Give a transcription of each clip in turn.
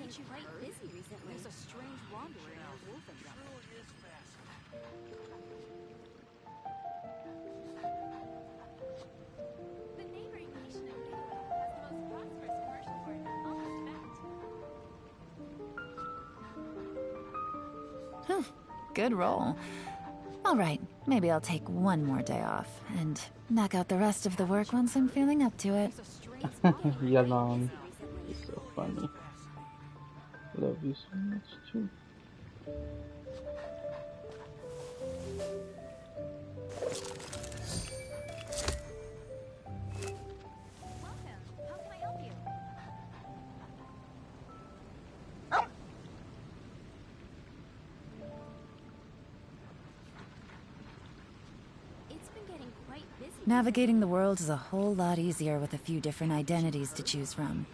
getting quite busy recently. There's a strange wanderer in our wolfen jungle. The neighboring nation of Italy has the most prosperous commercial port in all respect. Good roll. All right, maybe I'll take one more day off and knock out the rest of the work once I'm feeling up to it. Yalan. It's so funny. Love you so much too. Welcome. How can I help you? It's been getting quite busy. Navigating the world is a whole lot easier with a few different identities to choose from.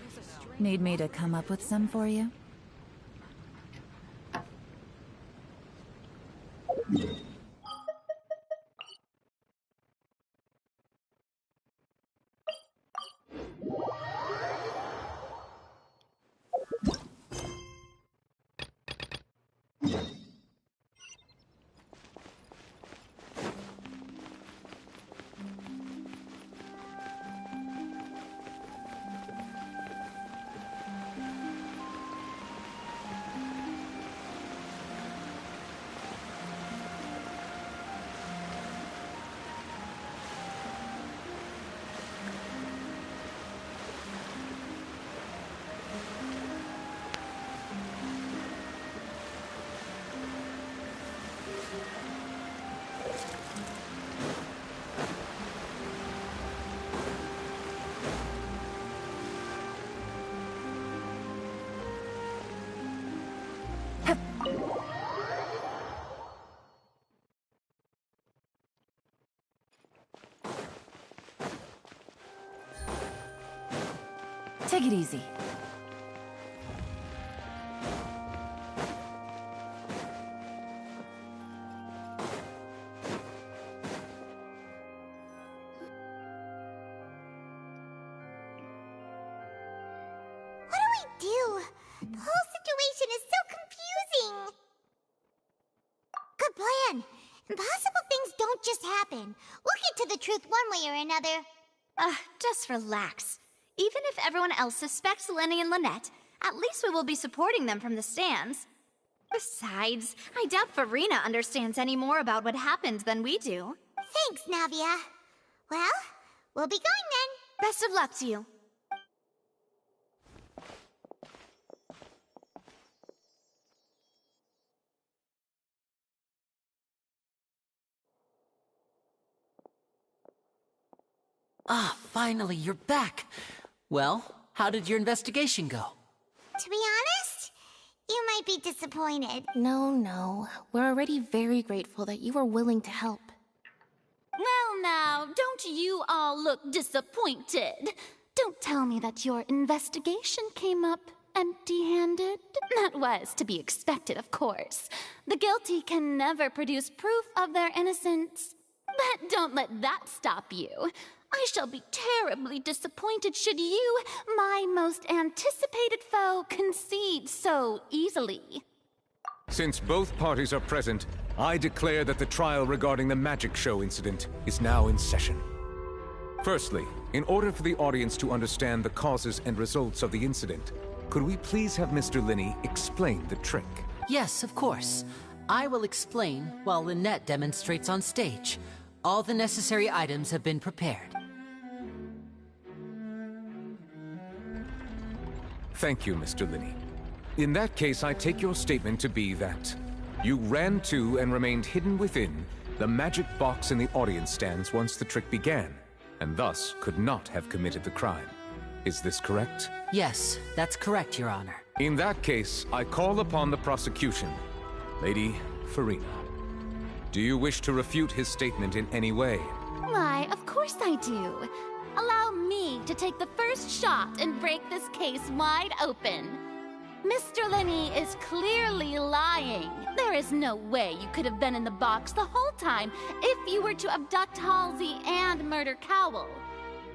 Need me to come up with some for you? Take it easy. What do we do? The whole situation is so confusing. Good plan. Impossible things don't just happen. We'll get to the truth one way or another. Just relax. Even if everyone else suspects Lenny and Lynette, at least we will be supporting them from the stands. Besides, I doubt Farina understands any more about what happened than we do. Thanks, Navia. Well, we'll be going then. Best of luck to you. Ah, finally, you're back. Well, how did your investigation go? To be honest, you might be disappointed. No. We're already very grateful that you were willing to help. Well now, don't you all look disappointed? Don't tell me that your investigation came up empty-handed. That was to be expected, of course. The guilty can never produce proof of their innocence. But don't let that stop you. I shall be terribly disappointed should you, my most anticipated foe, concede so easily. Since both parties are present, I declare that the trial regarding the magic show incident is now in session. Firstly, in order for the audience to understand the causes and results of the incident, could we please have Mr. Linney explain the trick? Yes, of course. I will explain while Lynette demonstrates on stage. All the necessary items have been prepared. Thank you, Mr. Linney. In that case, I take your statement to be that you ran to and remained hidden within the magic box in the audience stands once the trick began, and thus could not have committed the crime. Is this correct? Yes, that's correct, Your Honor. In that case, I call upon the prosecution. Lady Farina, do you wish to refute his statement in any way? Why, of course I do. Allow me to take the first shot and break this case wide open. Mr. Linney is clearly lying. There is no way you could have been in the box the whole time if you were to abduct Halsey and murder Cowell.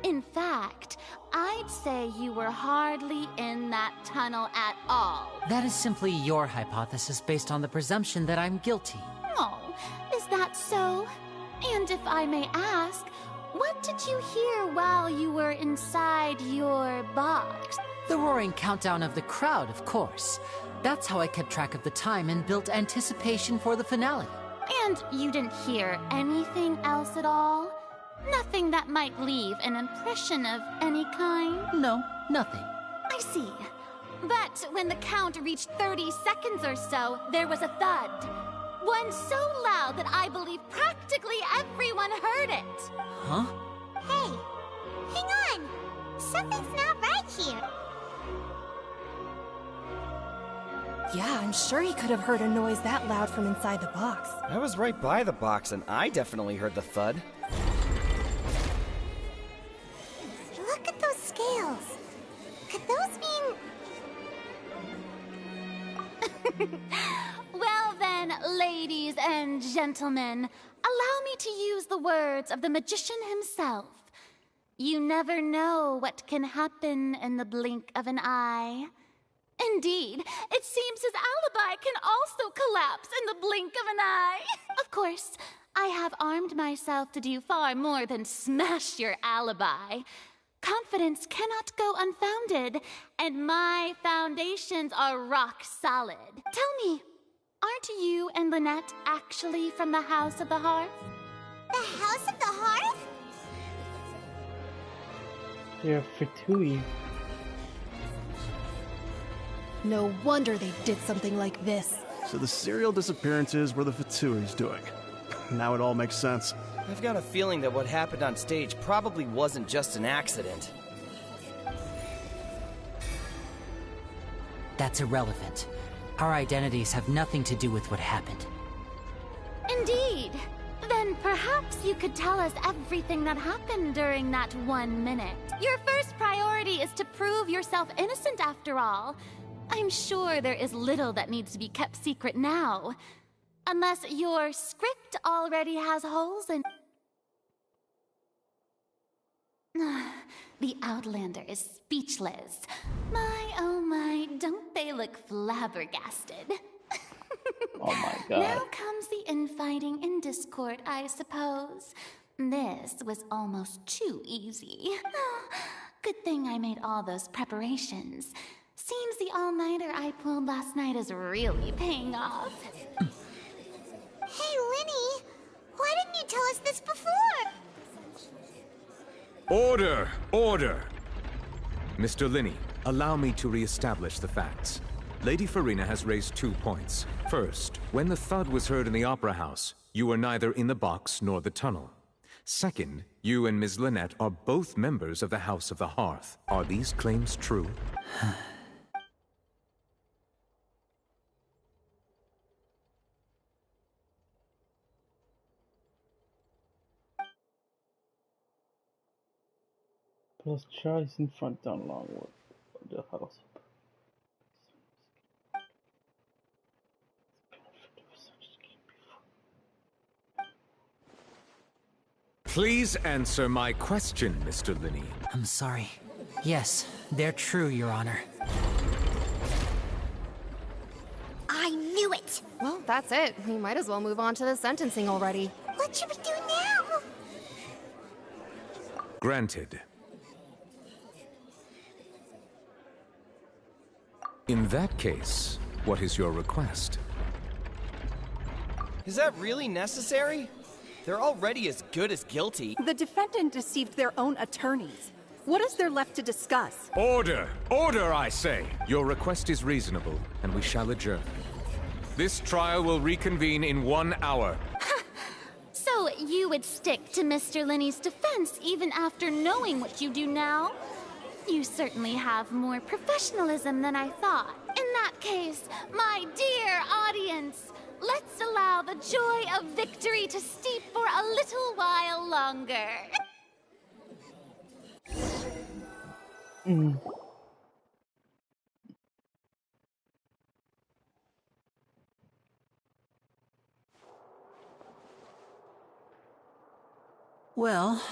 In fact, I'd say you were hardly in that tunnel at all. That is simply your hypothesis based on the presumption that I'm guilty. Oh, is that so? And if I may ask, what did you hear while you were inside your box? The roaring countdown of the crowd, of course. That's how I kept track of the time and built anticipation for the finale. And you didn't hear anything else at all? Nothing that might leave an impression of any kind? No, nothing. I see. But when the count reached 30 seconds or so, there was a thud. One so loud that I believe practically everyone heard it. Huh? Hey, hang on. Something's not right here. Yeah, I'm sure he could have heard a noise that loud from inside the box. I was right by the box, and I definitely heard the thud. Look at those scales. Could those mean... Well then, ladies and gentlemen, allow me to use the words of the magician himself. You never know what can happen in the blink of an eye. Indeed, it seems his alibi can also collapse in the blink of an eye. Of course, I have armed myself to do far more than smash your alibi. Confidence cannot go unfounded, and my foundations are rock solid. Tell me, aren't you and Lynette actually from the House of the Hearth? The House of the Hearth? They're Fatui. No wonder they did something like this. So the serial disappearances were the Fatui's doing. Now it all makes sense. I've got a feeling that what happened on stage probably wasn't just an accident. That's irrelevant. Our identities have nothing to do with what happened. Indeed. Then perhaps you could tell us everything that happened during that 1 minute. Your first priority is to prove yourself innocent after all. I'm sure there is little that needs to be kept secret now. Unless your script already has holes in... The Outlander is speechless. My, oh my, don't they look flabbergasted? Oh my god. Now comes the infighting and discord, I suppose. This was almost too easy. Good thing I made all those preparations. Seems the all-nighter I pulled last night is really paying off. Hey, Linny, why didn't you tell us this before? Order! Order! Mr. Linney, allow me to re-establish the facts. Lady Farina has raised 2 points. First, when the thud was heard in the Opera House, you were neither in the box nor the tunnel. Second, you and Ms. Lynette are both members of the House of the Hearth. Are these claims true? Plus Charlie's in front down along with the house. Please answer my question, Mr. Linney. I'm sorry. Yes, they're true, Your Honor. I knew it! Well, that's it. We might as well move on to the sentencing already. What should we do now? Granted. In that case, what is your request? Is that really necessary? They're already as good as guilty. The defendant deceived their own attorneys. What is there left to discuss? Order! Order, I say! Your request is reasonable, and we shall adjourn. This trial will reconvene in 1 hour. So you would stick to Mr. Linney's defense even after knowing what you do now? You certainly have more professionalism than I thought. In that case, my dear audience, let's allow the joy of victory to steep for a little while longer. Well,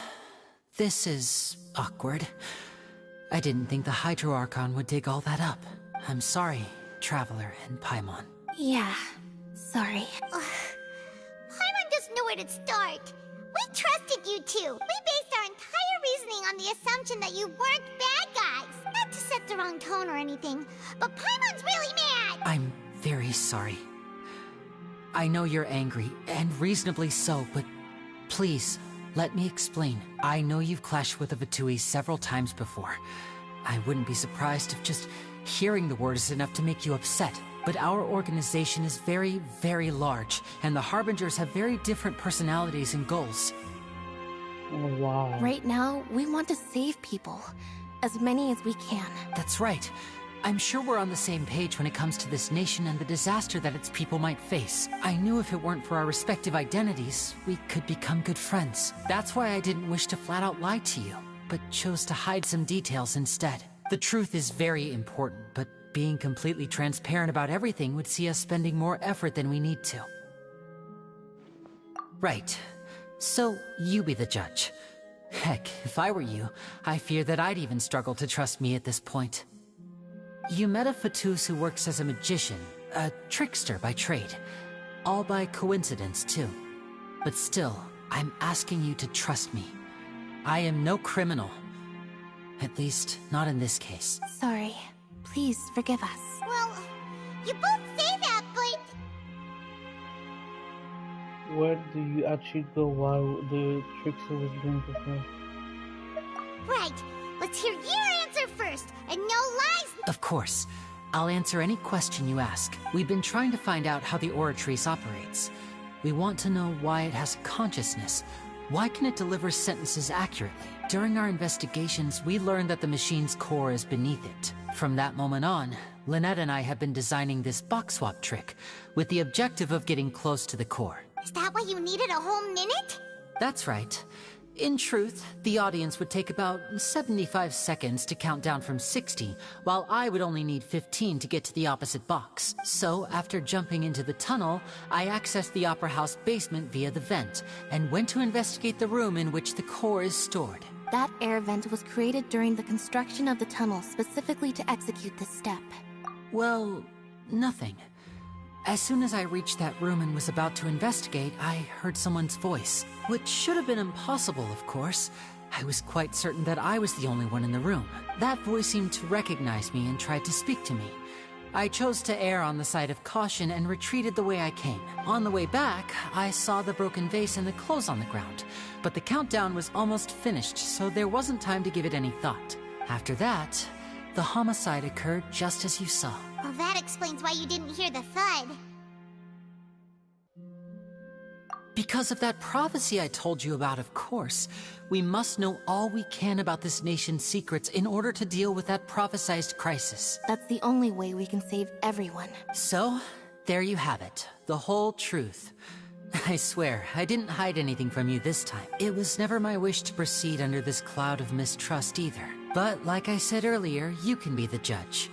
this is awkward. I didn't think the Hydro Archon would dig all that up. I'm sorry, Traveler and Paimon. Yeah, sorry. Paimon doesn't know where to start. We trusted you two. We based our entire reasoning on the assumption that you weren't bad guys. Not to set the wrong tone or anything, but Paimon's really mad! I'm very sorry. I know you're angry, and reasonably so, but please, let me explain. I know you've clashed with the Fatui several times before. I wouldn't be surprised if just hearing the word is enough to make you upset. But our organization is very, very large, and the Harbingers have very different personalities and goals. Oh, wow. Right now, we want to save people. As many as we can. That's right. I'm sure we're on the same page when it comes to this nation and the disaster that its people might face. I knew if it weren't for our respective identities, we could become good friends. That's why I didn't wish to flat out lie to you, but chose to hide some details instead. The truth is very important, but being completely transparent about everything would see us spending more effort than we need to. Right. So, you be the judge. Heck, if I were you, I fear that I'd even struggle to trust me at this point. You met a Fatus who works as a magician, a trickster by trade. All by coincidence, too. But still, I'm asking you to trust me. I am no criminal. At least, not in this case. Sorry. Please forgive us. Well, you both say that, but... Where do you actually go while the trickster was being performed? Right. Let's hear your answer first, and no lies. Of course. I'll answer any question you ask. We've been trying to find out how the Oratrice operates. We want to know why it has consciousness. Why can it deliver sentences accurately? During our investigations, we learned that the machine's core is beneath it. From that moment on, Lynette and I have been designing this box swap trick, with the objective of getting close to the core. Is that why you needed a whole minute? That's right. In truth, the audience would take about 75 seconds to count down from 60, while I would only need 15 to get to the opposite box. So, after jumping into the tunnel, I accessed the Opera House basement via the vent, and went to investigate the room in which the core is stored. That air vent was created during the construction of the tunnel specifically to execute this step. Well, nothing. As soon as I reached that room and was about to investigate, I heard someone's voice. Which should have been impossible, of course. I was quite certain that I was the only one in the room. That voice seemed to recognize me and tried to speak to me. I chose to err on the side of caution and retreated the way I came. On the way back, I saw the broken vase and the clothes on the ground. But the countdown was almost finished, so there wasn't time to give it any thought. After that, the homicide occurred just as you saw. Well, that explains why you didn't hear the thud. Because of that prophecy I told you about, of course. We must know all we can about this nation's secrets in order to deal with that prophesized crisis. That's the only way we can save everyone. So, there you have it. The whole truth. I swear, I didn't hide anything from you this time. It was never my wish to proceed under this cloud of mistrust either. But, like I said earlier, you can be the judge.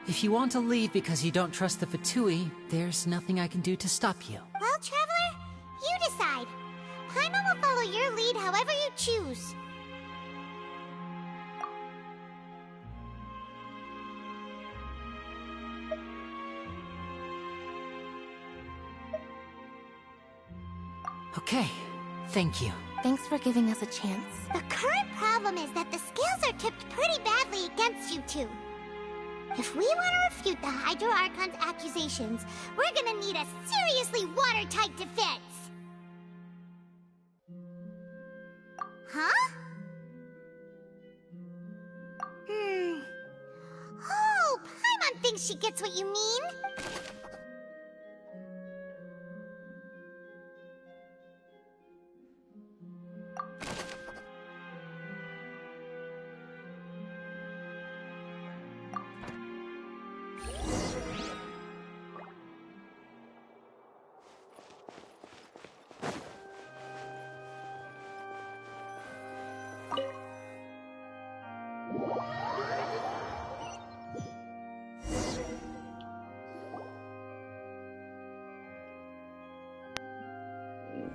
If you want to leave because you don't trust the Fatui, there's nothing I can do to stop you. Well, Traveler, you decide. Paimon will follow your lead however you choose. Okay, thank you. Thanks for giving us a chance. The current problem is that the scales are tipped pretty badly against you two. If we want to refute the Hydro Archon's accusations, we're gonna need a seriously watertight defense. Huh? Oh, Paimon thinks she gets what you mean.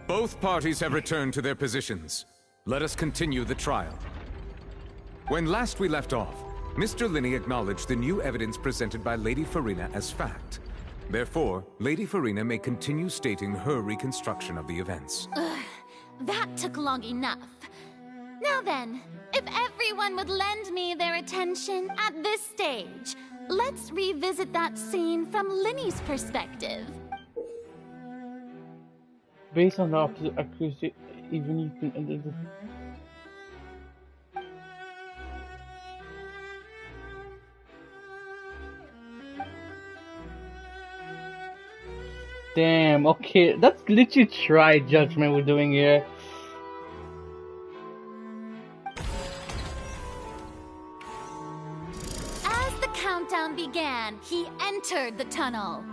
Both parties have returned to their positions. Let us continue the trial. When last we left off, Mr. Linney acknowledged the new evidence presented by Lady Farina as fact. Therefore, Lady Farina may continue stating her reconstruction of the events. Ugh, that took long enough. Now then, if everyone would lend me their attention at this stage, let's revisit that scene from Linney's perspective. Based on the opposite accuracy, even you can edit it. Damn, okay, that's literally try judgment we're doing here. As the countdown began, he entered the tunnel.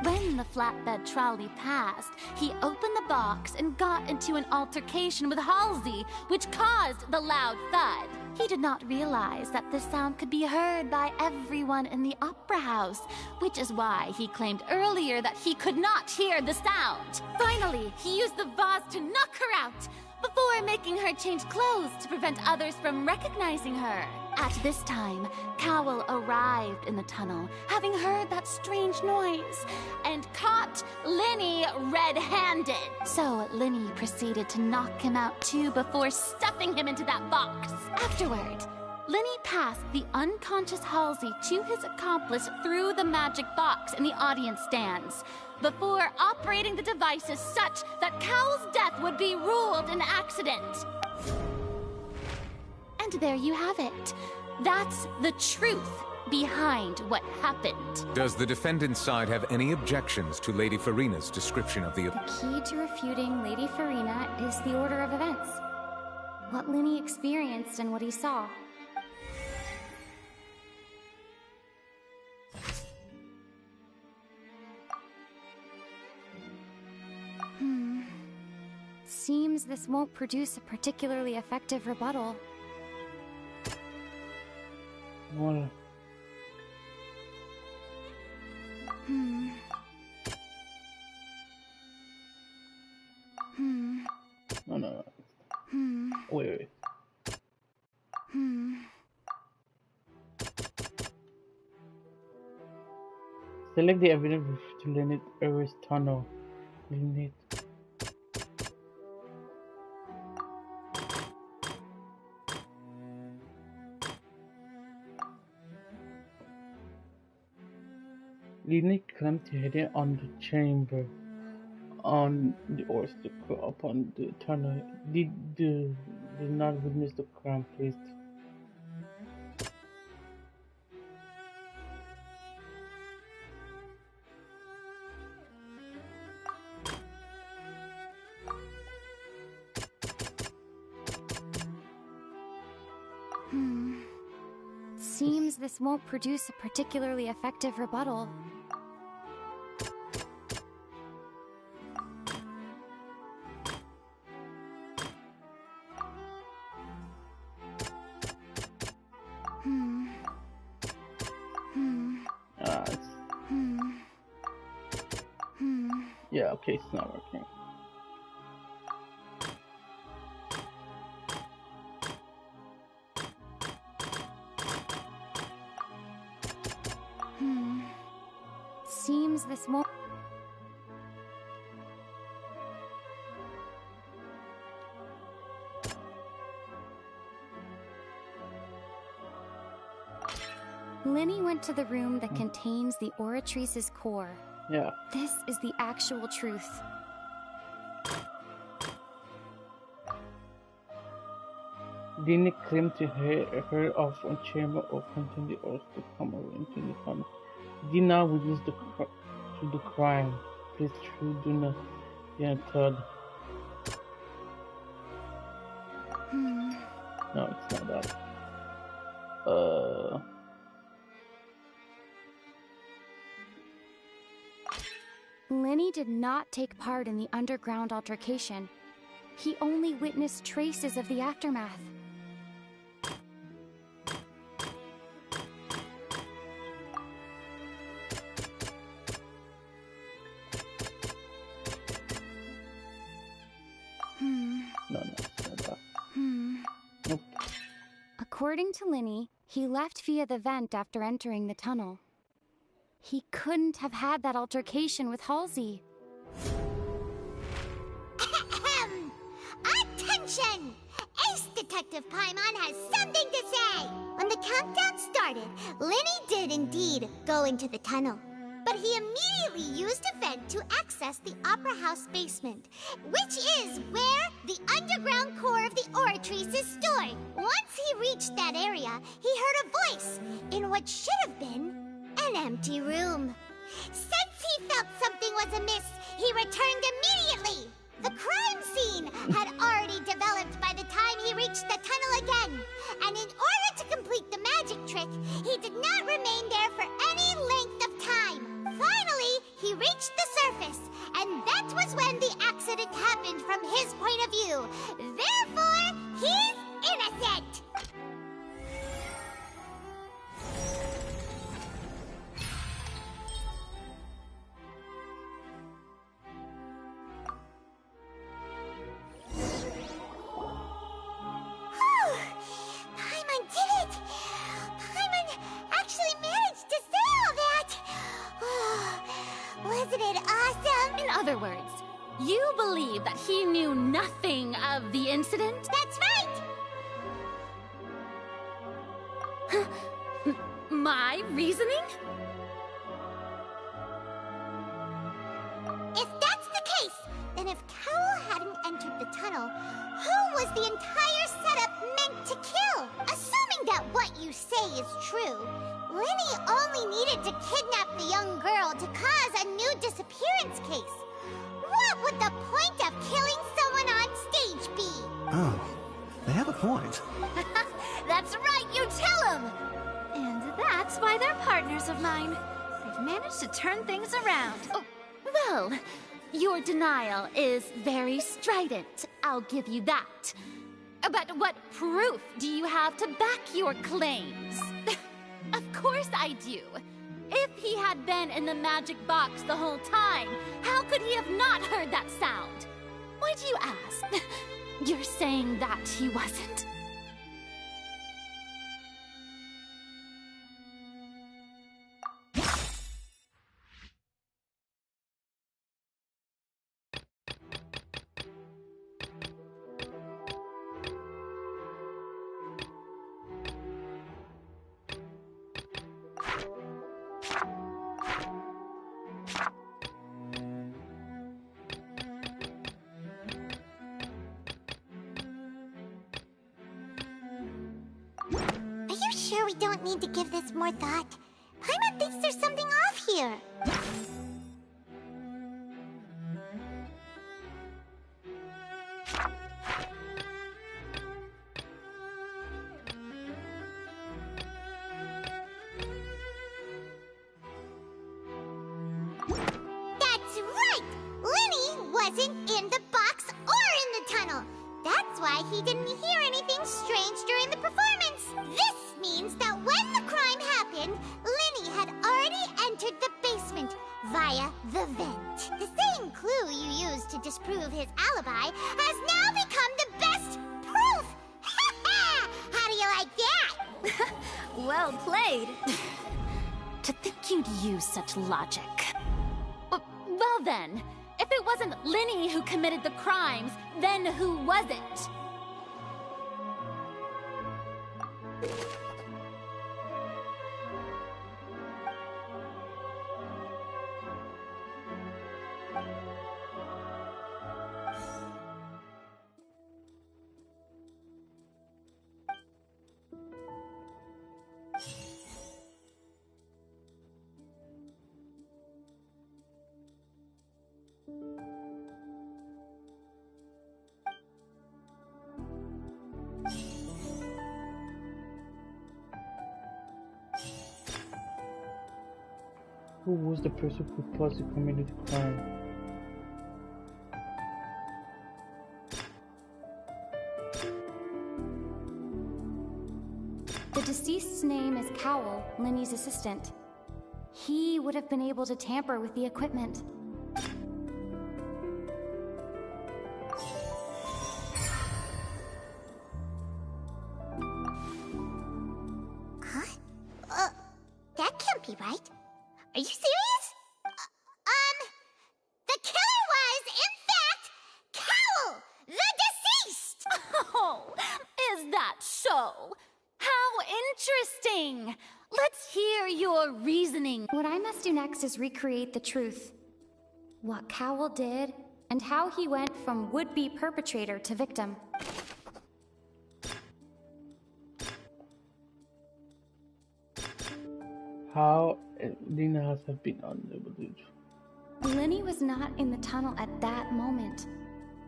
When the flatbed trolley passed, he opened the box and got into an altercation with Halsey, which caused the loud thud. He did not realize that the sound could be heard by everyone in the opera house, which is why he claimed earlier that he could not hear the sound. Finally, he used the vase to knock her out, before making her change clothes to prevent others from recognizing her. At this time, Cowell arrived in the tunnel, having heard that strange noise, and caught Linney red-handed. So Linney proceeded to knock him out too before stuffing him into that box. Afterward, Linney passed the unconscious Halsey to his accomplice through the magic box in the audience stands, before operating the devices such that Cowell's death would be ruled an accident. And there you have it. That's the truth behind what happened. Does the defendant's side have any objections to Lady Farina's description of the... The key to refuting Lady Farina is the order of events. What Linney experienced and what he saw. Seems this won't produce a particularly effective rebuttal. Well, no. Wait. Select the evidence to Lynette Eris Tunnel. Lynette. Lynette claimed to hit it on the chamber on the oyster upon the tunnel. Did not witness the crime, please. Seems this won't produce a particularly effective rebuttal. Yeah, okay, it's not working. Seems this won't... Linney went to the room that contains the Oratrice's core. Yeah. This is the actual truth. Lynette claimed to heard of a chamber open to the earth to come into the tunnel. Did not witness the crime. Please do not third. No, it's not that. Linney did not take part in the underground altercation. He only witnessed traces of the aftermath. No, it's not that. Nope. According to Linny, he left via the vent after entering the tunnel. He couldn't have had that altercation with Halsey. Attention! Ace Detective Paimon has something to say! When the countdown started, Linny did indeed go into the tunnel. But he immediately used a vent to access the Opera House basement, which is where the underground core of the Oratrice is stored. Once he reached that area, he heard a voice in what should have been an empty room. Since he felt something was amiss, he returned immediately. The crime scene had already developed by the time he reached the tunnel again, and in order to complete the magic trick, he did not remain there for any length of time. Finally, he reached the surface, and that was when the accident happened from his point of view. Therefore, he's innocent! Paimon did it! Paimon actually managed to say all that! Wasn't it awesome? In other words, you believe that he knew nothing of the incident? That's right! My reasoning? If that's the case, then if Carol hadn't entered the tunnel, who was the entire setup meant to kill? Assuming that what you say is true, Linny only needed to kidnap the young girl to cause a new disappearance case. What would the point of killing someone on stage be? Oh, they have a point. That's right, you tell him! And that's why they're partners of mine. They've managed to turn things around. Oh, well, your denial is very strident, I'll give you that. But what proof do you have to back your claims? Of course I do. If he had been in the magic box the whole time, how could he have not heard that sound? Why do you ask? You're saying that he wasn't? Are you sure we don't need to give this more thought? Paimon thinks there's something off here. That's right! Linny wasn't in the box or in the tunnel. That's why he didn't hear anything strange during the performance. This means that when the crime happened, Linny had already entered the basement via the vent. The same clue you used to disprove his alibi has now become the best proof! How do you like that? Well played. To think you'd use such logic. Well then, if it wasn't Linny who committed the crimes, then who was it? Who was the person who possibly committed the crime? The deceased's name is Cowell, Linny's assistant. He would have been able to tamper with the equipment. right? Are you serious? The killer was, in fact, Cowl, the deceased! Oh, is that so? How interesting! Let's hear your reasoning. What I must do next is recreate the truth. What Cowl did, and how he went from would-be perpetrator to victim. How Lena has been unable to. Lenny was not in the tunnel at that moment,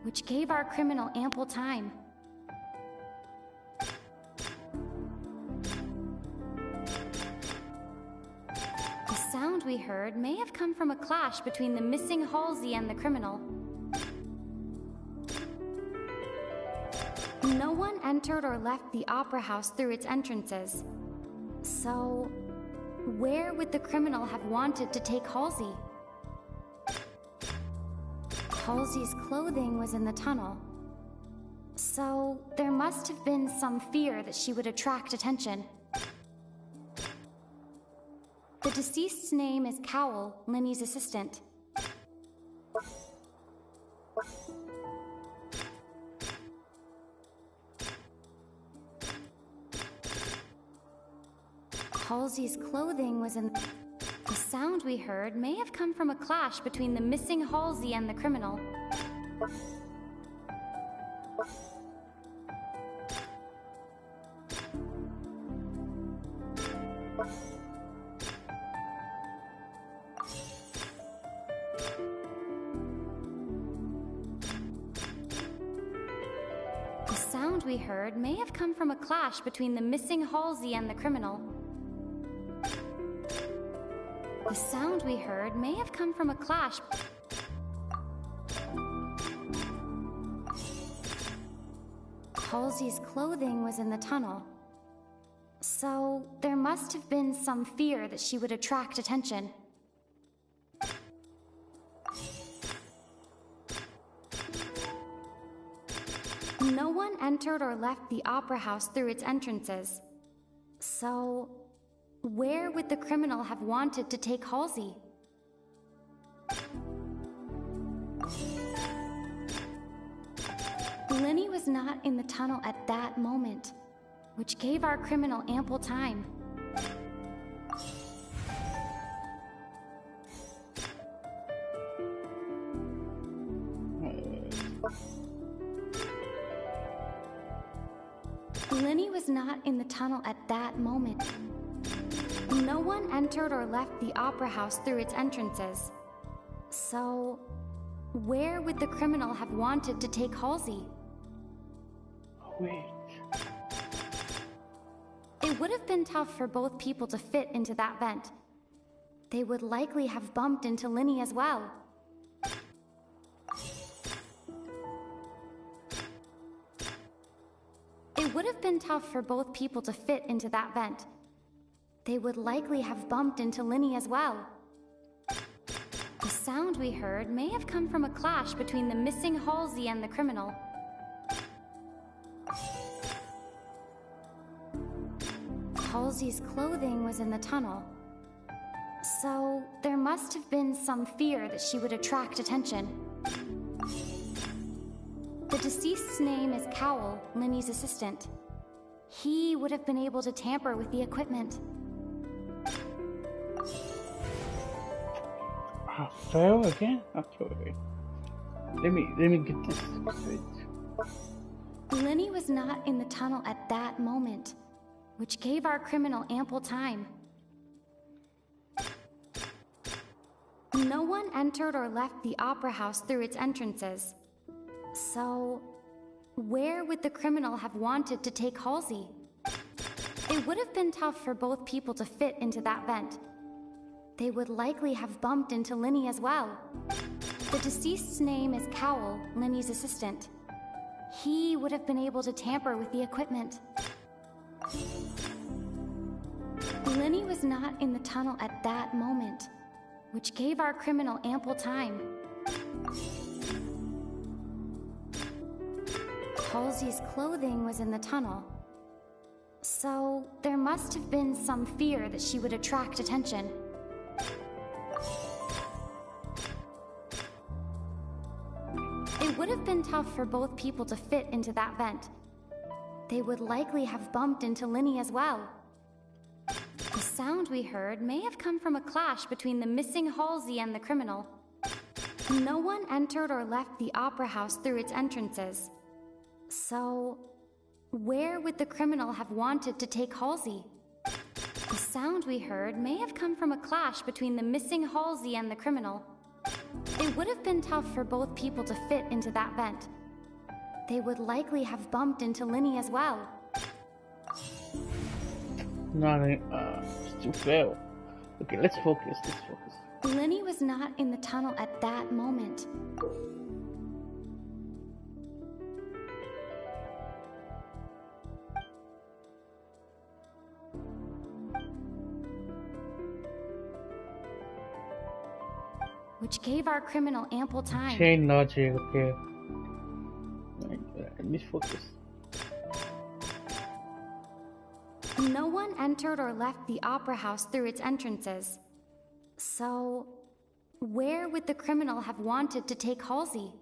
which gave our criminal ample time. The sound we heard may have come from a clash between the missing Halsey and the criminal. No one entered or left the opera house through its entrances. So, where would the criminal have wanted to take Halsey? Halsey's clothing was in the tunnel. So, there must have been some fear that she would attract attention. The deceased's name is Cowl, Lenny's assistant. Halsey's clothing was in... The sound we heard may have come from a clash between the missing Halsey and the criminal. The sound we heard may have come from a clash between the missing Halsey and the criminal. The sound we heard may have come from a clash. Halsey's clothing was in the tunnel. So, there must have been some fear that she would attract attention. No one entered or left the opera house through its entrances. So, where would the criminal have wanted to take Halsey? Lenny was not in the tunnel at that moment, which gave our criminal ample time. Lenny was not in the tunnel at that moment. No one entered or left the opera house through its entrances. So, where would the criminal have wanted to take Halsey? Wait. It would have been tough for both people to fit into that vent. They would likely have bumped into Lenny as well. It would have been tough for both people to fit into that vent. They would likely have bumped into Lenny as well. The sound we heard may have come from a clash between the missing Halsey and the criminal. Halsey's clothing was in the tunnel. So, there must have been some fear that she would attract attention. The deceased's name is Cowl, Lenny's assistant. He would have been able to tamper with the equipment. I fell again? Okay. Let me get this straight. Lenny was not in the tunnel at that moment, which gave our criminal ample time. No one entered or left the opera house through its entrances. So, where would the criminal have wanted to take Halsey? It would have been tough for both people to fit into that vent. They would likely have bumped into Lenny as well. The deceased's name is Cowl, Lenny's assistant. He would have been able to tamper with the equipment. Lenny was not in the tunnel at that moment, which gave our criminal ample time. Halsey's clothing was in the tunnel. So, there must have been some fear that she would attract attention. been tough for both people to fit into that vent. They would likely have bumped into Linny as well. The sound we heard may have come from a clash between the missing Halsey and the criminal. No one entered or left the opera house through its entrances. So, where would the criminal have wanted to take Halsey? The sound we heard may have come from a clash between the missing Halsey and the criminal. It would have been tough for both people to fit into that vent. They would likely have bumped into Linny as well. Still fail. Okay, let's focus. Linny was not in the tunnel at that moment. Which gave our criminal ample time. Chain logic, okay. Let me focus. No one entered or left the opera house through its entrances. So, where would the criminal have wanted to take Halsey?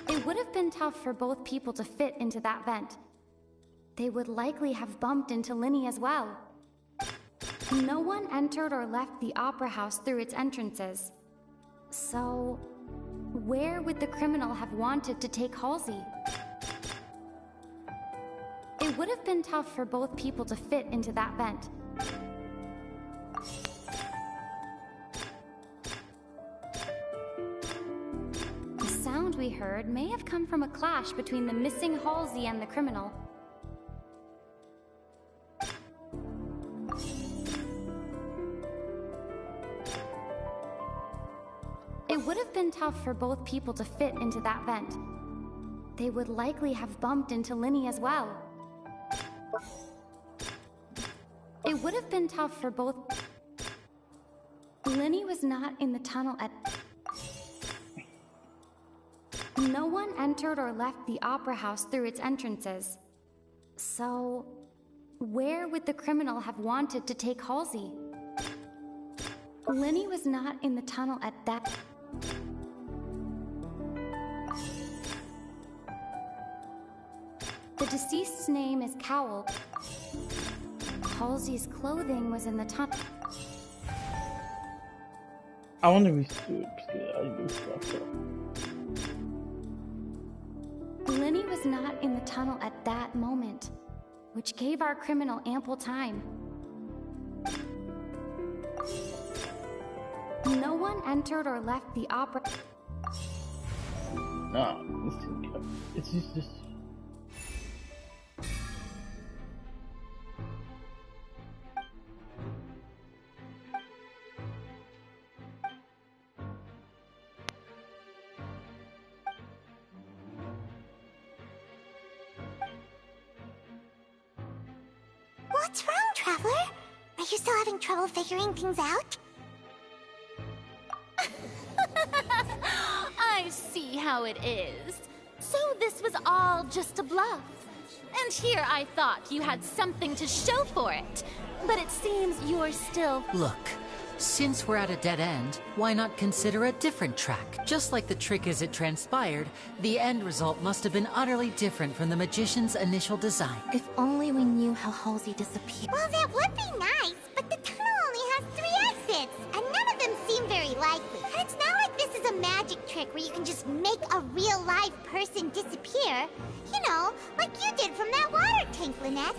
It would have been tough for both people to fit into that vent. They would likely have bumped into Linny as well. No one entered or left the opera house through its entrances. So, where would the criminal have wanted to take Halsey? It would have been tough for both people to fit into that vent. The sound we heard may have come from a clash between the missing Halsey and the criminal. It would have been tough for both people to fit into that vent. They would likely have bumped into Linny as well. It would have been tough for both. Linny was not in the tunnel at. No one entered or left the opera house through its entrances. So, where would the criminal have wanted to take Halsey? Linny was not in the tunnel at that. The deceased's name is Cowell. Halsey's clothing was in the tunnel. I want to restore because I do stuff. Linny was not in the tunnel at that moment, which gave our criminal ample time. No one entered or left the opera. Nah, it's just this. What's wrong, Traveler? Are you still having trouble figuring things out? I see how it is. So this was all just a bluff. And here I thought you had something to show for it. But it seems you're still... Look, since we're at a dead end, why not consider a different track? Just like the trick as it transpired, the end result must have been utterly different from the magician's initial design. If only we knew how Halsey disappeared. Well, that would be nice, but the tunnel only has 3 exits, and none of them seem very likely. And it's not like this is a magic trick where you can just make a real live person disappear. You know, like you did from that water tank, Lynette.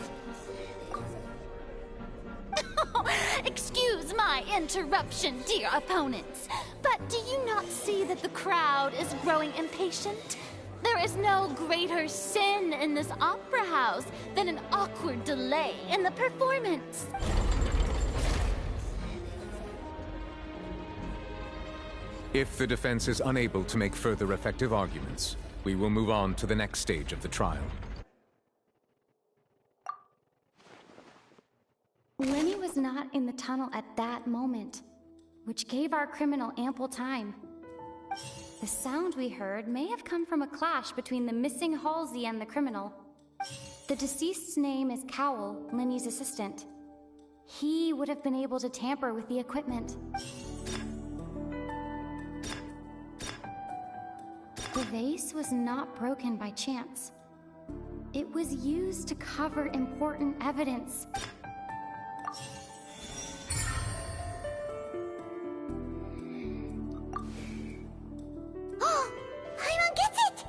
Excuse my interruption, dear opponents, but do you not see that the crowd is growing impatient? There is no greater sin in this opera house than an awkward delay in the performance. If the defense is unable to make further effective arguments, we will move on to the next stage of the trial. Linny was not in the tunnel at that moment, which gave our criminal ample time. The sound we heard may have come from a clash between the missing Halsey and the criminal. The deceased's name is Cowell, Linny's assistant. He would have been able to tamper with the equipment. The The vase was not broken by chance. It was used to cover important evidence. Paimon gets it!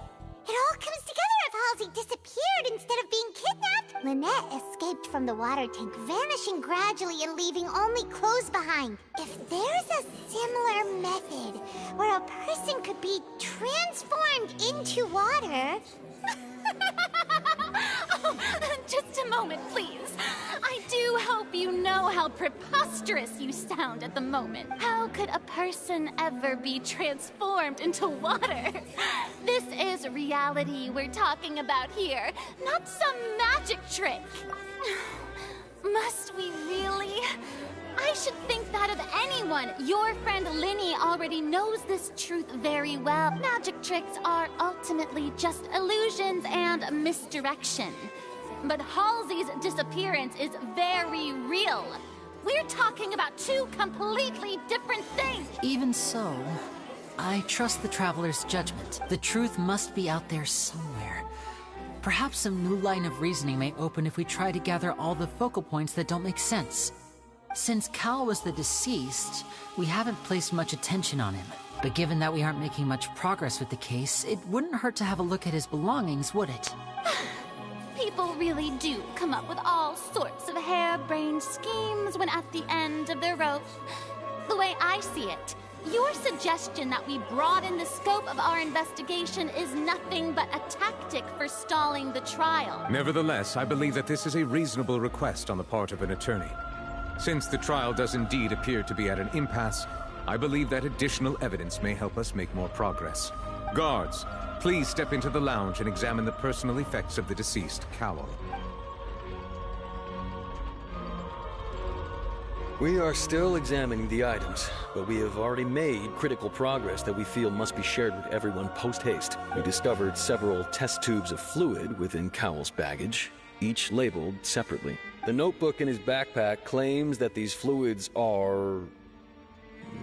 It all comes together if Halsey disappeared instead of being kidnapped. Lynette escaped from the water tank, vanishing gradually and leaving only clothes behind. If there's a similar method where a person could be transformed into water... Oh, just a moment, please. I do hope you know how preposterous you sound at the moment. How could a person ever be transformed into water? This is reality we're talking about here, not some magic trick. Must we really? I should think that of anyone. Your friend Linny already knows this truth very well. Magic tricks are ultimately just illusions and misdirection. But Halsey's disappearance is very real. We're talking about two completely different things. Even so, I trust the Traveler's judgment. The truth must be out there somewhere. Perhaps some new line of reasoning may open if we try to gather all the focal points that don't make sense. Since Cal was the deceased, we haven't placed much attention on him. But given that we aren't making much progress with the case, it wouldn't hurt to have a look at his belongings, would it? People really do come up with all sorts of harebrained schemes when at the end of their rope. The way I see it, your suggestion that we broaden the scope of our investigation is nothing but a tactic for stalling the trial. Nevertheless, I believe that this is a reasonable request on the part of an attorney. Since the trial does indeed appear to be at an impasse, I believe that additional evidence may help us make more progress. Guards, please step into the lounge and examine the personal effects of the deceased Cowell. We are still examining the items, but we have already made critical progress that we feel must be shared with everyone post-haste. We discovered several test tubes of fluid within Cowell's baggage, each labeled separately. The notebook in his backpack claims that these fluids are...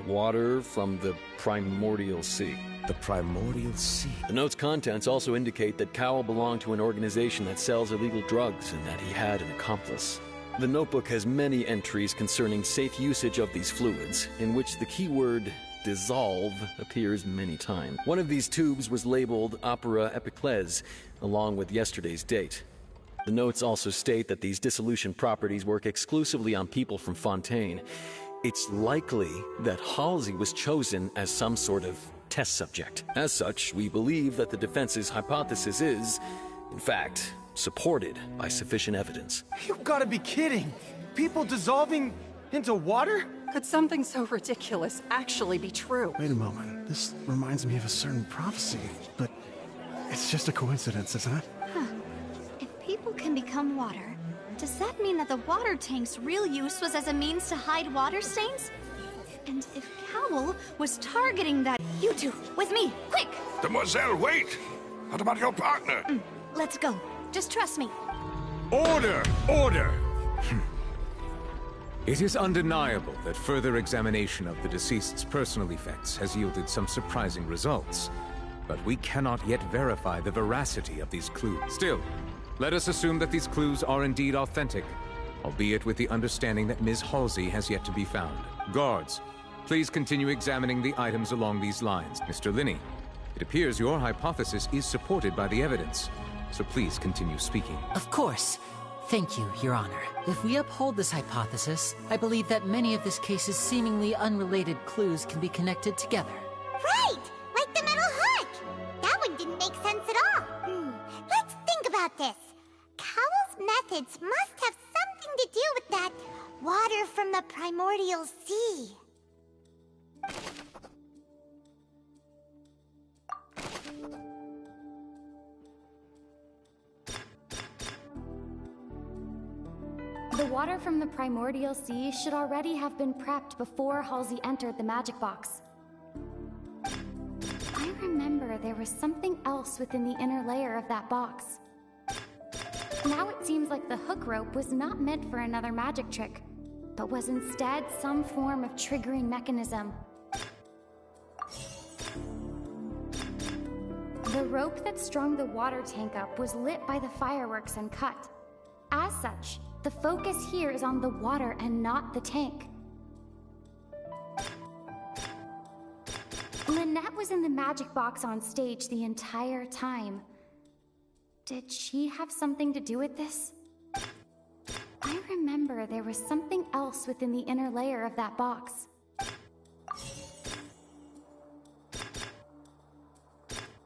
water from the Primordial Sea. The Primordial Sea? The note's contents also indicate that Cowell belonged to an organization that sells illegal drugs and that he had an accomplice. The notebook has many entries concerning safe usage of these fluids, in which the keyword dissolve appears many times. One of these tubes was labeled Opera Epiclese, along with yesterday's date. The notes also state that these dissolution properties work exclusively on people from Fontaine. It's likely that Halsey was chosen as some sort of test subject. As such, we believe that the defense's hypothesis is, in fact, supported by sufficient evidence. You've got to be kidding! People dissolving into water? Could something so ridiculous actually be true? Wait a moment. This reminds me of a certain prophecy, but it's just a coincidence, isn't it? Huh. If people can become water, does that mean that the water tank's real use was as a means to hide water stains? And if Cowell was targeting that... You two, with me, quick! Demoiselle, wait! What about your partner? Let's go. Just trust me. Order! Order! It is undeniable that further examination of the deceased's personal effects has yielded some surprising results. But we cannot yet verify the veracity of these clues. Still, let us assume that these clues are indeed authentic, albeit with the understanding that Ms. Halsey has yet to be found. Guards, please continue examining the items along these lines. Mr. Linney, it appears your hypothesis is supported by the evidence, so please continue speaking. Of course. Thank you, Your Honor. If we uphold this hypothesis, I believe that many of this case's seemingly unrelated clues can be connected together. Right! Like the metal hook! That one didn't make sense at all. Let's think about this. Cowell's methods must have something to do with that water from the Primordial Sea. The water from the Primordial Sea should already have been prepped before Halsey entered the magic box. I remember there was something else within the inner layer of that box. Now it seems like the hook rope was not meant for another magic trick, but was instead some form of triggering mechanism. The rope that strung the water tank up was lit by the fireworks and cut. As such, the focus here is on the water and not the tank. Lynette was in the magic box on stage the entire time. Did she have something to do with this? I remember there was something else within the inner layer of that box.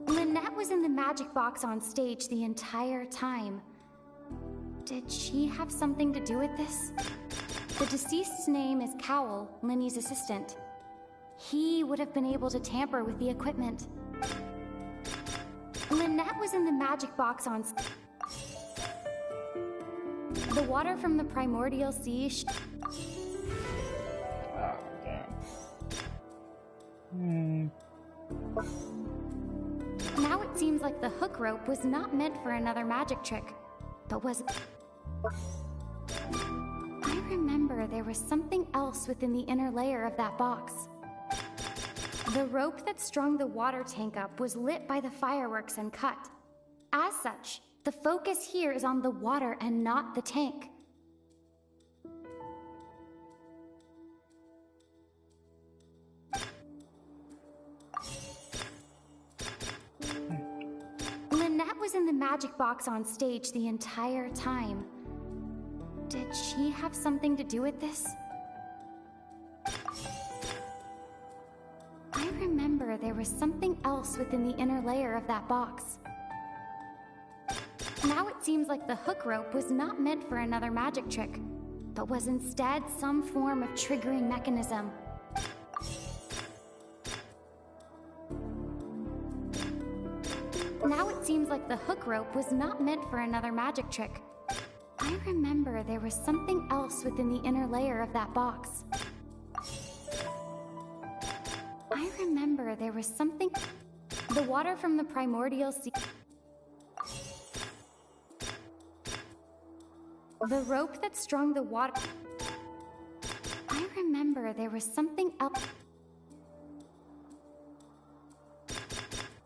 Lynette was in the magic box on stage the entire time. Did she have something to do with this? The deceased's name is Cowell, Linny's assistant. He would have been able to tamper with the equipment. Lynette was in the magic box on stage. The water from the primordial sea Now it seems like the hook rope was not meant for another magic trick, but was... I remember there was something else within the inner layer of that box. The rope that strung the water tank up was lit by the fireworks and cut. As such, the focus here is on the water and not the tank. Lynette was in the magic box on stage the entire time. Did she have something to do with this? I remember there was something else within the inner layer of that box. Now it seems like the hook rope was not meant for another magic trick, but was instead some form of triggering mechanism. Now it seems like the hook rope was not meant for another magic trick. I remember there was something else within the inner layer of that box. I remember there was something... The water from the primordial sea... The rope that strung the water... I remember there was something else...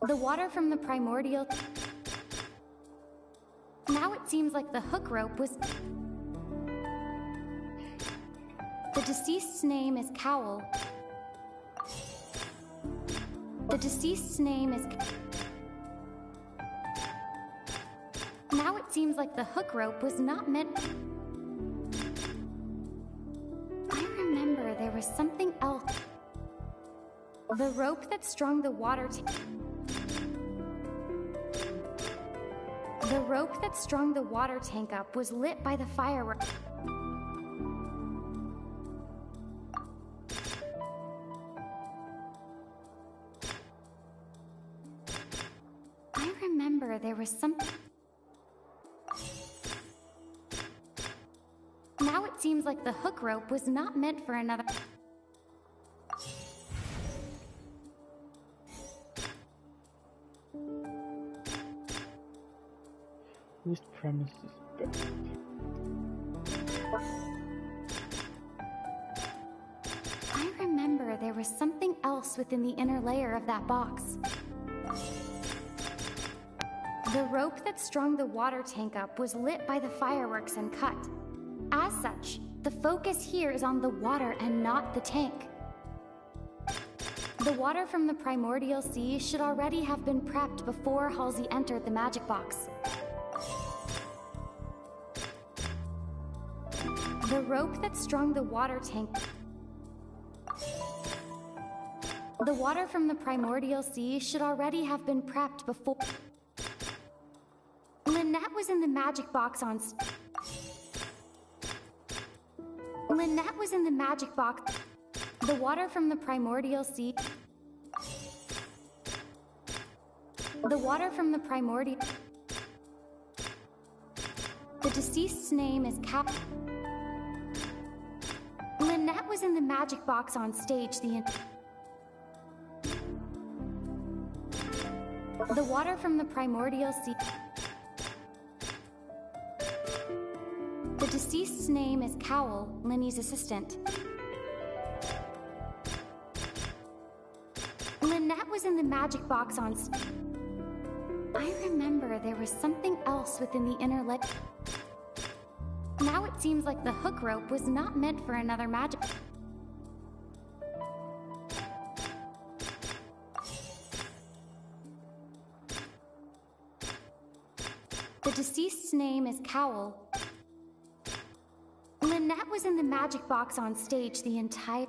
The water from the primordial... Now it seems like the hook rope was... The deceased's name is Cowell. The deceased's name is... Now it seems like the hook rope was not meant... I remember there was something else. The rope that strung the water... The rope that strung the water tank up was lit by the fireworks. I remember there was something... Now it seems like the hook rope was not meant for another... Whose premise is best? I remember there was something else within the inner layer of that box. The rope that strung the water tank up was lit by the fireworks and cut. As such, the focus here is on the water and not the tank. The water from the primordial sea should already have been prepped before Halsey entered the magic box. The rope that strung the water tank... The water from the primordial sea should already have been prepped before... Lynette was in the magic box on... Lynette was in the magic box... The water from the primordial sea... The water from the primordial... The deceased's name is Cap... Lynette was in the magic box on stage the water from the primordial sea... The deceased's name is Cowell, Linny's assistant. Lynette was in the magic box on... I remember there was something else within the inner layer. Now it seems like the hook rope was not meant for another magic. The deceased's name is Cowl. Lynette was in the magic box on stage the entire...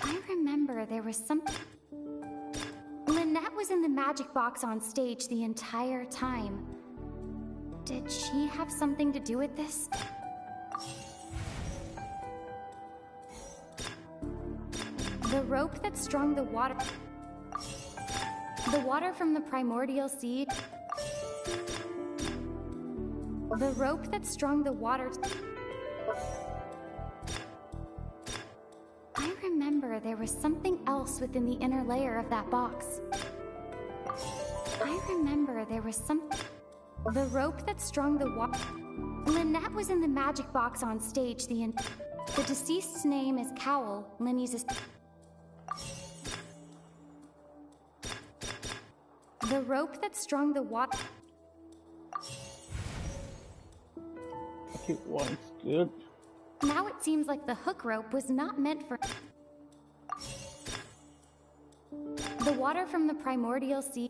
I remember there was something... Lynette was in the magic box on stage the entire time. Did she have something to do with this? The rope that strung the water... The water from the primordial sea... The rope that strung the water... I remember there was something else within the inner layer of that box. I remember there was something... The rope that strung the water... Lynette was in the magic box on stage the deceased's name is Cowl. Linny's... The rope that strung the water... Okay, one's good. Now it seems like the hook rope was not meant for... The water from the primordial sea...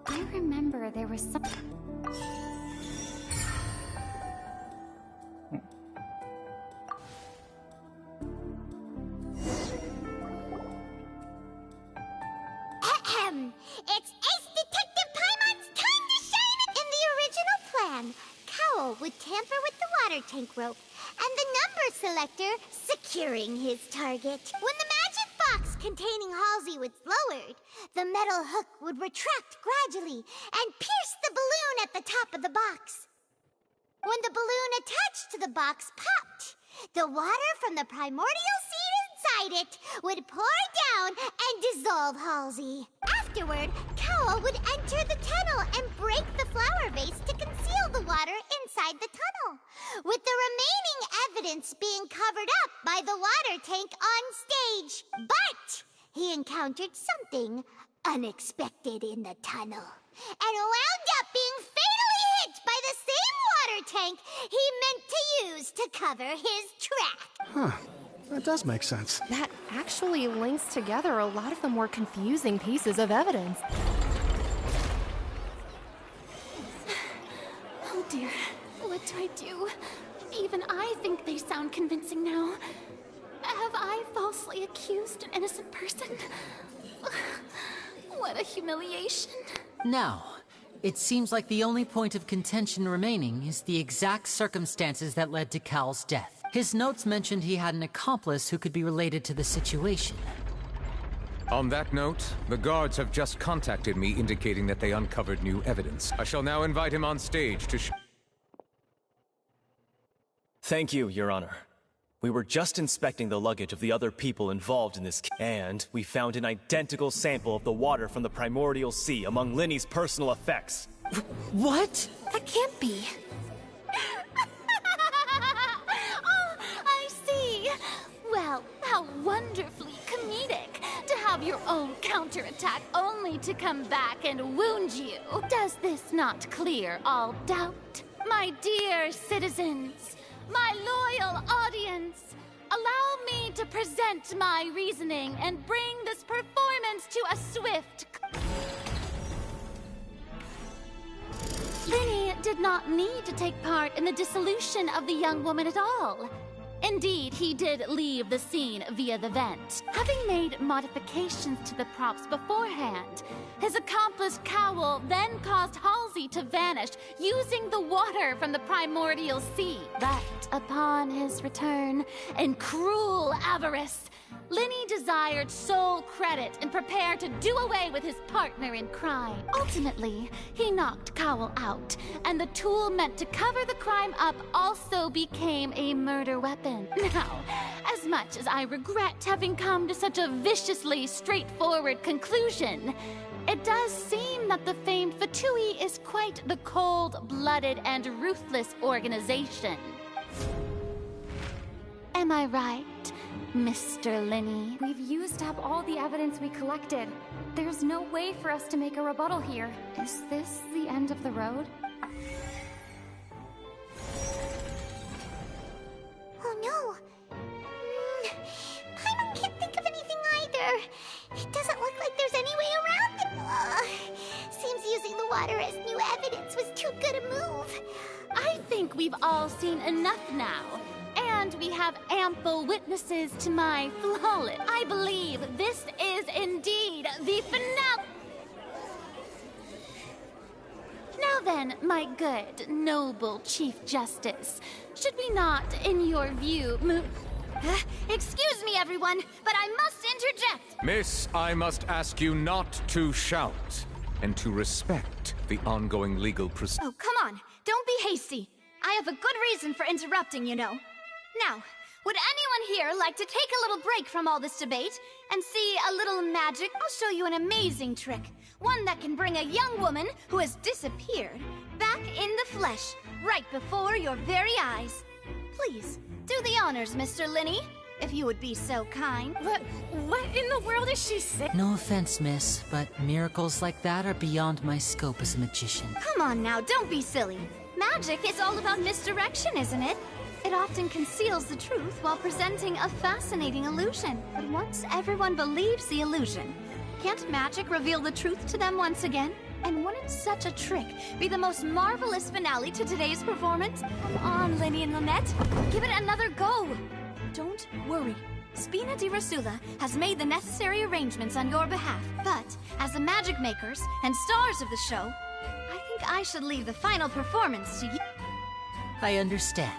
I remember there was some... It's Ace Detective Paimon's time to shine! In the original plan, Cowl would tamper with the water tank rope and the number selector securing his target. When the magic box containing Halsey was lowered, the metal hook would retract gradually and pierce the balloon at the top of the box. When the balloon attached to the box popped, the water from the primordial seed inside it would pour down and dissolve Halsey. Afterward, Cowl would enter the tunnel and break the flower vase to conceal the water inside the tunnel, with the remaining evidence being covered up by the water tank on stage. But he encountered something unexpected in the tunnel and wound up being fatally hit by the same water tank he meant to use to cover his track. Huh. That does make sense. That actually links together a lot of the more confusing pieces of evidence. Oh dear, what do I do? Even I think they sound convincing now. Have I falsely accused an innocent person? What a humiliation. Now, it seems like the only point of contention remaining is the exact circumstances that led to Cal's death. His notes mentioned he had an accomplice who could be related to the situation. On that note, the guards have just contacted me indicating that they uncovered new evidence. I shall now invite him on stage to Thank you, Your Honor. We were just inspecting the luggage of the other people involved in this and we found an identical sample of the water from the primordial sea among Linny's personal effects. What? That can't be. Well, how wonderfully comedic to have your own counterattack only to come back and wound you. Does this not clear all doubt? My dear citizens, my loyal audience, allow me to present my reasoning and bring this performance to a swift... Linny did not need to take part in the dissolution of the young woman at all. Indeed, he did leave the scene via the vent, having made modifications to the props beforehand. His accomplice Cowl then caused Halsey to vanish using the water from the primordial sea. But upon his return, in cruel avarice, Linny desired sole credit and prepared to do away with his partner in crime. Ultimately, he knocked Cowl out, and the tool meant to cover the crime up also became a murder weapon. Now, as much as I regret having come to such a viciously straightforward conclusion, it does seem that the famed Fatui is quite the cold-blooded and ruthless organization. Am I right, Mr. Linny. We've used up all the evidence we collected. There's no way for us to make a rebuttal here. Is this the end of the road? Oh no! I can't think of anything either. It doesn't look like there's any way around it. Seems using the water as new evidence was too good a move. I think we've all seen enough now. And we have ample witnesses to my flawless. I believe this is indeed the finale. Now then, my good, noble Chief Justice, should we not, in your view, move... Excuse me, everyone, but I must interject. Miss, I must ask you not to shout and to respect the ongoing legal proceedings. Oh, come on. Don't be hasty. I have a good reason for interrupting, you know. Now, would anyone here like to take a little break from all this debate and see a little magic? I'll show you an amazing trick. One that can bring a young woman who has disappeared back in the flesh, right before your very eyes. Please, do the honors, Mr. Linny, if you would be so kind. What in the world is she saying? No offense, miss, but miracles like that are beyond my scope as a magician. Come on now, don't be silly. Magic is all about misdirection, isn't it? It often conceals the truth while presenting a fascinating illusion. But once everyone believes the illusion, can't magic reveal the truth to them once again? And wouldn't such a trick be the most marvelous finale to today's performance? Come on, Linny and Lynette. Give it another go. Don't worry. Spina di Rasula has made the necessary arrangements on your behalf. But as the magic makers and stars of the show, I think I should leave the final performance to you. I understand.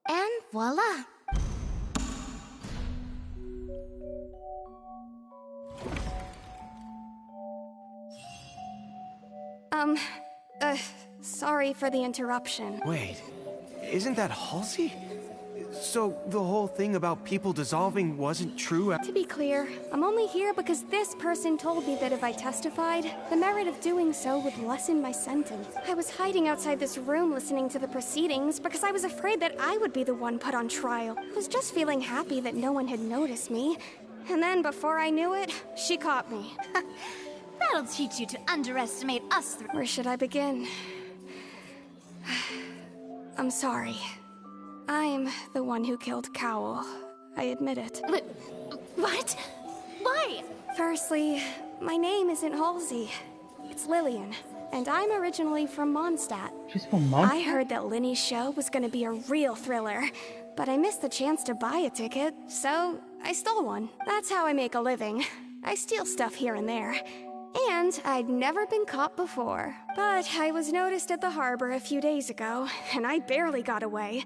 And voila! Sorry for the interruption. Wait, isn't that Halsey? So the whole thing about people dissolving wasn't true? To be clear, I'm only here because this person told me that if I testified, the merit of doing so would lessen my sentence. I was hiding outside this room listening to the proceedings because I was afraid that I would be the one put on trial. I was just feeling happy that no one had noticed me. And then before I knew it, she caught me. That'll teach you to underestimate us. Where should I begin? I'm sorry. I'm the one who killed Cowl. I admit it. What? Why? Firstly, my name isn't Halsey. It's Lillian, and I'm originally from Mondstadt. She's from Mondstadt? I heard that Linny's show was gonna be a real thriller, but I missed the chance to buy a ticket, so I stole one. That's how I make a living. I steal stuff here and there. And I'd never been caught before. But I was noticed at the harbor a few days ago, and I barely got away.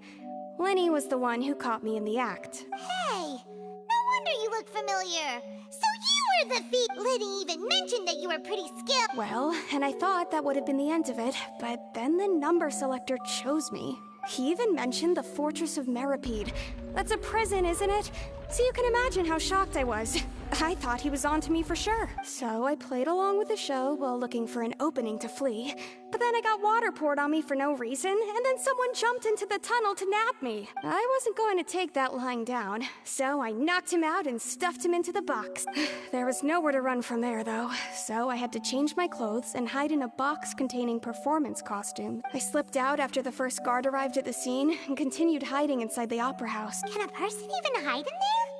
Linny was the one who caught me in the act. Hey, no wonder you look familiar. So you were the thief. Liddy even mentioned that you were pretty skilled. Well, and I thought that would have been the end of it, but then the number selector chose me. He even mentioned the Fortress of Meripede. That's a prison, isn't it? So you can imagine how shocked I was. I thought he was onto me for sure. So I played along with the show while looking for an opening to flee. But then I got water poured on me for no reason, and then someone jumped into the tunnel to nab me. I wasn't going to take that lying down, so I knocked him out and stuffed him into the box. There was nowhere to run from there, though, so I had to change my clothes and hide in a box containing performance costumes. I slipped out after the first guard arrived at the scene and continued hiding inside the opera house. Can a person even hide in there?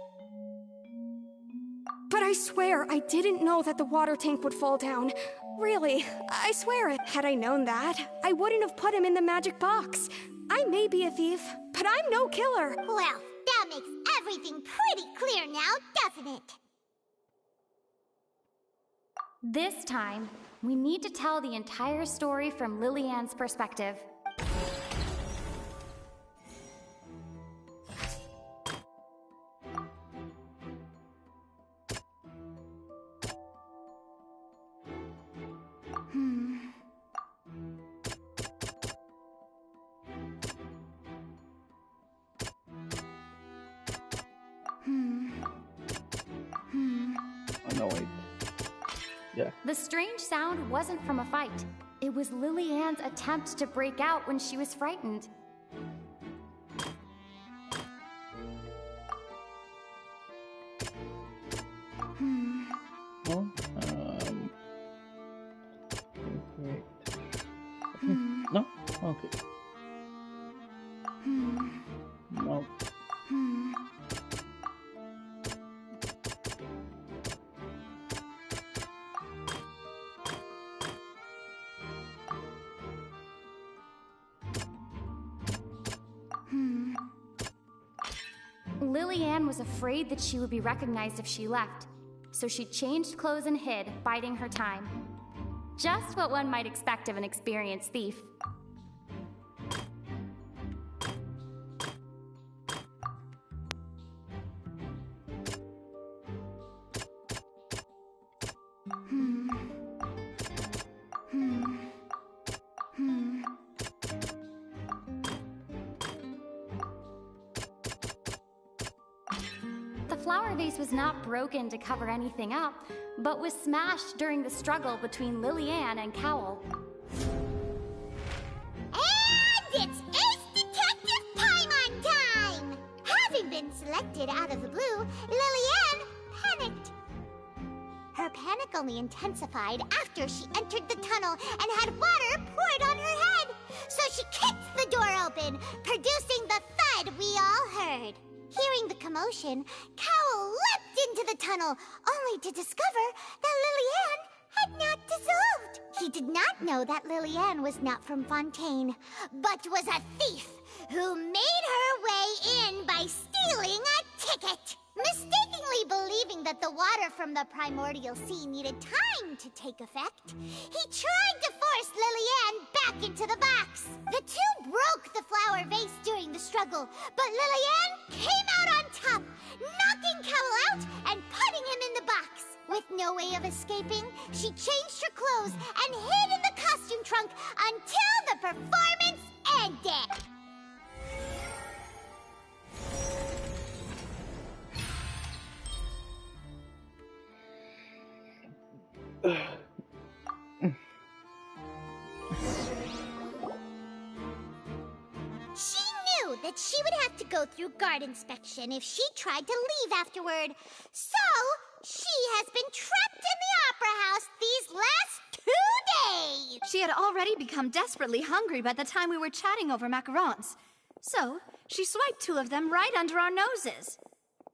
But I swear, I didn't know that the water tank would fall down. Really, I swear it. Had I known that, I wouldn't have put him in the magic box. I may be a thief, but I'm no killer. Well, that makes everything pretty clear now, doesn't it? This time, we need to tell the entire story from Lillian's perspective. Oh, no, wait. Yeah. The strange sound wasn't from a fight. It was Lillian's attempt to break out when she was frightened. No? Great. Okay. No? Okay. No. Lillian was afraid that she would be recognized if she left, so she changed clothes and hid, biding her time. Just what one might expect of an experienced thief. The flower vase was not broken to cover anything up, but was smashed during the struggle between Lillian and Cowell. And it's Ace Detective Paimon time! Having been selected out of the blue, Lillian panicked. Her panic only intensified after she entered the tunnel and had water poured on her head. So she kicked the door open, producing the thud we all heard. Hearing the commotion, Cowell leapt into the tunnel, only to discover that Lillian had not dissolved. He did not know that Lillian was not from Fontaine, but was a thief who made her way in by stealing a ticket. Mistakenly believing that the water from the primordial sea needed time to take effect, he tried to force Lillian back into the box. The two broke the flower vase during the struggle, but Lillian came out on top, knocking Cowell out and putting him in the box. With no way of escaping, she changed her clothes and hid in the costume trunk until the performance ended. She knew that she would have to go through guard inspection if she tried to leave afterward. So, she has been trapped in the Opera House these last 2 days. She had already become desperately hungry by the time we were chatting over macarons. So, she swiped 2 of them right under our noses.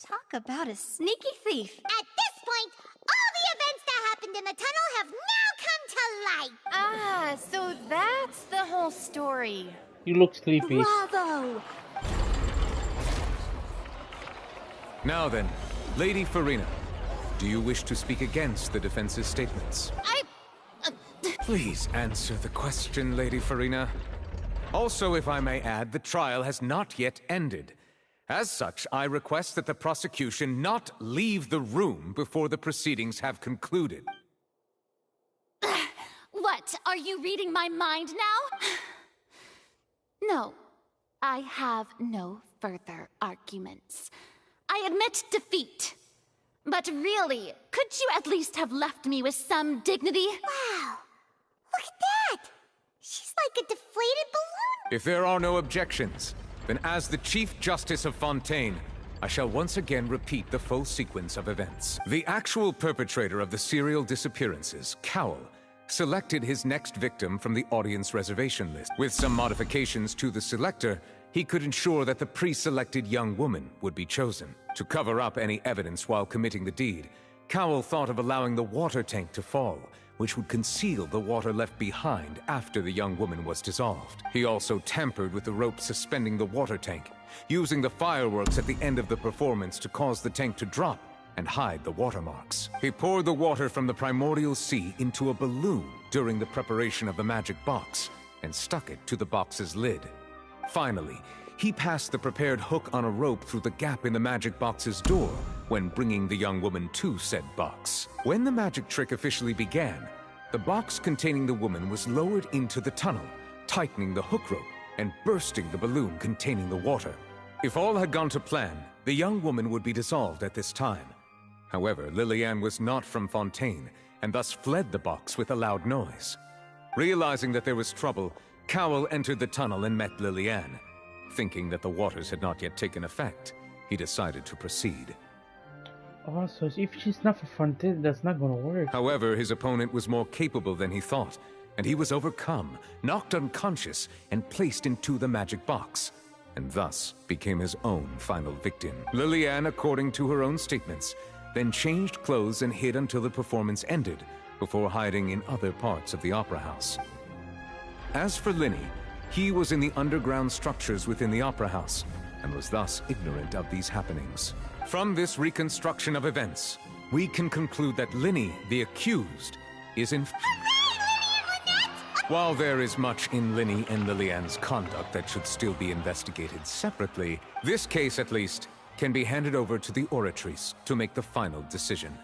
Talk about a sneaky thief. At this point, all the events that happened in the tunnel have now come to light. Ah, so that's the whole story. You look sleepy. Bravo! Now then, Lady Farina, do you wish to speak against the defense's statements? Please answer the question, Lady Farina. Also, if I may add, the trial has not yet ended. As such, I request that the prosecution not leave the room before the proceedings have concluded. What? Are you reading my mind now? No, I have no further arguments. I admit defeat. But really, could you at least have left me with some dignity? Wow, look at that! She's like a deflated balloon. If there are no objections, then as the Chief Justice of Fontaine, I shall once again repeat the full sequence of events. The actual perpetrator of the serial disappearances, Cowell, selected his next victim from the audience reservation list. With some modifications to the selector, he could ensure that the pre-selected young woman would be chosen. To cover up any evidence while committing the deed, Cowell thought of allowing the water tank to fall, which would conceal the water left behind after the young woman was dissolved. He also tampered with the rope suspending the water tank, using the fireworks at the end of the performance to cause the tank to drop and hide the watermarks. He poured the water from the primordial sea into a balloon during the preparation of the magic box and stuck it to the box's lid. Finally, he passed the prepared hook on a rope through the gap in the magic box's door when bringing the young woman to said box. When the magic trick officially began, the box containing the woman was lowered into the tunnel, tightening the hook rope and bursting the balloon containing the water. If all had gone to plan, the young woman would be dissolved at this time. However, Lillian was not from Fontaine, and thus fled the box with a loud noise. Realizing that there was trouble, Cowell entered the tunnel and met Lillian. thinking that the waters had not yet taken effect, he decided to proceed. Oh, so if she's not for fontaine, that's not gonna work. However, his opponent was more capable than he thought, and he was overcome, knocked unconscious, and placed into the magic box, and thus became his own final victim. Liliane, according to her own statements, then changed clothes and hid until the performance ended, before hiding in other parts of the opera house. As for Linny, he was in the underground structures within the opera house, and was thus ignorant of these happenings. From this reconstruction of events, we can conclude that Linny, the accused, is in... While there is much in Linny and Liliane's conduct that should still be investigated separately, this case, at least, can be handed over to the Oratrice to make the final decision.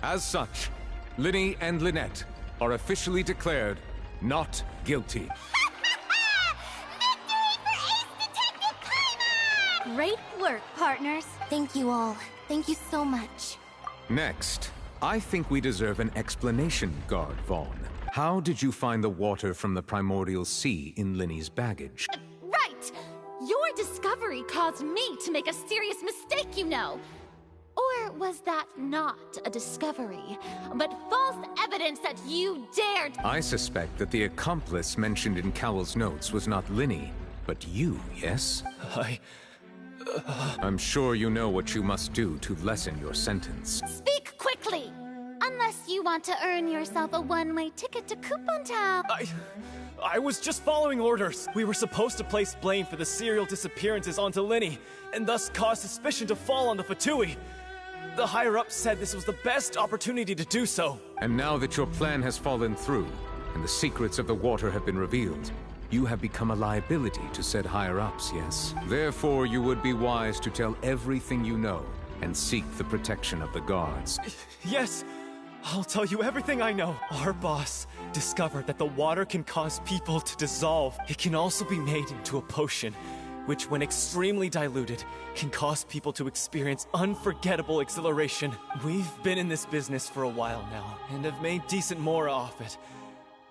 As such, Linny and Lynette are officially declared not guilty. Great work, partners. Thank you all. Thank you so much. Next, I think we deserve an explanation, Guard Vaughn. How did you find the water from the primordial sea in Linny's baggage? Right! Your discovery caused me to make a serious mistake, you know. Or was that not a discovery, but false evidence that you dared... I suspect that the accomplice mentioned in Cowell's notes was not Linny, but you, yes? I'm sure you know what you must do to lessen your sentence. Speak quickly! Unless you want to earn yourself a one-way ticket to Coupon Town. I was just following orders. We were supposed to place blame for the serial disappearances onto Linny, and thus cause suspicion to fall on the Fatui. The higher-ups said this was the best opportunity to do so. And now that your plan has fallen through, and the secrets of the water have been revealed, you have become a liability to said higher-ups, yes? Therefore, you would be wise to tell everything you know, and seek the protection of the guards. Yes, I'll tell you everything I know. Our boss discovered that the water can cause people to dissolve. It can also be made into a potion, which, when extremely diluted, can cause people to experience unforgettable exhilaration. We've been in this business for a while now, and have made decent more off it.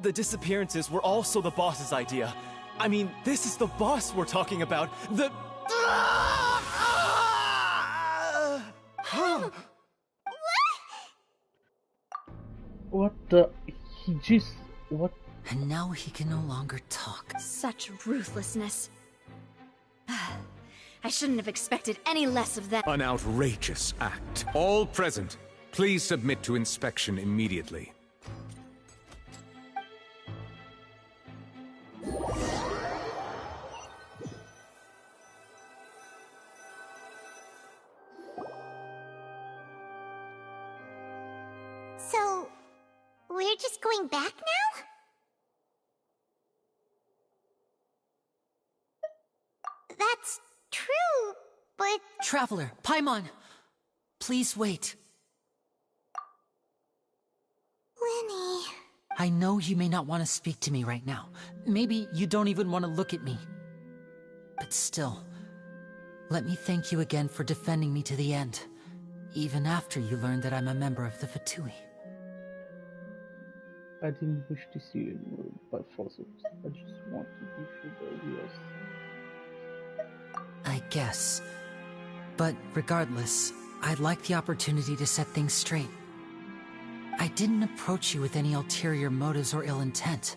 The disappearances were also the boss's idea. I mean, this is the boss we're talking about. The... What the... He just... What? And now he can no longer talk. Such ruthlessness. I shouldn't have expected any less of that. An outrageous act. All present, please submit to inspection immediately. So, we're just going back now? That's true, but... Traveler, Paimon! Please wait. Linny... I know you may not want to speak to me right now. Maybe you don't even want to look at me. But still, let me thank you again for defending me to the end, even after you learned that I'm a member of the Fatui. I didn't wish to see you anymore by force. I just want to be sure that we are... I guess. But regardless, I'd like the opportunity to set things straight. I didn't approach you with any ulterior motives or ill intent.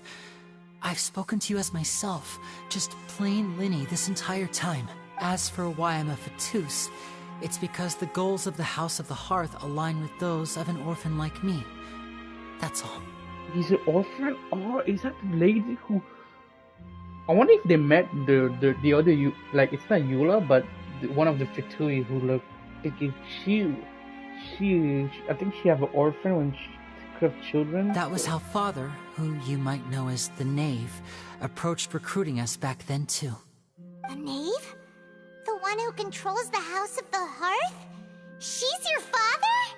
I've spoken to you as myself, just plain Linny this entire time. As for why I'm a Fatus, it's because the goals of the House of the Hearth align with those of an orphan like me. That's all. He's an orphan? Oh, is that the lady who... I wonder if they met the other like, it's not Eula, but one of the Fatui who looked... Because I think she have an orphan when she took care of children. That was how Father, who you might know as the Knave, approached recruiting us back then too. The Knave? The one who controls the House of the Hearth? She's your father?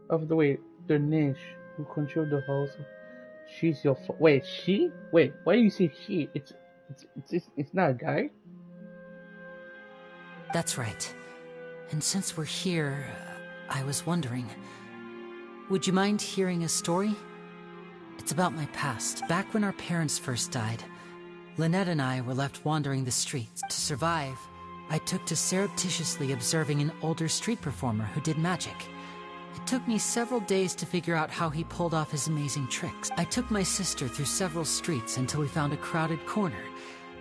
Of the way, the Knave who controls the house. She's your wait, she? Wait, why do you say she? It's It's not a guy. That's right. And since we're here, I was wondering, would you mind hearing a story? It's about my past. Back when our parents first died, Lynette and I were left wandering the streets. To survive, I took to surreptitiously observing an older street performer who did magic. It took me several days to figure out how he pulled off his amazing tricks. I took my sister through several streets until we found a crowded corner,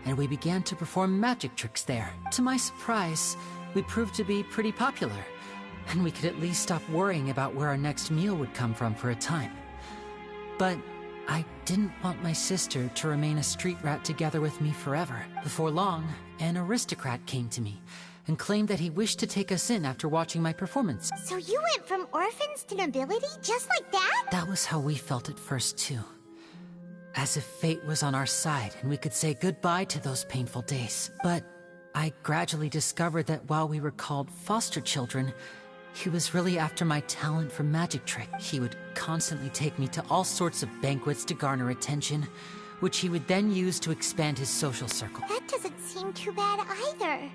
and we began to perform magic tricks there. To my surprise, we proved to be pretty popular, and we could at least stop worrying about where our next meal would come from for a time. But I didn't want my sister to remain a street rat together with me forever. Before long, an aristocrat came to me and claimed that he wished to take us in after watching my performance. So you went from orphans to nobility just like that? That was how we felt at first, too. As if fate was on our side and we could say goodbye to those painful days. But I gradually discovered that while we were called foster children, he was really after my talent for magic trick. He would constantly take me to all sorts of banquets to garner attention, which he would then use to expand his social circle. That doesn't seem too bad either.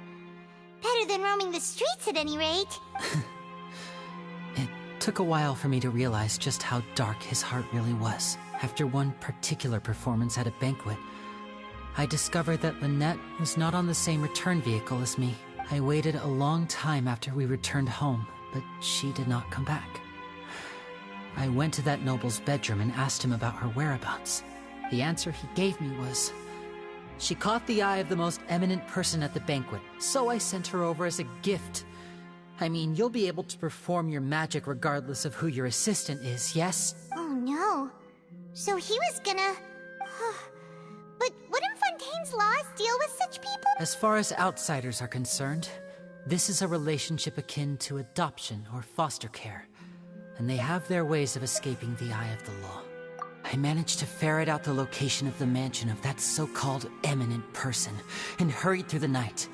Better than roaming the streets at any rate. It took a while for me to realize just how dark his heart really was. After one particular performance at a banquet, I discovered that Lynette was not on the same return vehicle as me. I waited a long time after we returned home, but she did not come back. I went to that noble's bedroom and asked him about her whereabouts. The answer he gave me was, she caught the eye of the most eminent person at the banquet, so I sent her over as a gift. I mean, you'll be able to perform your magic regardless of who your assistant is, yes? Oh no. So he was gonna... But wouldn't Fontaine's laws deal with such people? As far as outsiders are concerned, this is a relationship akin to adoption or foster care, and they have their ways of escaping the eye of the law. I managed to ferret out the location of the mansion of that so-called eminent person and hurried through the night.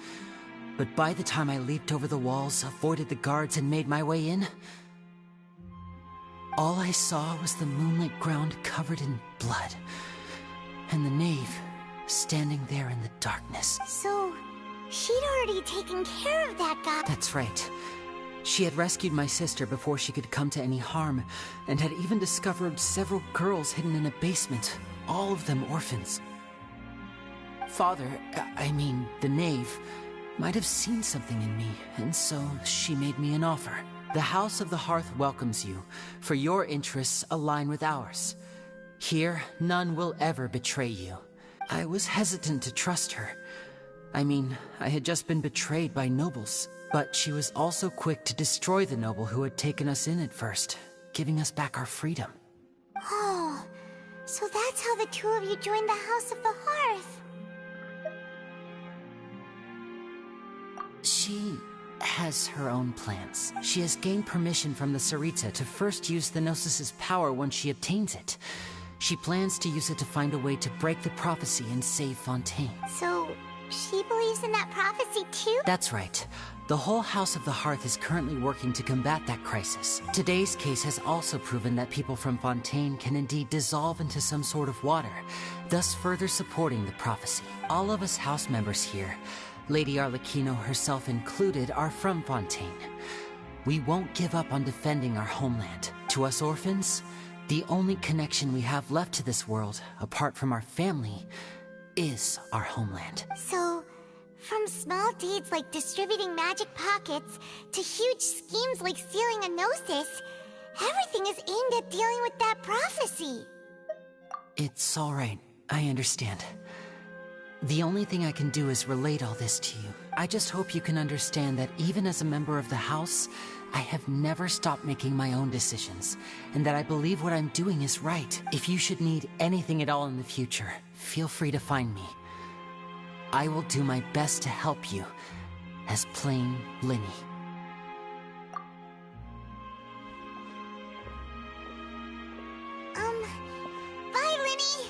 But by the time I leaped over the walls, avoided the guards, and made my way in, all I saw was the moonlit ground covered in blood, and the knave standing there in the darkness. So, she'd already taken care of that guy. That's right. She had rescued my sister before she could come to any harm, and had even discovered several girls hidden in a basement, all of them orphans. Father, the knave, might have seen something in me, and so she made me an offer. The House of the Hearth welcomes you, for your interests align with ours. Here, none will ever betray you. I was hesitant to trust her. I had just been betrayed by nobles. But she was also quick to destroy the noble who had taken us in at first, giving us back our freedom. Oh, so that's how the two of you joined the House of the Hearth. She has her own plans. She has gained permission from the Sarita to first use the Gnosis's power once she obtains it. She plans to use it to find a way to break the prophecy and save Fontaine. So, she believes in that prophecy too? That's right. The whole House of the Hearth is currently working to combat that crisis. Today's case has also proven that people from Fontaine can indeed dissolve into some sort of water, thus further supporting the prophecy. All of us house members here, Lady Arlecchino herself included, are from Fontaine. We won't give up on defending our homeland. To us orphans, the only connection we have left to this world, apart from our family, is our homeland. So, from small deeds like distributing magic pockets to huge schemes like stealing a Gnosis, everything is aimed at dealing with that prophecy. It's all right. I understand. The only thing I can do is relate all this to you. I just hope you can understand that even as a member of the House, I have never stopped making my own decisions, and that I believe what I'm doing is right. If you should need anything at all in the future, feel free to find me. I will do my best to help you, as plain Linny. Bye, Linny!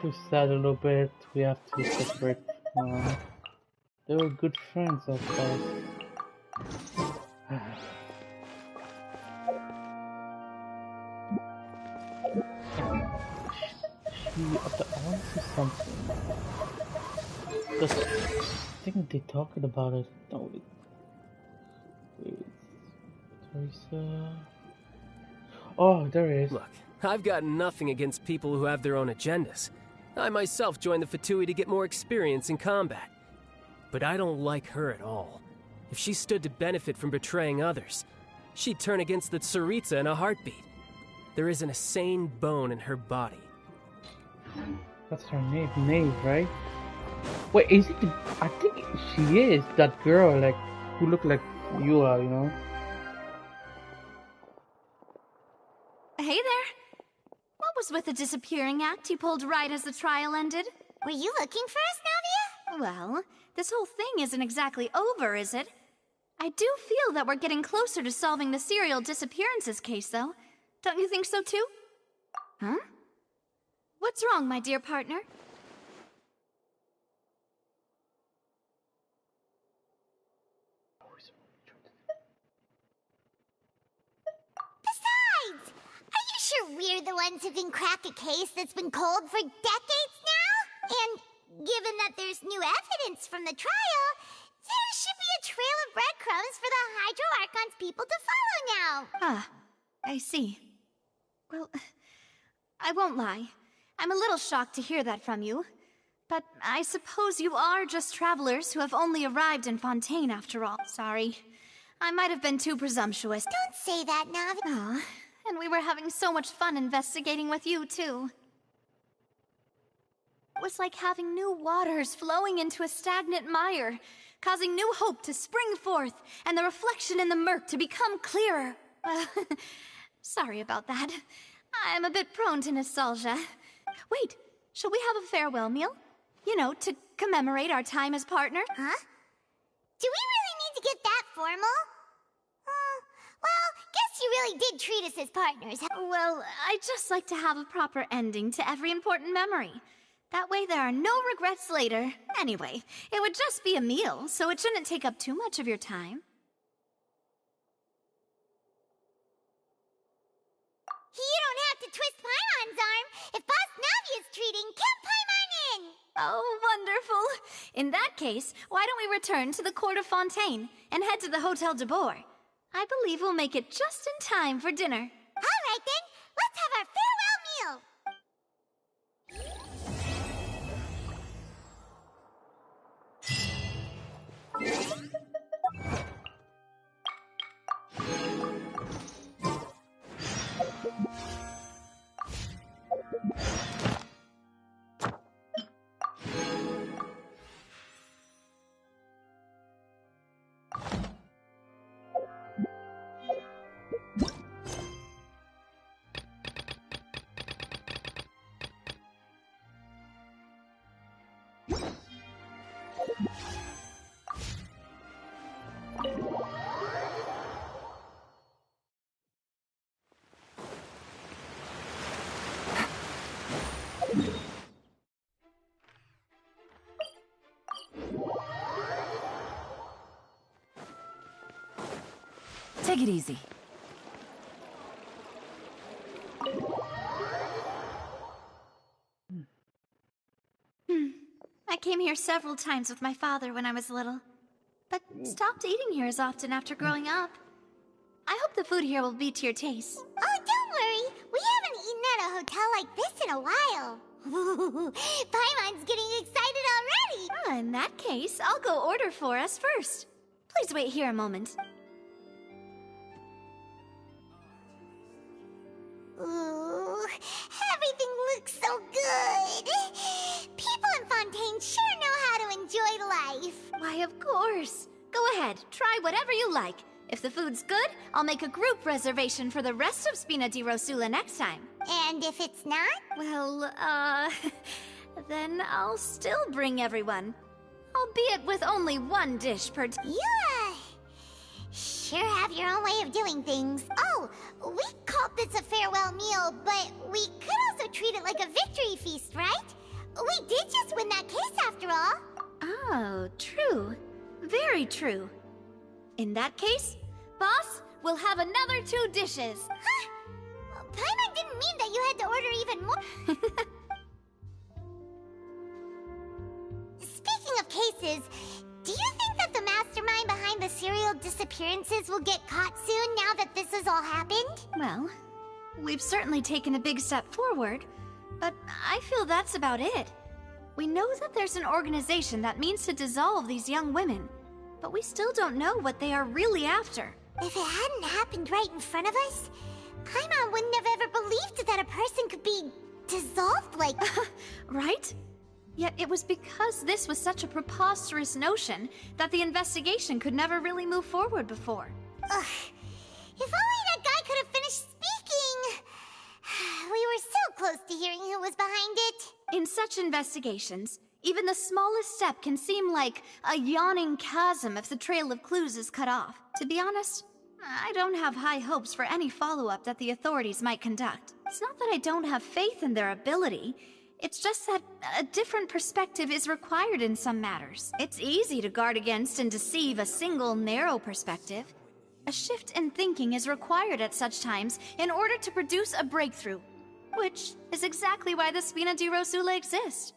To sad a little bit, we have to separate from... They were good friends, of course. I want to see something. Because I think they talked about it. No, Teresa. Oh, there it is. Look, I've got nothing against people who have their own agendas. I myself joined the Fatui to get more experience in combat. But I don't like her at all. If she stood to benefit from betraying others, she'd turn against the Tsaritsa in a heartbeat. There isn't a sane bone in her body. That's her name, Nave, right? Wait, is it? I think she is that girl, like who looked like you are, you know? Hey there. What was with the disappearing act you pulled right as the trial ended? Were you looking for us, Navia? Well, this whole thing isn't exactly over, is it? I do feel that we're getting closer to solving the serial disappearances case, though. Don't you think so, too? Huh? What's wrong, my dear partner? Besides, are you sure we're the ones who can crack a case that's been cold for decades now? And given that there's new evidence from the trial, there should be a trail of breadcrumbs for the Hydro Archon's people to follow now. Ah, I see. Well, I won't lie. I'm a little shocked to hear that from you. But I suppose you are just travelers who have only arrived in Fontaine after all. Sorry. I might have been too presumptuous. Don't say that, Navi. Ah, and we were having so much fun investigating with you, too. It was like having new waters flowing into a stagnant mire, causing new hope to spring forth, and the reflection in the murk to become clearer. Sorry about that. I'm a bit prone to nostalgia. Wait, shall we have a farewell meal? You know, to commemorate our time as partners? Huh? Do we really need to get that formal? Well, guess you really did treat us as partners. Well, I'd just like to have a proper ending to every important memory. That way there are no regrets later. Anyway, it would just be a meal, so it shouldn't take up too much of your time. You don't have to twist Paimon's arm. If Boss Navi is treating, count Paimon in! Oh, wonderful. In that case, why don't we return to the court of Fontaine and head to the Hotel de Boer? I believe we'll make it just in time for dinner. All right then, let's have our farewell meal. Take it easy. I came here several times with my father when I was little, but stopped eating here as often after growing up. I hope the food here will be to your taste. Oh, don't worry. We haven't eaten at a hotel like this in a while. Paimon's getting excited already. In that case, I'll go order for us first. Please wait here a moment. Ooh, everything looks so good. People in Fontaine sure know how to enjoy life. Why, of course. Go ahead, try whatever you like. If the food's good, I'll make a group reservation for the rest of Spina di Rosula next time. And if it's not? Well, then I'll still bring everyone. Albeit with only one dish per You, sure have your own way of doing things. Oh, we called this a farewell meal, but we could also treat it like a victory feast, right? We did just win that case after all. Oh, true. Very true. In that case, boss, we'll have another 2 dishes. Huh? Paimon didn't mean that you had to order even more. cases, do you think that the mastermind behind the serial disappearances will get caught soon now that this has all happened? Well, we've certainly taken a big step forward, but I feel that's about it. We know that there's an organization that means to dissolve these young women, but we still don't know what they are really after. If it hadn't happened right in front of us, Paimon wouldn't have ever believed that a person could be dissolved like... Right? Yet it was because this was such a preposterous notion that the investigation could never really move forward before. Ugh. If only that guy could have finished speaking! We were so close to hearing who was behind it. In such investigations, even the smallest step can seem like a yawning chasm if the trail of clues is cut off. To be honest, I don't have high hopes for any follow-up that the authorities might conduct. It's not that I don't have faith in their ability. It's just that a different perspective is required in some matters. It's easy to guard against and deceive a single narrow perspective. A shift in thinking is required at such times in order to produce a breakthrough, which is exactly why the Spina di Rosula exist.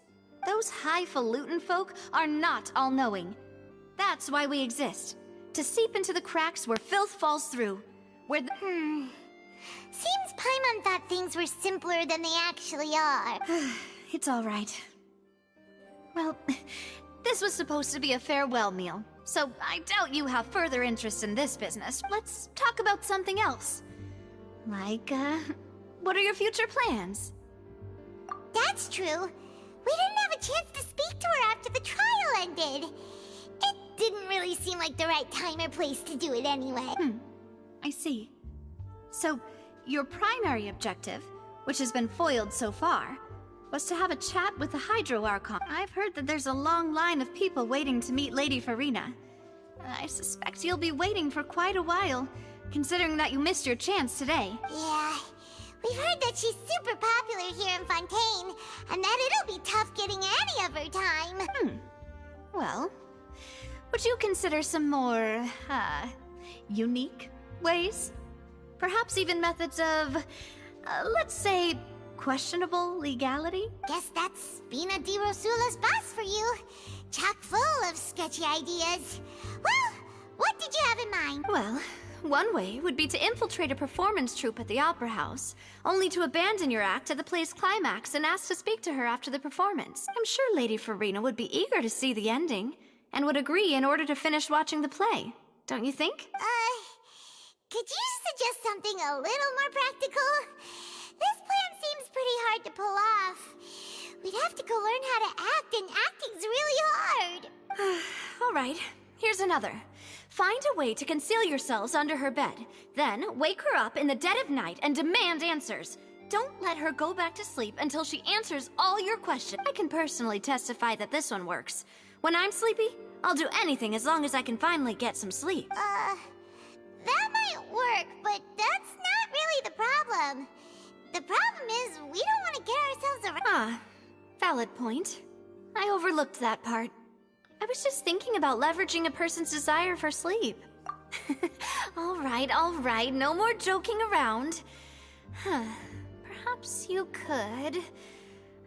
Those highfalutin folk are not all-knowing. That's why we exist. To seep into the cracks where filth falls through. Where the... Seems Paimon thought things were simpler than they actually are. It's all right. Well, this was supposed to be a farewell meal, so I doubt you have further interest in this business. Let's talk about something else. Like, what are your future plans? That's true. We didn't have a chance to speak to her after the trial ended. It didn't really seem like the right time or place to do it anyway. I see. So, your primary objective, which has been foiled so far, was to have a chat with the Hydro Archon. I've heard that there's a long line of people waiting to meet Lady Farina. I suspect you'll be waiting for quite a while, considering that you missed your chance today. Yeah, we've heard that she's super popular here in Fontaine, and that it'll be tough getting any of her time. Well, would you consider some more, unique ways? Perhaps even methods of, let's say, questionable legality? Guess that's Spina di Rosula's boss for you. Chock full of sketchy ideas. Well, what did you have in mind? Well, one way would be to infiltrate a performance troupe at the Opera House, only to abandon your act at the play's climax and ask to speak to her after the performance. I'm sure Lady Farina would be eager to see the ending, and would agree in order to finish watching the play. Don't you think? Could you suggest something a little more practical? This plan seems pretty hard to pull off. We'd have to go learn how to act, and acting's really hard. All right, here's another. Find a way to conceal yourselves under her bed. Then wake her up in the dead of night and demand answers. Don't let her go back to sleep until she answers all your questions. I can personally testify that this one works. When I'm sleepy, I'll do anything as long as I can finally get some sleep. That might work, but that's not really the problem. The problem is, we don't want to get ourselves around. Valid point. I overlooked that part. I was just thinking about leveraging a person's desire for sleep. All right, no more joking around. Perhaps you could...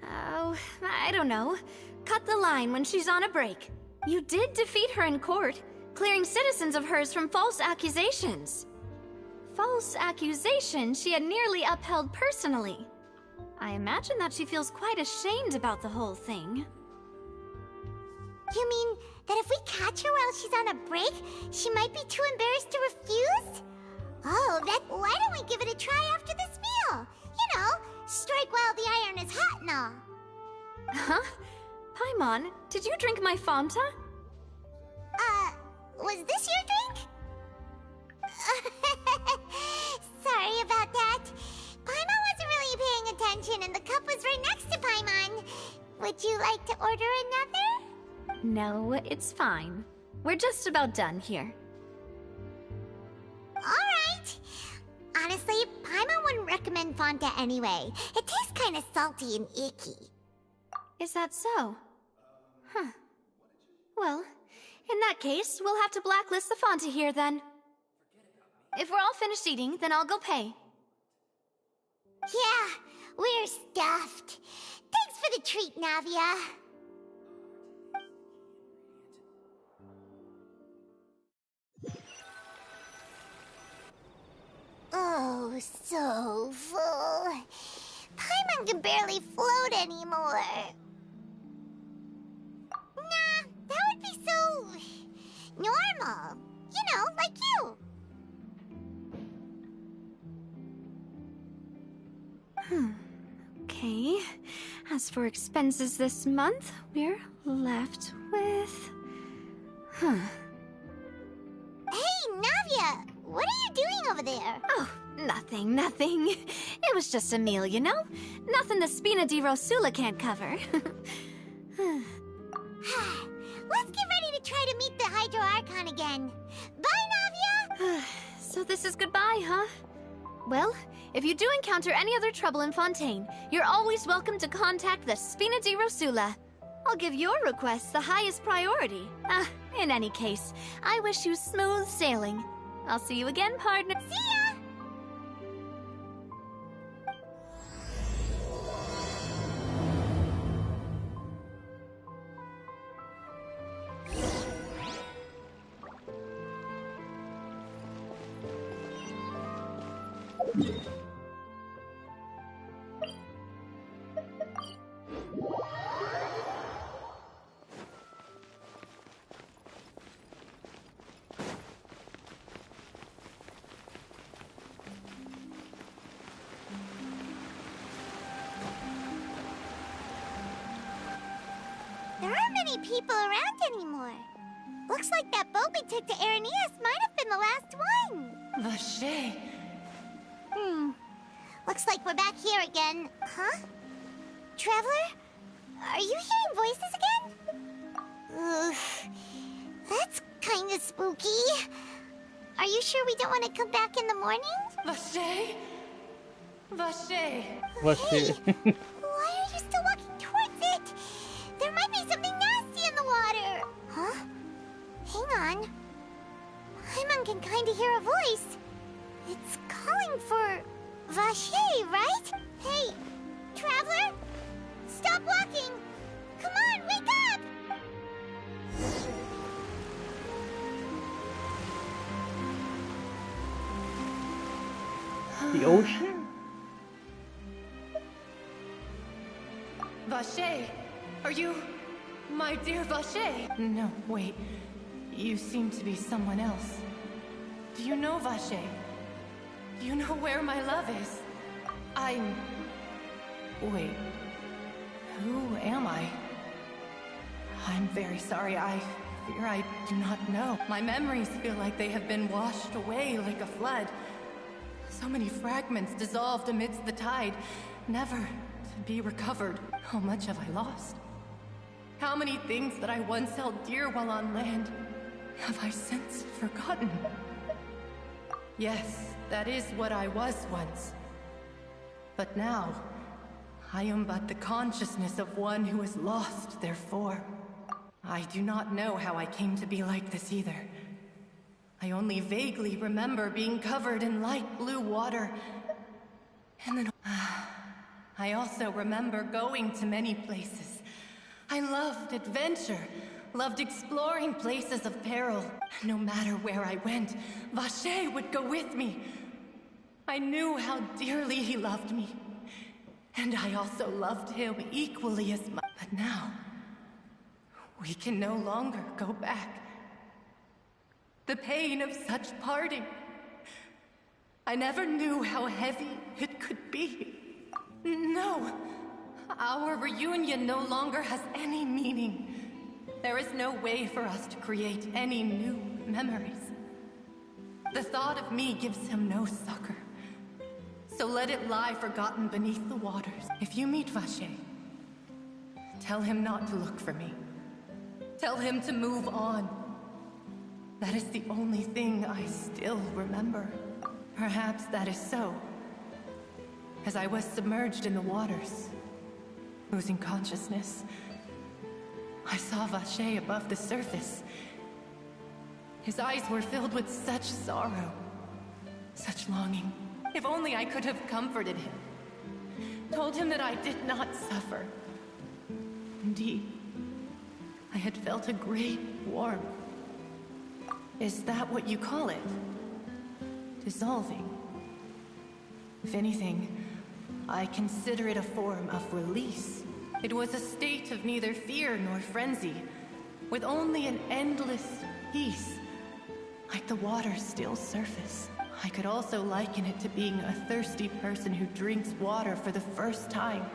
Oh, I don't know. Cut the line when she's on a break. You did defeat her in court, clearing citizens of hers from false accusations. False accusations she had nearly upheld personally. I imagine that she feels quite ashamed about the whole thing. You mean that if we catch her while she's on a break, she might be too embarrassed to refuse? Oh, why don't we give it a try after this meal? You know, strike while the iron is hot and all. Huh? Paimon, did you drink my Fanta? Was this your drink? Sorry about that. Paimon wasn't really paying attention and the cup was right next to Paimon. Would you like to order another? No, it's fine. We're just about done here. Alright. Honestly, Paimon wouldn't recommend Fanta anyway. It tastes kind of salty and icky. Is that so? Huh. Well, in that case, we'll have to blacklist the Fanta here then. If we're all finished eating, then I'll go pay. Yeah, we're stuffed. Thanks for the treat, Navia. so full. Paimon can barely float anymore. Nah, that would be so normal. You know, like you. Okay. As for expenses this month, we're left with... Hey, Navia! What are you doing over there? Oh, nothing. It was just a meal, you know? Nothing the Spina di Rosula can't cover. Let's get ready to try to meet the Hydro Archon again. Bye, Navia! So this is goodbye, huh? Well, if you do encounter any other trouble in Fontaine, you're always welcome to contact the Spina di Rosula. I'll give your requests the highest priority. In any case, I wish you smooth sailing. I'll see you again, partner. See ya! There aren't many people around anymore. Looks like that boat we took to Araneus might have been the last one. Vache. Looks like we're back here again. Huh? Traveler? Are you hearing voices again? Ugh. That's kind of spooky. Are you sure we don't want to come back in the morning? Vache? Vache. Hey, why are you still walking towards it? There might be something nasty in the water. Huh? Hang on. Paimon can kind of hear a voice. It's calling for Vache, right? Hey, Traveler? Stop walking! Come on, wake up! The ocean? Vache, are you... my dear Vache? No, wait. You seem to be someone else. Do you know Vache? Do you know where my love is? Wait. Who am I? I'm very sorry. I fear I do not know. My memories feel like they have been washed away like a flood. So many fragments dissolved amidst the tide, never to be recovered. How much have I lost? How many things that I once held dear while on land have I since forgotten? Yes, that is what I was once. But now, I am but the consciousness of one who is lost, therefore. I do not know how I came to be like this either. I only vaguely remember being covered in light blue water. And then... I also remember going to many places. I loved adventure, loved exploring places of peril. No matter where I went, Vache would go with me. I knew how dearly he loved me. And I also loved him equally as much. But now, we can no longer go back. The pain of such parting. I never knew how heavy it could be. No, our reunion no longer has any meaning. There is no way for us to create any new memories. The thought of me gives him no succor. So let it lie forgotten beneath the waters. If you meet Vache, tell him not to look for me. Tell him to move on. That is the only thing I still remember. Perhaps that is so. As I was submerged in the waters, losing consciousness, I saw Vache above the surface. His eyes were filled with such sorrow, such longing. If only I could have comforted him, told him that I did not suffer. Indeed, I had felt a great warmth. Is that what you call it? Dissolving? If anything, I consider it a form of release. It was a state of neither fear nor frenzy, with only an endless peace, like the water's still surface. I could also liken it to being a thirsty person who drinks water for the first time,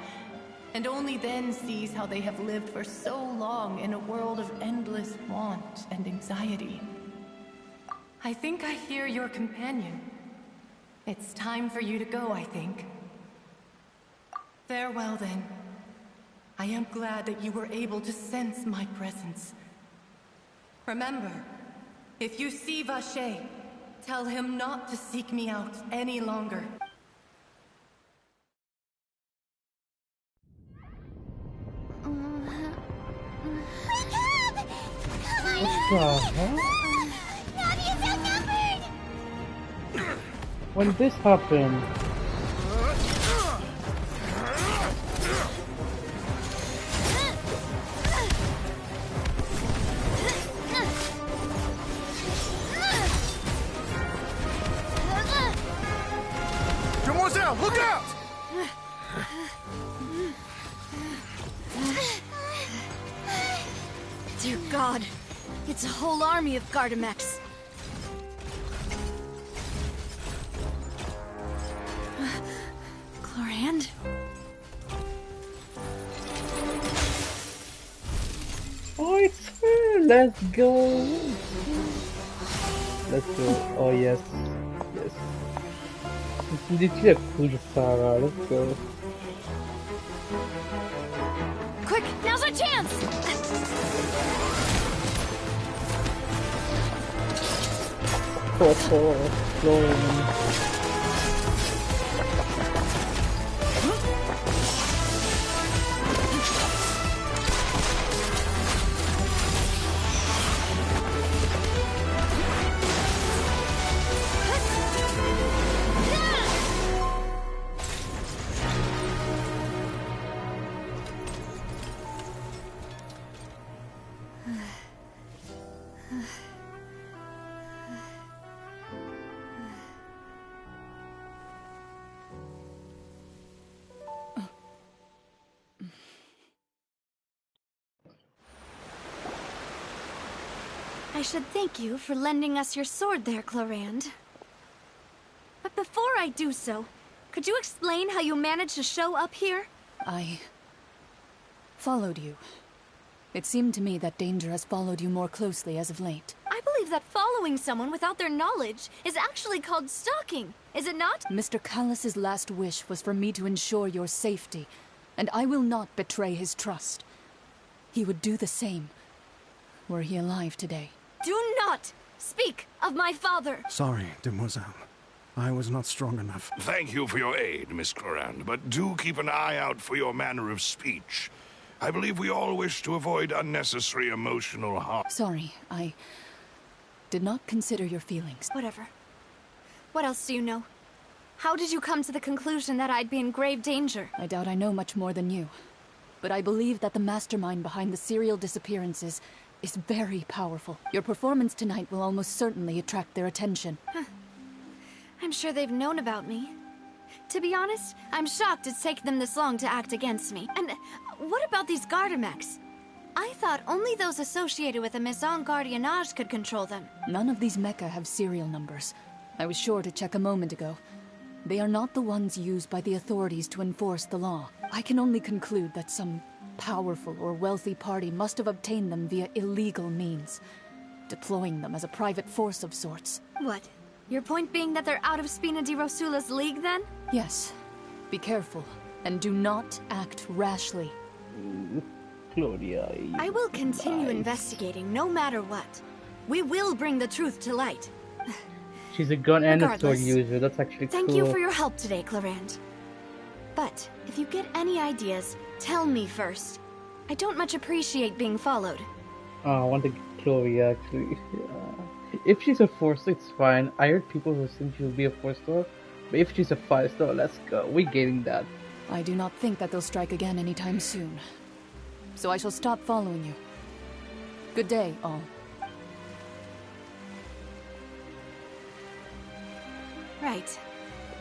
and only then sees how they have lived for so long in a world of endless want and anxiety. I think I hear your companion. It's time for you to go, I think. Farewell, then. I am glad that you were able to sense my presence. Remember, if you see Vache, tell him not to seek me out any longer. What the hell? When this happened? Demoiselle, look out! Dear God, it's a whole army of Gardamex. Clorand? Oh, it's her! Let's go! Let's go. Oh, yes. Yes. It's literally a cool Sarah. Let's go. Quick, now's our chance! Oh, I should thank you for lending us your sword there, Clorand. But before I do so, could you explain how you managed to show up here? I followed you. It seemed to me that danger has followed you more closely as of late. I believe that following someone without their knowledge is actually called stalking, is it not? Mr. Callus's last wish was for me to ensure your safety, and I will not betray his trust. He would do the same, were he alive today. Do not speak of my father! Sorry, Demoiselle. I was not strong enough. Thank you for your aid, Miss Clorand, but do keep an eye out for your manner of speech. I believe we all wish to avoid unnecessary emotional harm. Sorry, I did not consider your feelings. Whatever. What else do you know? How did you come to the conclusion that I'd be in grave danger? I doubt I know much more than you. But I believe that the mastermind behind the serial disappearances is very powerful. Your performance tonight will almost certainly attract their attention. I'm sure they've known about me. To be honest, I'm shocked it's taken them this long to act against me. And what about these Gardamex? I thought only those associated with the Maison Gardiennage could control them. None of these mecha have serial numbers. I was sure to check a moment ago. They are not the ones used by the authorities to enforce the law. I can only conclude that some powerful or wealthy party must have obtained them via illegal means, deploying them as a private force of sorts. What? Your point being that they're out of Spina di Rosula's league, then? Yes. Be careful, and do not act rashly. Claudia. I will continue investigating, no matter what. We will bring the truth to light. She's a gun and a sword user. That's actually cool. Thank you for your help today, Clorand. But if you get any ideas, tell me first. I don't much appreciate being followed. Oh, I want to get Chloe, actually. If she's a 4-star, it's fine. I heard people who think she'll be a 4-star. But if she's a 5-star, let's go. We're getting that. I do not think that they'll strike again anytime soon. So I shall stop following you. Good day, all. Right.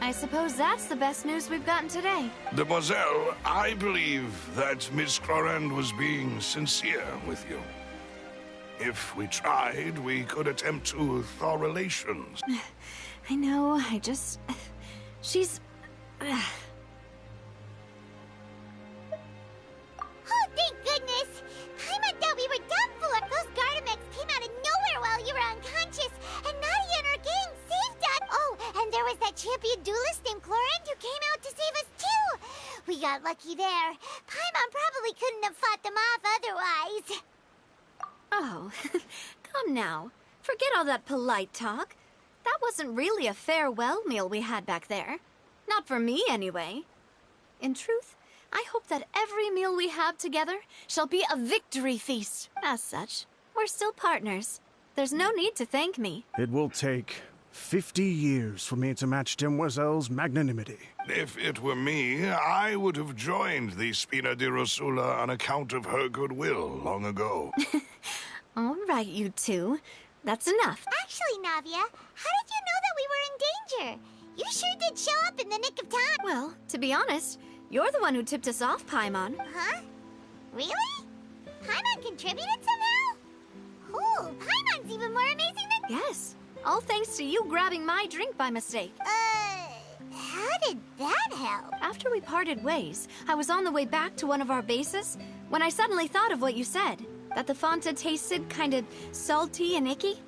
I suppose that's the best news we've gotten today. Demoiselle, I believe that Miss Clorand was being sincere with you. If we tried, we could attempt to thaw relations. I know, she's... Oh, thank goodness! Paimon thought we were done for! Those Gardamex came out of nowhere while you were unconscious, and Nadia and her gang saved us! Oh, and there was that champion duelist named Clorand who came out to save us too! We got lucky there. Paimon probably couldn't have fought them off otherwise. Oh, come now. Forget all that polite talk. That wasn't really a farewell meal we had back there. Not for me, anyway. In truth, I hope that every meal we have together shall be a victory feast. As such, we're still partners. There's no need to thank me. It will take 50 years for me to match Demoiselle's magnanimity. If it were me, I would have joined the Spina di Rosula on account of her goodwill long ago. All right, you two. That's enough. Actually, Navia, how did you know that we were in danger? You sure did show up in the nick of time. Well, to be honest, you're the one who tipped us off, Paimon. Huh? Really? Paimon contributed somehow? Cool, Paimon's even more amazing than... Yes, all thanks to you grabbing my drink by mistake. How did that help? After we parted ways, I was on the way back to one of our bases when I suddenly thought of what you said. That the Fonta tasted kind of salty and icky.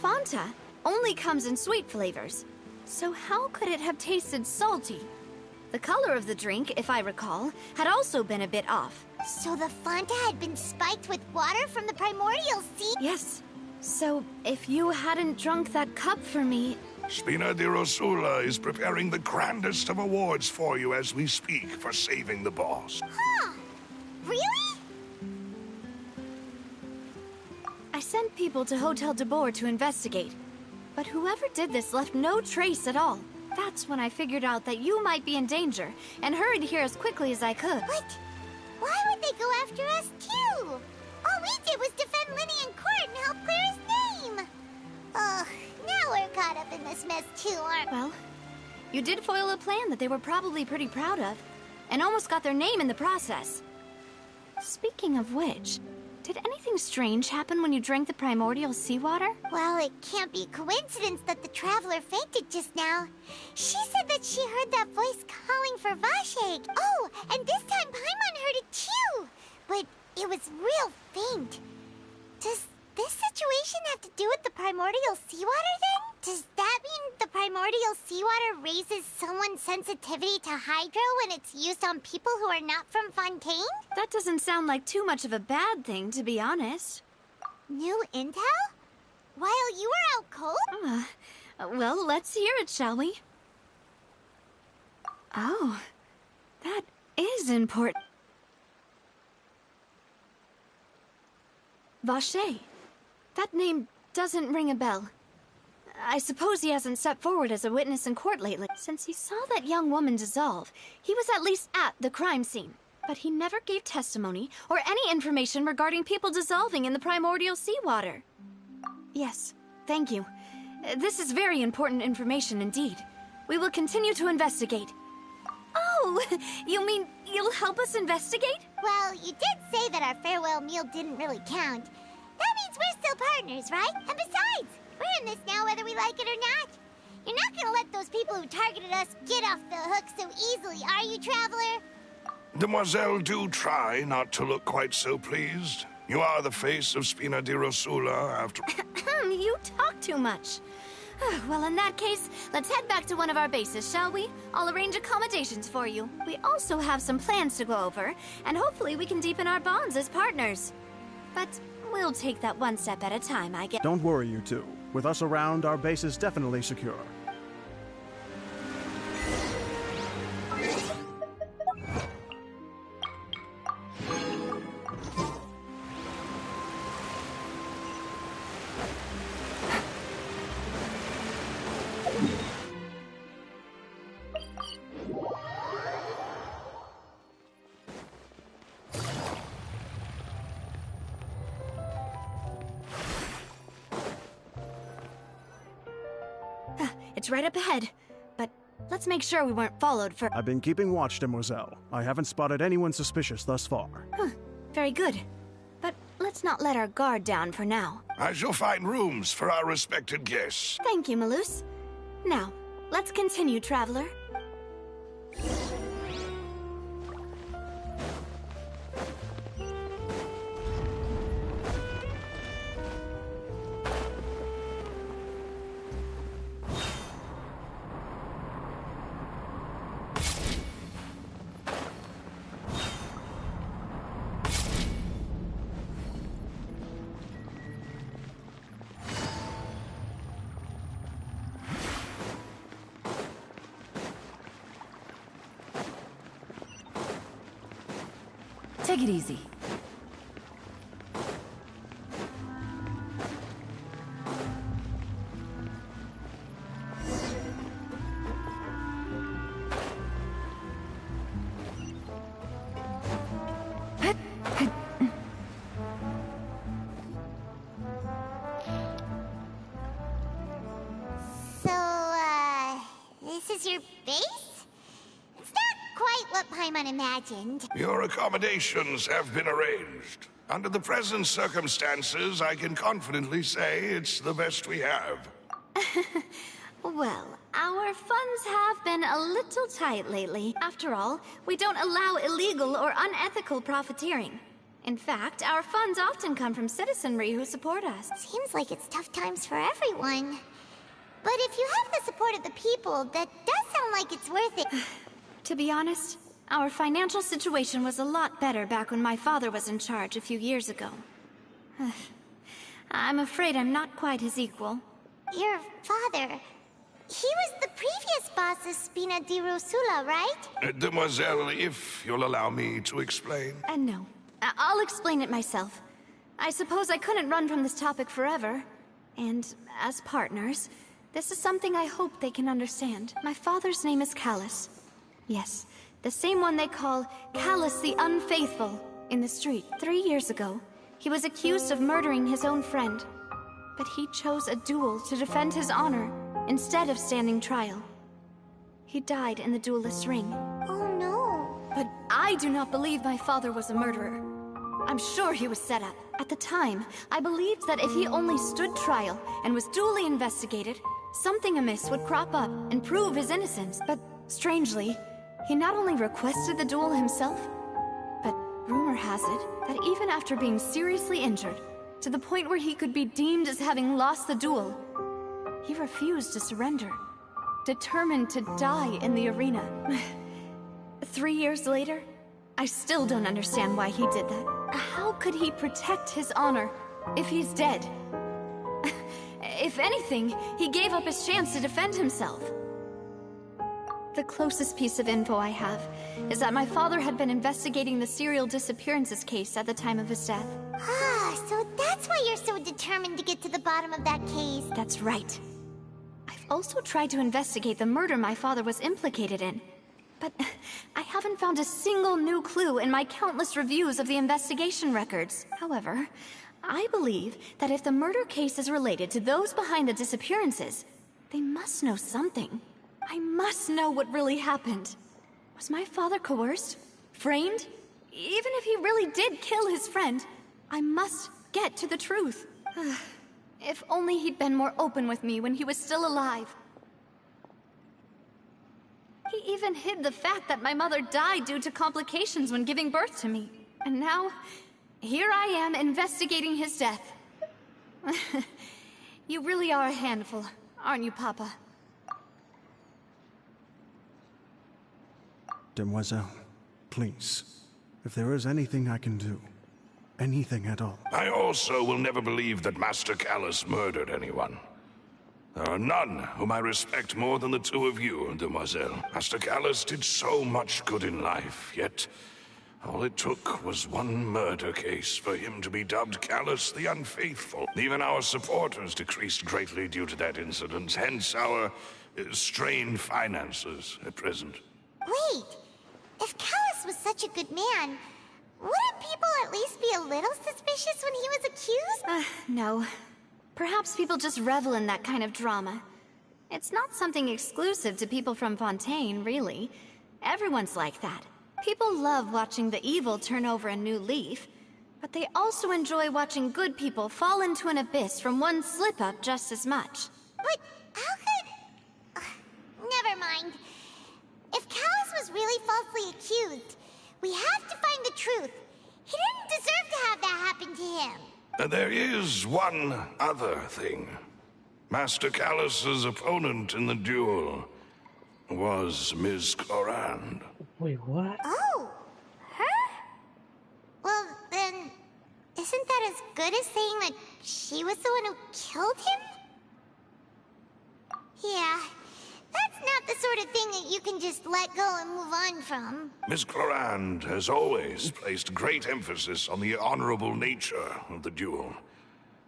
Fonta only comes in sweet flavors, so how could it have tasted salty? The color of the drink, if I recall, had also been a bit off. So the Fonta had been spiked with water from the primordial sea? Yes. So if you hadn't drunk that cup for me... Spina di Rosula is preparing the grandest of awards for you as we speak for saving the boss. Huh. Really? I sent people to Hotel de Boer to investigate, but whoever did this left no trace at all. That's when I figured out that you might be in danger, and hurried here as quickly as I could. But why would they go after us too? All we did was defend Linny in court and help clear his name. Ugh, now we're caught up in this mess too, aren't we? Well, you did foil a plan that they were probably pretty proud of, and almost got their name in the process. Speaking of which, did anything strange happen when you drank the primordial seawater? Well, it can't be coincidence that the traveler fainted just now. She said that she heard that voice calling for Vasheg. Oh, and this time Paimon heard it too. But it was real faint. Does this situation have to do with the primordial seawater then? Does that mean the primordial seawater raises someone's sensitivity to hydro when it's used on people who are not from Fontaine? That doesn't sound like too much of a bad thing, to be honest. New intel? While you were out cold? Well, let's hear it, shall we? Oh, that is important. Vache. That name doesn't ring a bell. I suppose he hasn't stepped forward as a witness in court lately. Since he saw that young woman dissolve, he was at least at the crime scene. But he never gave testimony or any information regarding people dissolving in the primordial seawater. Yes, thank you. This is very important information indeed. We will continue to investigate. Oh, you mean you'll help us investigate? Well, you did say that our farewell meal didn't really count. That means we're still partners, right? And besides, we're in this now whether we like it or not. You're not gonna let those people who targeted us get off the hook so easily, are you, Traveler? Demoiselle, do try not to look quite so pleased. You are the face of Spina di Rosula after... You talk too much. Well, in that case, let's head back to one of our bases, shall we? I'll arrange accommodations for you. We also have some plans to go over, and hopefully we can deepen our bonds as partners. But we'll take that one step at a time, I guess. Don't worry, you two. With us around, our base is definitely secure. It's right up ahead. But let's make sure we weren't followed for— I've been keeping watch, Demoiselle. I haven't spotted anyone suspicious thus far. Huh, very good. But let's not let our guard down for now. I shall find rooms for our respected guests. Thank you, Malus. Now, let's continue, traveler. Take it easy. This is your base? It's not quite what Paimon imagined. Your accommodations have been arranged. Under the present circumstances, I can confidently say it's the best we have. Well, our funds have been a little tight lately. After all, we don't allow illegal or unethical profiteering. In fact, our funds often come from citizenry who support us. Seems like it's tough times for everyone. But if you have the support of the people, that does sound like it's worth it. To be honest, our financial situation was a lot better back when my father was in charge a few years ago. I'm afraid I'm not quite his equal. Your father... he was the previous boss of Spina di Rosula, right? Demoiselle, if you'll allow me to explain. No. I'll explain it myself. I suppose I couldn't run from this topic forever. And as partners, this is something I hope they can understand. My father's name is Callus. Yes, the same one they call Callus the Unfaithful in the street. 3 years ago, he was accused of murdering his own friend. But he chose a duel to defend his honor instead of standing trial. He died in the duelist's ring. Oh no. But I do not believe my father was a murderer. I'm sure he was set up. At the time, I believed that if he only stood trial and was duly investigated, something amiss would crop up and prove his innocence. But strangely, he not only requested the duel himself, but rumor has it that even after being seriously injured, to the point where he could be deemed as having lost the duel, he refused to surrender, determined to die in the arena. 3 years later, I still don't understand why he did that. How could he protect his honor if he's dead? If anything, he gave up his chance to defend himself. The closest piece of info I have is that my father had been investigating the serial disappearances case at the time of his death. Ah, so that's why you're so determined to get to the bottom of that case. That's right. I've also tried to investigate the murder my father was implicated in. But I haven't found a single new clue in my countless reviews of the investigation records. However, I believe that if the murder case is related to those behind the disappearances, they must know something. I must know what really happened. Was my father coerced? Framed? Even if he really did kill his friend, I must get to the truth. If only he'd been more open with me when he was still alive. He even hid the fact that my mother died due to complications when giving birth to me. And now, here I am investigating his death. You really are a handful, aren't you, Papa? Demoiselle, please, if there is anything I can do, anything at all. I also will never believe that Master Callus murdered anyone. There are none whom I respect more than the two of you, Demoiselle. Master Callus did so much good in life, yet all it took was one murder case for him to be dubbed Callus the Unfaithful. Even our supporters decreased greatly due to that incident, hence our strained finances at present. Wait, if Callus was such a good man, wouldn't people at least be a little suspicious when he was accused? No. Perhaps people just revel in that kind of drama. It's not something exclusive to people from Fontaine, really. Everyone's like that. People love watching the evil turn over a new leaf, but they also enjoy watching good people fall into an abyss from one slip-up just as much. But how could... never mind. If Callus was really falsely accused, we have to find the truth. He didn't deserve to have that happen to him. There is one other thing. Master Callus's opponent in the duel was Ms. Clorand. Wait, what? Oh, her? Well, then, isn't that as good as saying that she was the one who killed him? Yeah, that's not the sort of thing that you can just let go and move on from. Ms. Clorand has always placed great emphasis on the honorable nature of the duel.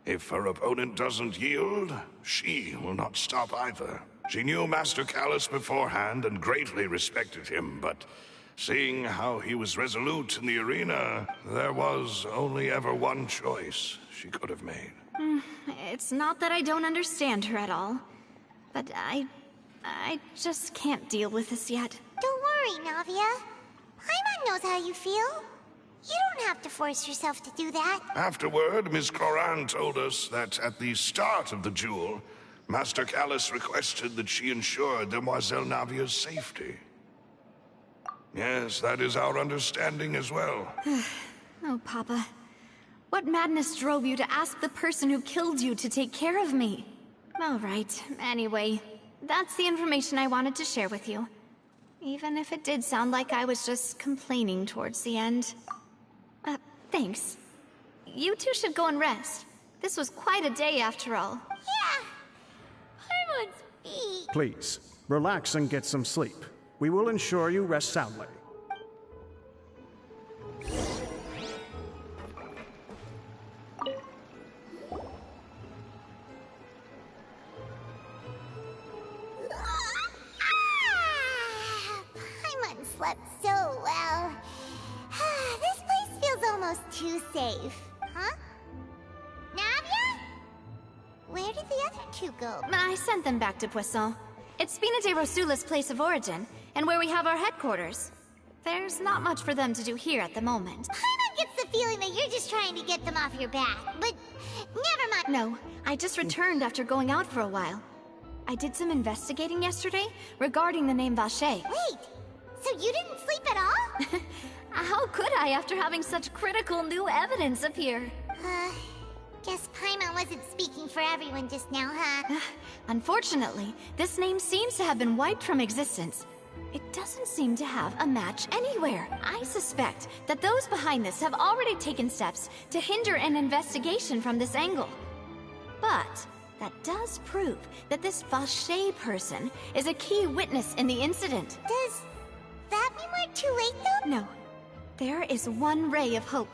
If her opponent doesn't yield, she will not stop either. She knew Master Callus beforehand and greatly respected him, but seeing how he was resolute in the arena, there was only ever one choice she could have made. It's not that I don't understand her at all, but I just can't deal with this yet. Don't worry, Navia. Paimon knows how you feel. You don't have to force yourself to do that. Afterward, Ms. Clorand told us that at the start of the duel, Master Callus requested that she ensure Demoiselle Navia's safety. Yes, that is our understanding as well. Oh, Papa. What madness drove you to ask the person who killed you to take care of me? All right, anyway, that's the information I wanted to share with you. Even if it did sound like I was just complaining towards the end. Thanks. You two should go and rest. This was quite a day after all. Yeah! Paimon's feet. Please, relax and get some sleep. We will ensure you rest soundly. Paimon slept so well. This place feels almost too safe. Huh? Navia? Where did the other two go? I sent them back to Poisson. It's Spina de Rosula's place of origin, and where we have our headquarters. There's not much for them to do here at the moment. Paimon gets the feeling that you're just trying to get them off your back, but never mind. No, I just returned after going out for a while. I did some investigating yesterday regarding the name Vacher. Wait, so you didn't sleep at all? How could I after having such critical new evidence appear? Guess Paimon wasn't speaking for everyone just now, huh? Unfortunately, this name seems to have been wiped from existence. It doesn't seem to have a match anywhere. I suspect that those behind this have already taken steps to hinder an investigation from this angle. But that does prove that this Vacher person is a key witness in the incident. Does that mean we're too late, though? No. There is one ray of hope.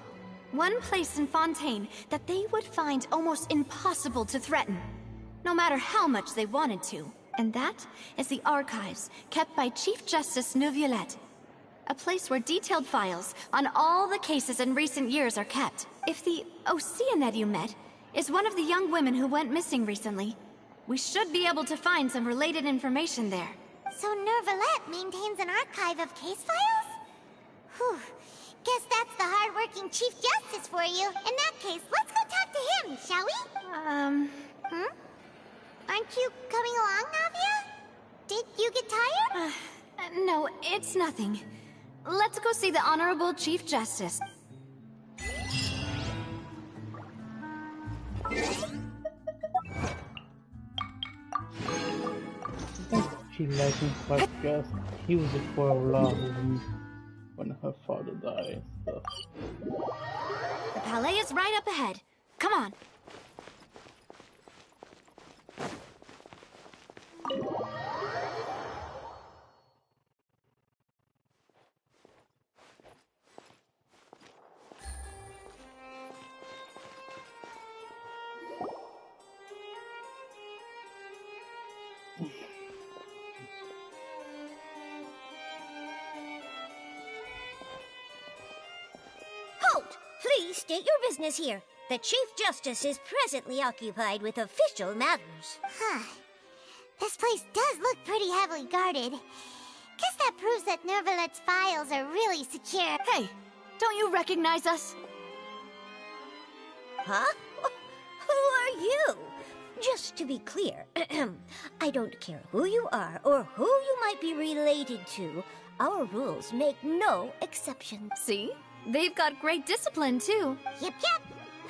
One place in Fontaine that they would find almost impossible to threaten, no matter how much they wanted to. And that is the archives kept by Chief Justice Neuvillette. A place where detailed files on all the cases in recent years are kept. If the Oceanette you met is one of the young women who went missing recently, we should be able to find some related information there. So Neuvillette maintains an archive of case files? Whew. Guess that's the hard-working Chief Justice for you. In that case, let's go talk to him, shall we? Aren't you coming along, Navia? Did you get tired? No, it's nothing. Let's go see the Honorable Chief Justice. She likes him podcast. He was a for law when her father died and stuff. The palais is right up ahead. Come on. Halt! Please state your business here. The Chief Justice is presently occupied with official matters. Huh. This place does look pretty heavily guarded. Guess that proves that Nervalet's files are really secure. Hey, don't you recognize us? Huh? Who are you? Just to be clear, I don't care who you are or who you might be related to. Our rules make no exceptions. See? They've got great discipline, too. Yep.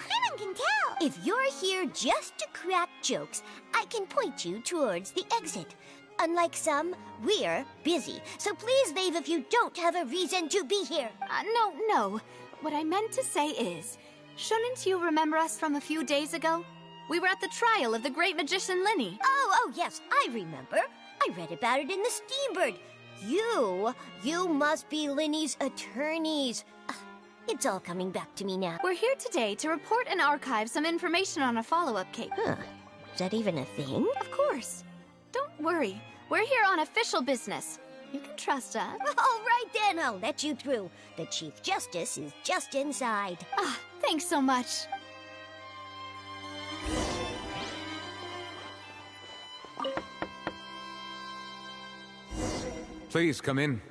Anyone can tell. If you're here just to crack jokes, I can point you towards the exit. Unlike some, we're busy, so please leave if you don't have a reason to be here. No. What I meant to say is, shouldn't you remember us from a few days ago? We were at the trial of the great magician Linny. Oh, yes, I remember. I read about it in the Steambird. You must be Linny's attorneys. It's all coming back to me now. We're here today to report and archive some information on a follow-up case. Huh. Is that even a thing? Of course. Don't worry. We're here on official business. You can trust us. All right then, I'll let you through. The Chief Justice is just inside. Thanks so much. Please come in.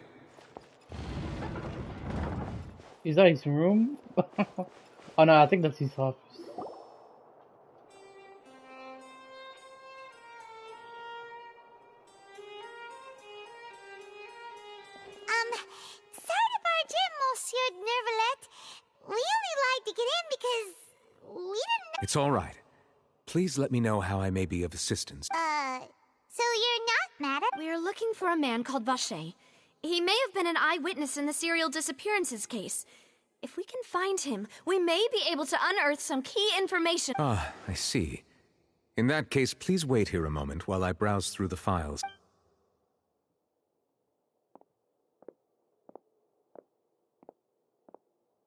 Is that his room? Oh no, I think that's his office. Sorry to barge in, Monsieur Nervalet. We only lied to get in because we didn't know. It's all right. Please let me know how I may be of assistance. So you're not mad at— We're looking for a man called Vacher. He may have been an eyewitness in the serial disappearances case. If we can find him, we may be able to unearth some key information. Ah, I see. In that case, please wait here a moment while I browse through the files.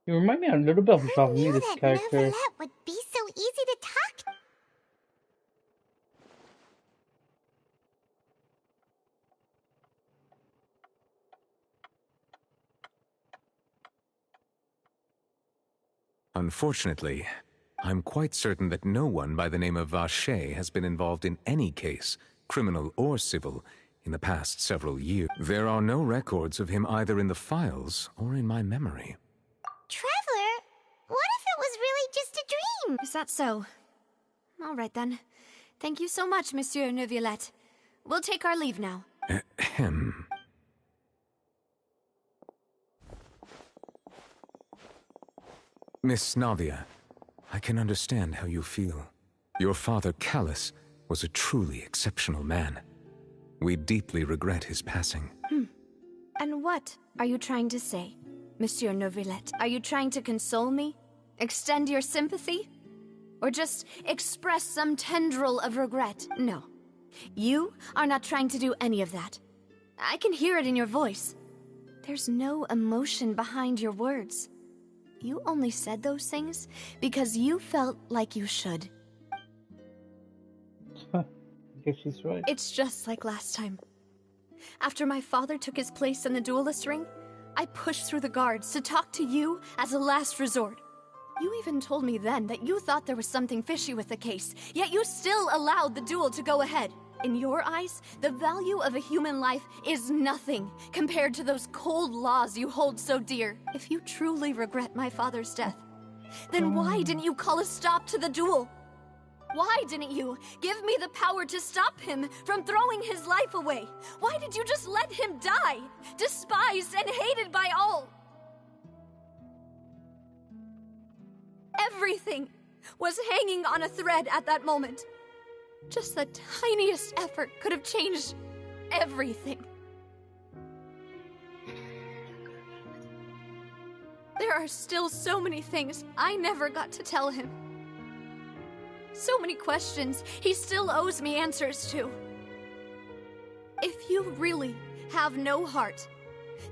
You remind me a little bit of Charlie, this character. Nervalet would be so easy to talk to. Unfortunately, I'm quite certain that no one by the name of Vacher has been involved in any case, criminal or civil, in the past several years. There are no records of him either in the files or in my memory. Traveler, what if it was really just a dream? Is that so? All right then. Thank you so much, Monsieur Neuvillette. We'll take our leave now. Ahem. Miss Navia, I can understand how you feel. Your father, Callus, was a truly exceptional man. We deeply regret his passing. And what are you trying to say, Monsieur Neuvillette? Are you trying to console me? Extend your sympathy? Or just express some tendril of regret? No. You are not trying to do any of that. I can hear it in your voice. There's no emotion behind your words. You only said those things because you felt like you should. I guess she's right. It's just like last time. After my father took his place in the duelist ring, I pushed through the guards to talk to you as a last resort. You even told me then that you thought there was something fishy with the case, yet you still allowed the duel to go ahead. In your eyes, the value of a human life is nothing compared to those cold laws you hold so dear. If you truly regret my father's death, then why didn't you call a stop to the duel? Why didn't you give me the power to stop him from throwing his life away? Why did you just let him die, despised and hated by all? Everything was hanging on a thread at that moment. Just the tiniest effort could have changed everything. There are still so many things I never got to tell him. So many questions he still owes me answers to. If you really have no heart,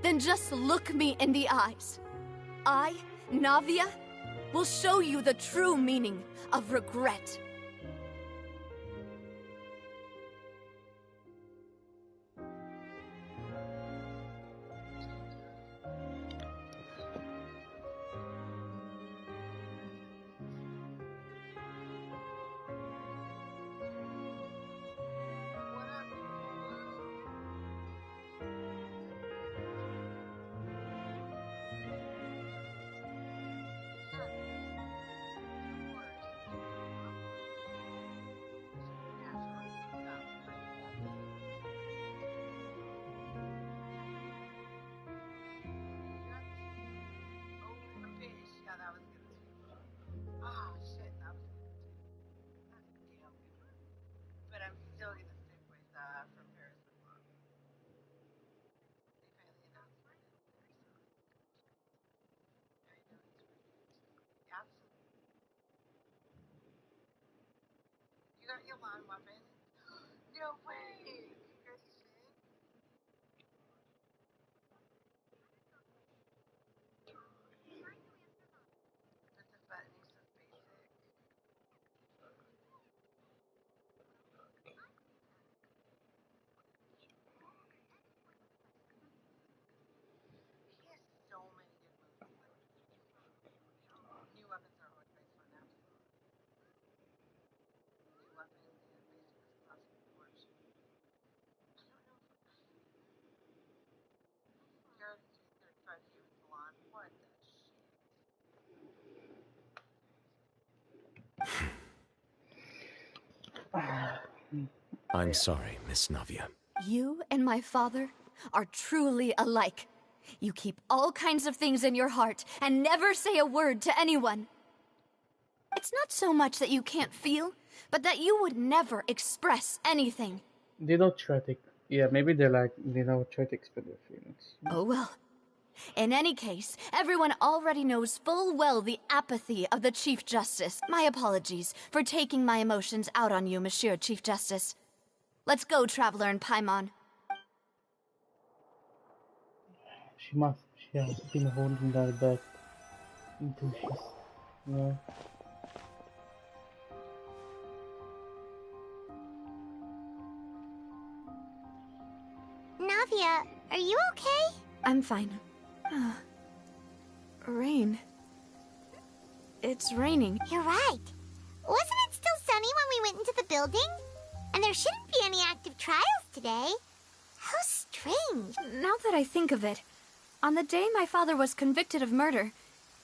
then just look me in the eyes. I, Navia, will show you the true meaning of regret. I'm sorry, Miss Navia. You and my father are truly alike. You keep all kinds of things in your heart and never say a word to anyone. It's not so much that you can't feel, but that you would never express anything. They don't try to. Yeah, maybe they don't try to express their feelings. Oh well. In any case, everyone already knows full well the apathy of the Chief Justice. My apologies for taking my emotions out on you, Monsieur Chief Justice. Let's go, Traveler and Paimon. She has been holding that back until she's, you know. Navia, are you okay? I'm fine. Rain. It's raining. You're right. Wasn't it still sunny when we went into the building? And there shouldn't be any active trials today. How strange. Now that I think of it, on the day my father was convicted of murder,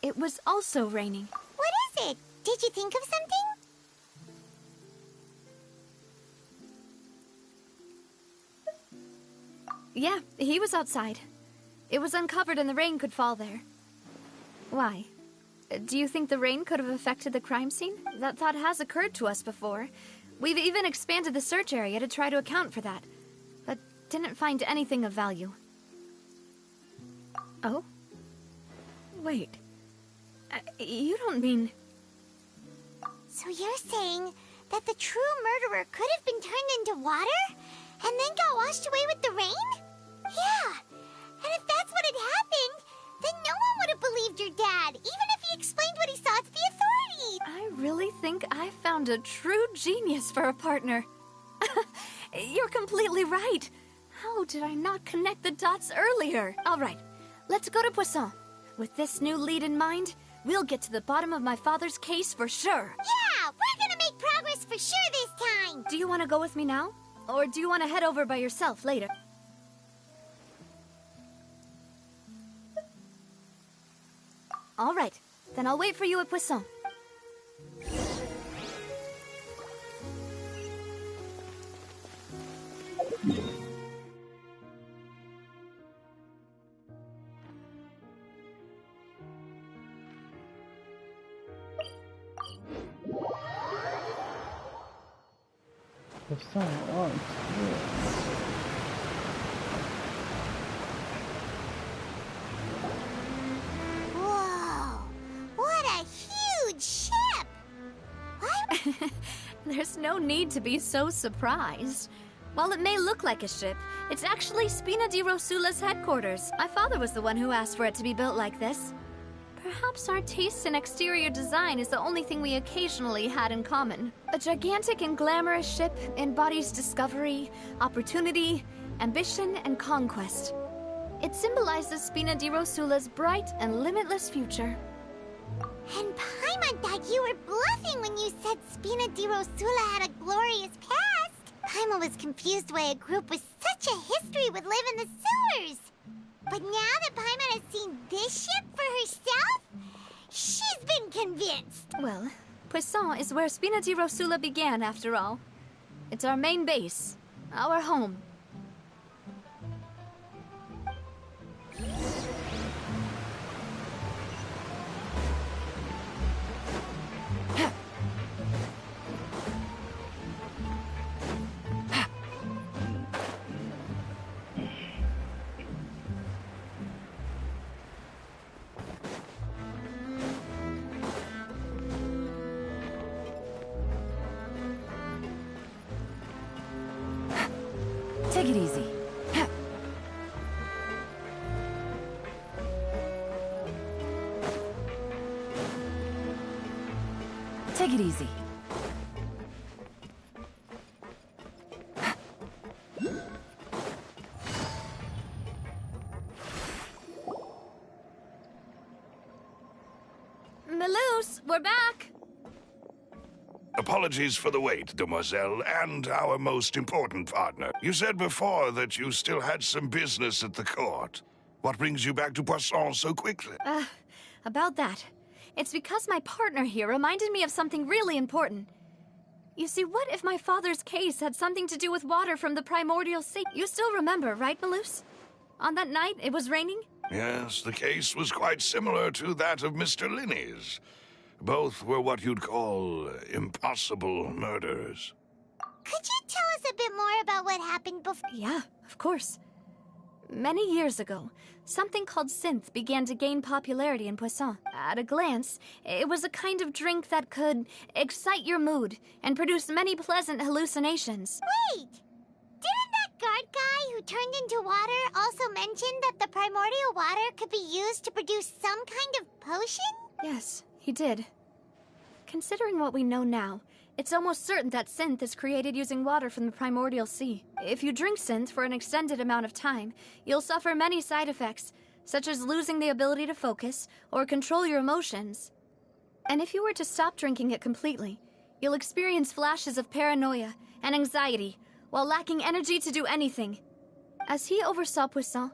it was also raining. What is it? Did you think of something? Yeah, he was outside. It was uncovered and the rain could fall there. Why? Do you think the rain could have affected the crime scene? That thought has occurred to us before. We've even expanded the search area to try to account for that, but didn't find anything of value. Oh? Wait. You don't mean... So you're saying that the true murderer could have been turned into water? And then got washed away with the rain? Yeah. And if that's what had happened, then no one would have believed your dad, even if he explained what he saw to the authorities. I really think I found a true genius for a partner. You're completely right. How did I not connect the dots earlier? All right, let's go to Poisson. With this new lead in mind, we'll get to the bottom of my father's case for sure. Yeah, we're gonna make progress for sure this time. Do you want to go with me now? Or do you want to head over by yourself later? All right, then I'll wait for you at Poisson. There's someone on here. Whoa, what a huge ship! What? There's no need to be so surprised. While it may look like a ship, it's actually Spina di Rosula's headquarters. My father was the one who asked for it to be built like this. Perhaps our taste in exterior design is the only thing we occasionally had in common. A gigantic and glamorous ship embodies discovery, opportunity, ambition, and conquest. It symbolizes Spina di Rosula's bright and limitless future. And Paimon thought you were bluffing when you said Spina di Rosula had a glorious past. Paimon was confused why a group with such a history would live in the sewers. But now that Paimon has seen this ship for herself, she's been convinced. Well, Poisson is where Spina di Rosula began, after all. It's our main base, our home. Take it easy. Take it easy. Melus, we're back! Apologies for the wait, demoiselle, and our most important partner. You said before that you still had some business at the court. What brings you back to Poisson so quickly? About that. It's because my partner here reminded me of something really important. You see, what if my father's case had something to do with water from the primordial sea? You still remember, right, Melus? On that night, it was raining? Yes, the case was quite similar to that of Mr. Linney's. Both were what you'd call impossible murders. Could you tell us a bit more about what happened before? Yeah, of course. Many years ago, something called synth began to gain popularity in Poisson. At a glance, it was a kind of drink that could excite your mood and produce many pleasant hallucinations. Wait! Didn't that guard guy who turned into water also mention that the primordial water could be used to produce some kind of potion? Yes, he did. Considering what we know now, it's almost certain that synth is created using water from the primordial sea. If you drink synth for an extended amount of time, you'll suffer many side effects, such as losing the ability to focus or control your emotions. And if you were to stop drinking it completely, you'll experience flashes of paranoia and anxiety while lacking energy to do anything. As he oversaw Poisson,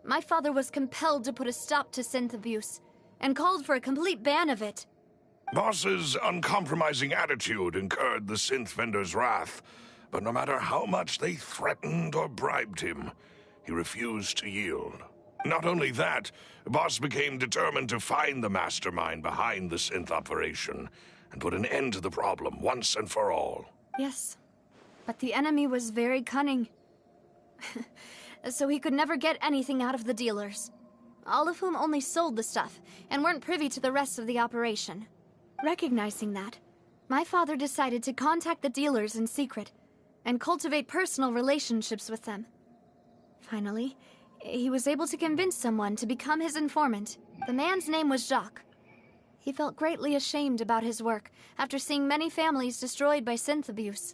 my father was compelled to put a stop to synth abuse and called for a complete ban of it. Boss's uncompromising attitude incurred the synth vendor's wrath, but no matter how much they threatened or bribed him, he refused to yield. Not only that, Boss became determined to find the mastermind behind the synth operation and put an end to the problem once and for all. Yes, but the enemy was very cunning. So he could never get anything out of the dealers, all of whom only sold the stuff and weren't privy to the rest of the operation. Recognizing that, my father decided to contact the dealers in secret and cultivate personal relationships with them. Finally, he was able to convince someone to become his informant. The man's name was Jacques. He felt greatly ashamed about his work after seeing many families destroyed by synth abuse.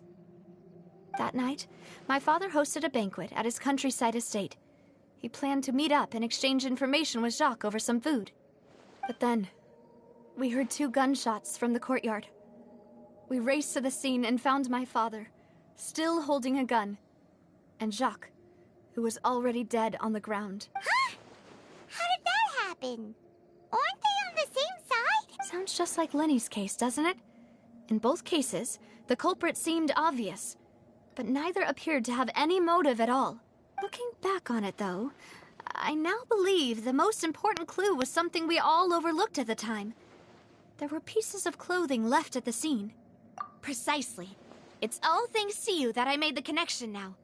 That night, my father hosted a banquet at his countryside estate. He planned to meet up and exchange information with Jacques over some food. But then, we heard 2 gunshots from the courtyard. We raced to the scene and found my father, still holding a gun, and Jacques, who was already dead on the ground. Huh? How did that happen? Aren't they on the same side? Sounds just like Lenny's case, doesn't it? In both cases, the culprit seemed obvious, but neither appeared to have any motive at all. Looking back on it, though, I now believe the most important clue was something we all overlooked at the time. There were pieces of clothing left at the scene. Precisely. It's all thanks to you that I made the connection now.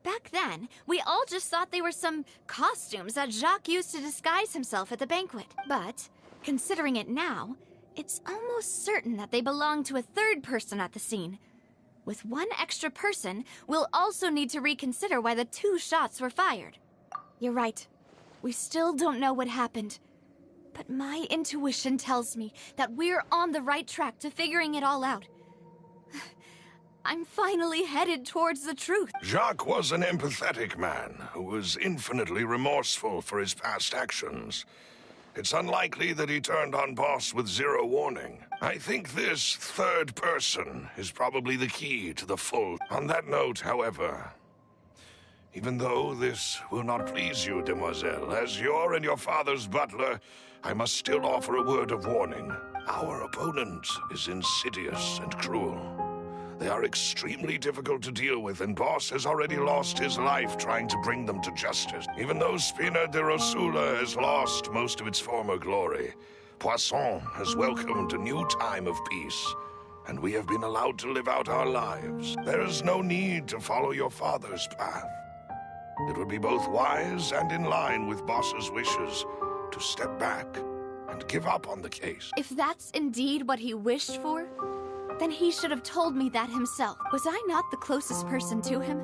Back then, we all just thought they were some costumes that Jacques used to disguise himself at the banquet. But, considering it now, it's almost certain that they belong to a third person at the scene. With one extra person, we'll also need to reconsider why the 2 shots were fired. You're right. We still don't know what happened. But my intuition tells me that we're on the right track to figuring it all out. I'm finally headed towards the truth. Jacques was an empathetic man who was infinitely remorseful for his past actions. It's unlikely that he turned on Boss with 0 warning. I think this third person is probably the key to the full. On that note, however, even though this will not please you, demoiselle, as your and your father's butler, I must still offer a word of warning. Our opponent is insidious and cruel. They are extremely difficult to deal with, and Boss has already lost his life trying to bring them to justice. Even though Spina de Rosula has lost most of its former glory, Poisson has welcomed a new time of peace, and we have been allowed to live out our lives. There is no need to follow your father's path. It would be both wise and in line with Boss's wishes to step back and give up on the case. If that's indeed what he wished for, then he should have told me that himself. Was I not the closest person to him?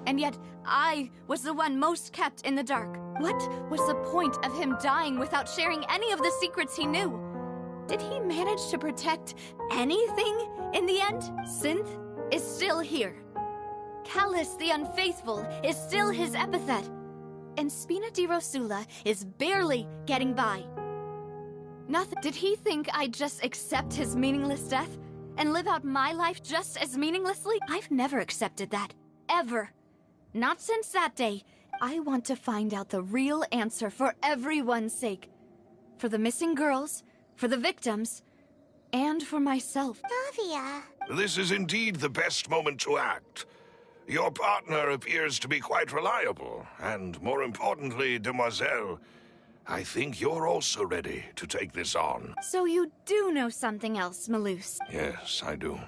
And yet, I was the one most kept in the dark. What was the point of him dying without sharing any of the secrets he knew? Did he manage to protect anything in the end? Synth is still here. Callus the Unfaithful is still his epithet. And Spina di Rosula is barely getting by. Nothing. Did he think I'd just accept his meaningless death and live out my life just as meaninglessly? I've never accepted that. Ever. Not since that day. I want to find out the real answer for everyone's sake. For the missing girls, for the victims, and for myself. Navia. This is indeed the best moment to act. Your partner appears to be quite reliable, and more importantly, Demoiselle, I think you're also ready to take this on. So you do know something else, Malus? Yes, I do.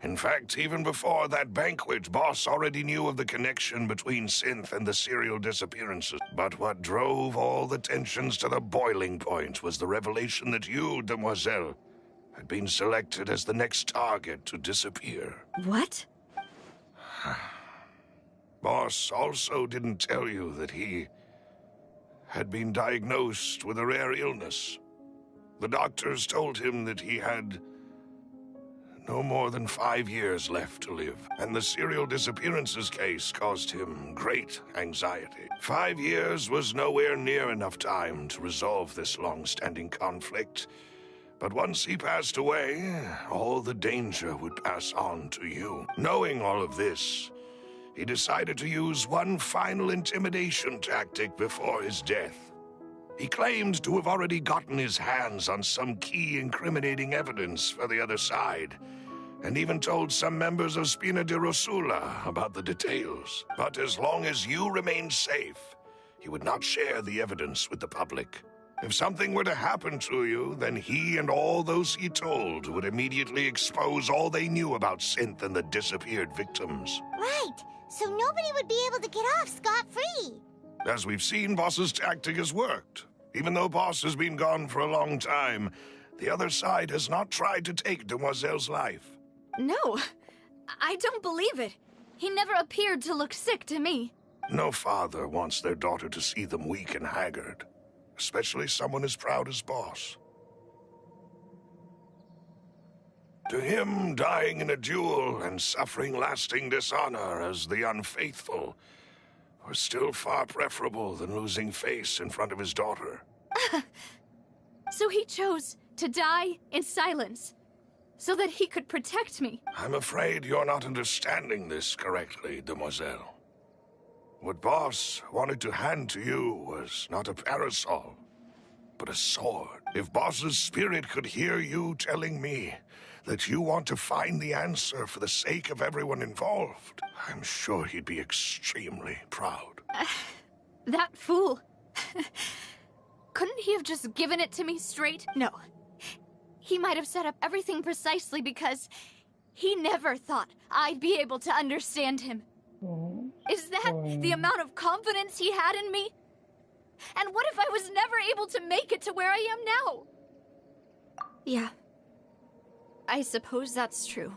In fact, even before that banquet, Boss already knew of the connection between Synth and the serial disappearances. But what drove all the tensions to the boiling point was the revelation that you, Demoiselle, had been selected as the next target to disappear. What? Boss also didn't tell you that he had been diagnosed with a rare illness. The doctors told him that he had no more than 5 years left to live, and the serial disappearances case caused him great anxiety. 5 years was nowhere near enough time to resolve this long-standing conflict, but once he passed away, all the danger would pass on to you. Knowing all of this, he decided to use one final intimidation tactic before his death. He claimed to have already gotten his hands on some key incriminating evidence for the other side, and even told some members of Spina di Rosula about the details. But as long as you remained safe, he would not share the evidence with the public. If something were to happen to you, then he and all those he told would immediately expose all they knew about Synth and the disappeared victims. Right, so nobody would be able to get off scot-free. As we've seen, Boss's tactic has worked. Even though Boss has been gone for a long time, the other side has not tried to take Demoiselle's life. No, I don't believe it. He never appeared to look sick to me. No father wants their daughter to see them weak and haggard, especially someone as proud as Boss. To him, dying in a duel and suffering lasting dishonor as the Unfaithful was still far preferable than losing face in front of his daughter. So he chose to die in silence, so that he could protect me. I'm afraid you're not understanding this correctly, Demoiselle. What Boss wanted to hand to you was not a parasol, but a sword. If Boss's spirit could hear you telling me that you want to find the answer for the sake of everyone involved, I'm sure he'd be extremely proud. That fool. Couldn't he have just given it to me straight? No. He might have set up everything precisely because he never thought I'd be able to understand him. Is that the amount of confidence he had in me? And what if I was never able to make it to where I am now? Yeah. I suppose that's true.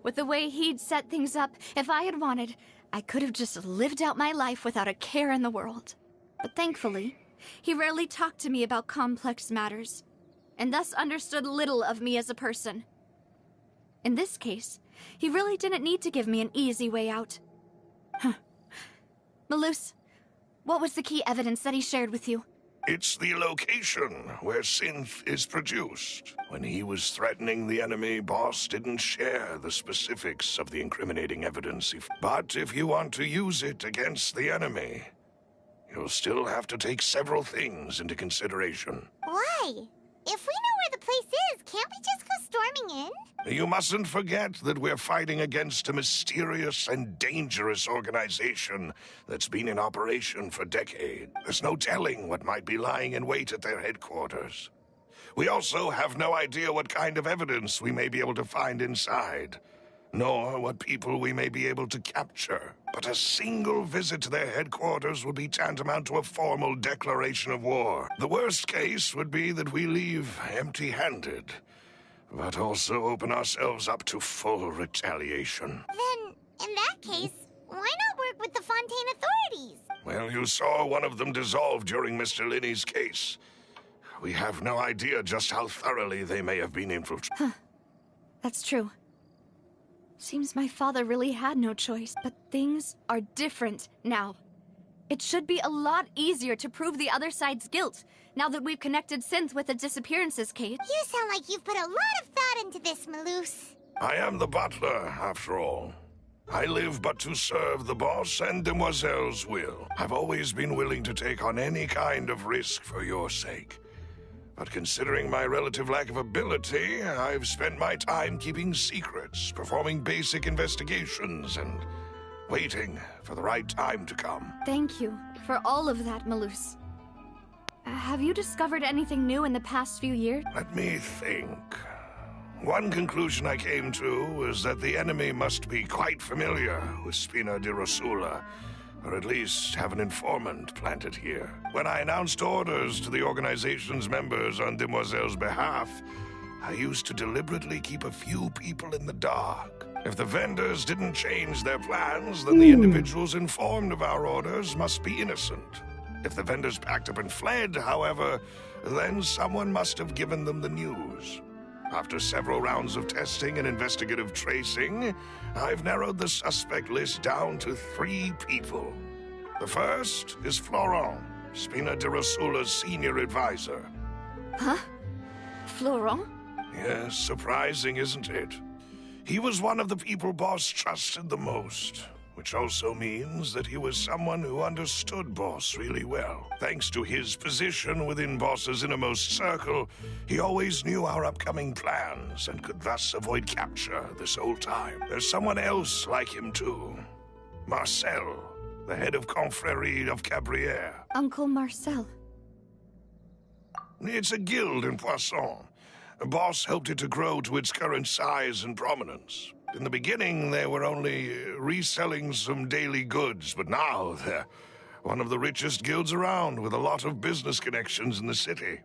With the way he'd set things up, if I had wanted, I could have just lived out my life without a care in the world. But thankfully, he rarely talked to me about complex matters, and thus understood little of me as a person. In this case, he really didn't need to give me an easy way out. Malus, what was the key evidence that he shared with you? It's the location where Synth is produced. When he was threatening the enemy, Boss didn't share the specifics of the incriminating evidence. But if you want to use it against the enemy, you'll still have to take several things into consideration. Why? If we know where the place is, can't we just go storming in? You mustn't forget that we're fighting against a mysterious and dangerous organization that's been in operation for decades. There's no telling what might be lying in wait at their headquarters. We also have no idea what kind of evidence we may be able to find inside, nor what people we may be able to capture. But a single visit to their headquarters would be tantamount to a formal declaration of war. The worst case would be that we leave empty-handed, but also open ourselves up to full retaliation. Then, in that case, Why not work with the Fontaine authorities? Well, you saw one of them dissolve during Mr. Linney's case. We have no idea just how thoroughly they may have been infiltrated. Huh. That's true. Seems my father really had no choice, but things are different now. It should be a lot easier to prove the other side's guilt, now that we've connected Synth with the disappearances case. You sound like you've put a lot of thought into this, Malus. I am the butler, after all. I live but to serve the boss and Demoiselle's will. I've always been willing to take on any kind of risk for your sake. But considering my relative lack of ability, I've spent my time keeping secrets, performing basic investigations, and waiting for the right time to come. Thank you for all of that, Malus. Have you discovered anything new in the past few years? Let me think. One conclusion I came to was that the enemy must be quite familiar with Spina di Rosula, or at least have an informant planted here. When I announced orders to the organization's members on Demoiselle's behalf, I used to deliberately keep a few people in the dark. If the vendors didn't change their plans, then the individuals informed of our orders must be innocent. If the vendors packed up and fled, however, then someone must have given them the news. After several rounds of testing and investigative tracing, I've narrowed the suspect list down to 3 people. The first is Florent, Spina di Rosula's senior advisor. Huh? Florent? Yes, surprising, isn't it? He was one of the people Boss trusted the most, which also means that he was someone who understood Boss really well. Thanks to his position within Boss's innermost circle, he always knew our upcoming plans and could thus avoid capture this whole time. There's someone else like him too. Marcel, the head of Confrérie of Cabrières. Uncle Marcel. It's a guild in Poisson. Boss helped it to grow to its current size and prominence. In the beginning, they were only reselling some daily goods, but now they're one of the richest guilds around, with a lot of business connections in the city.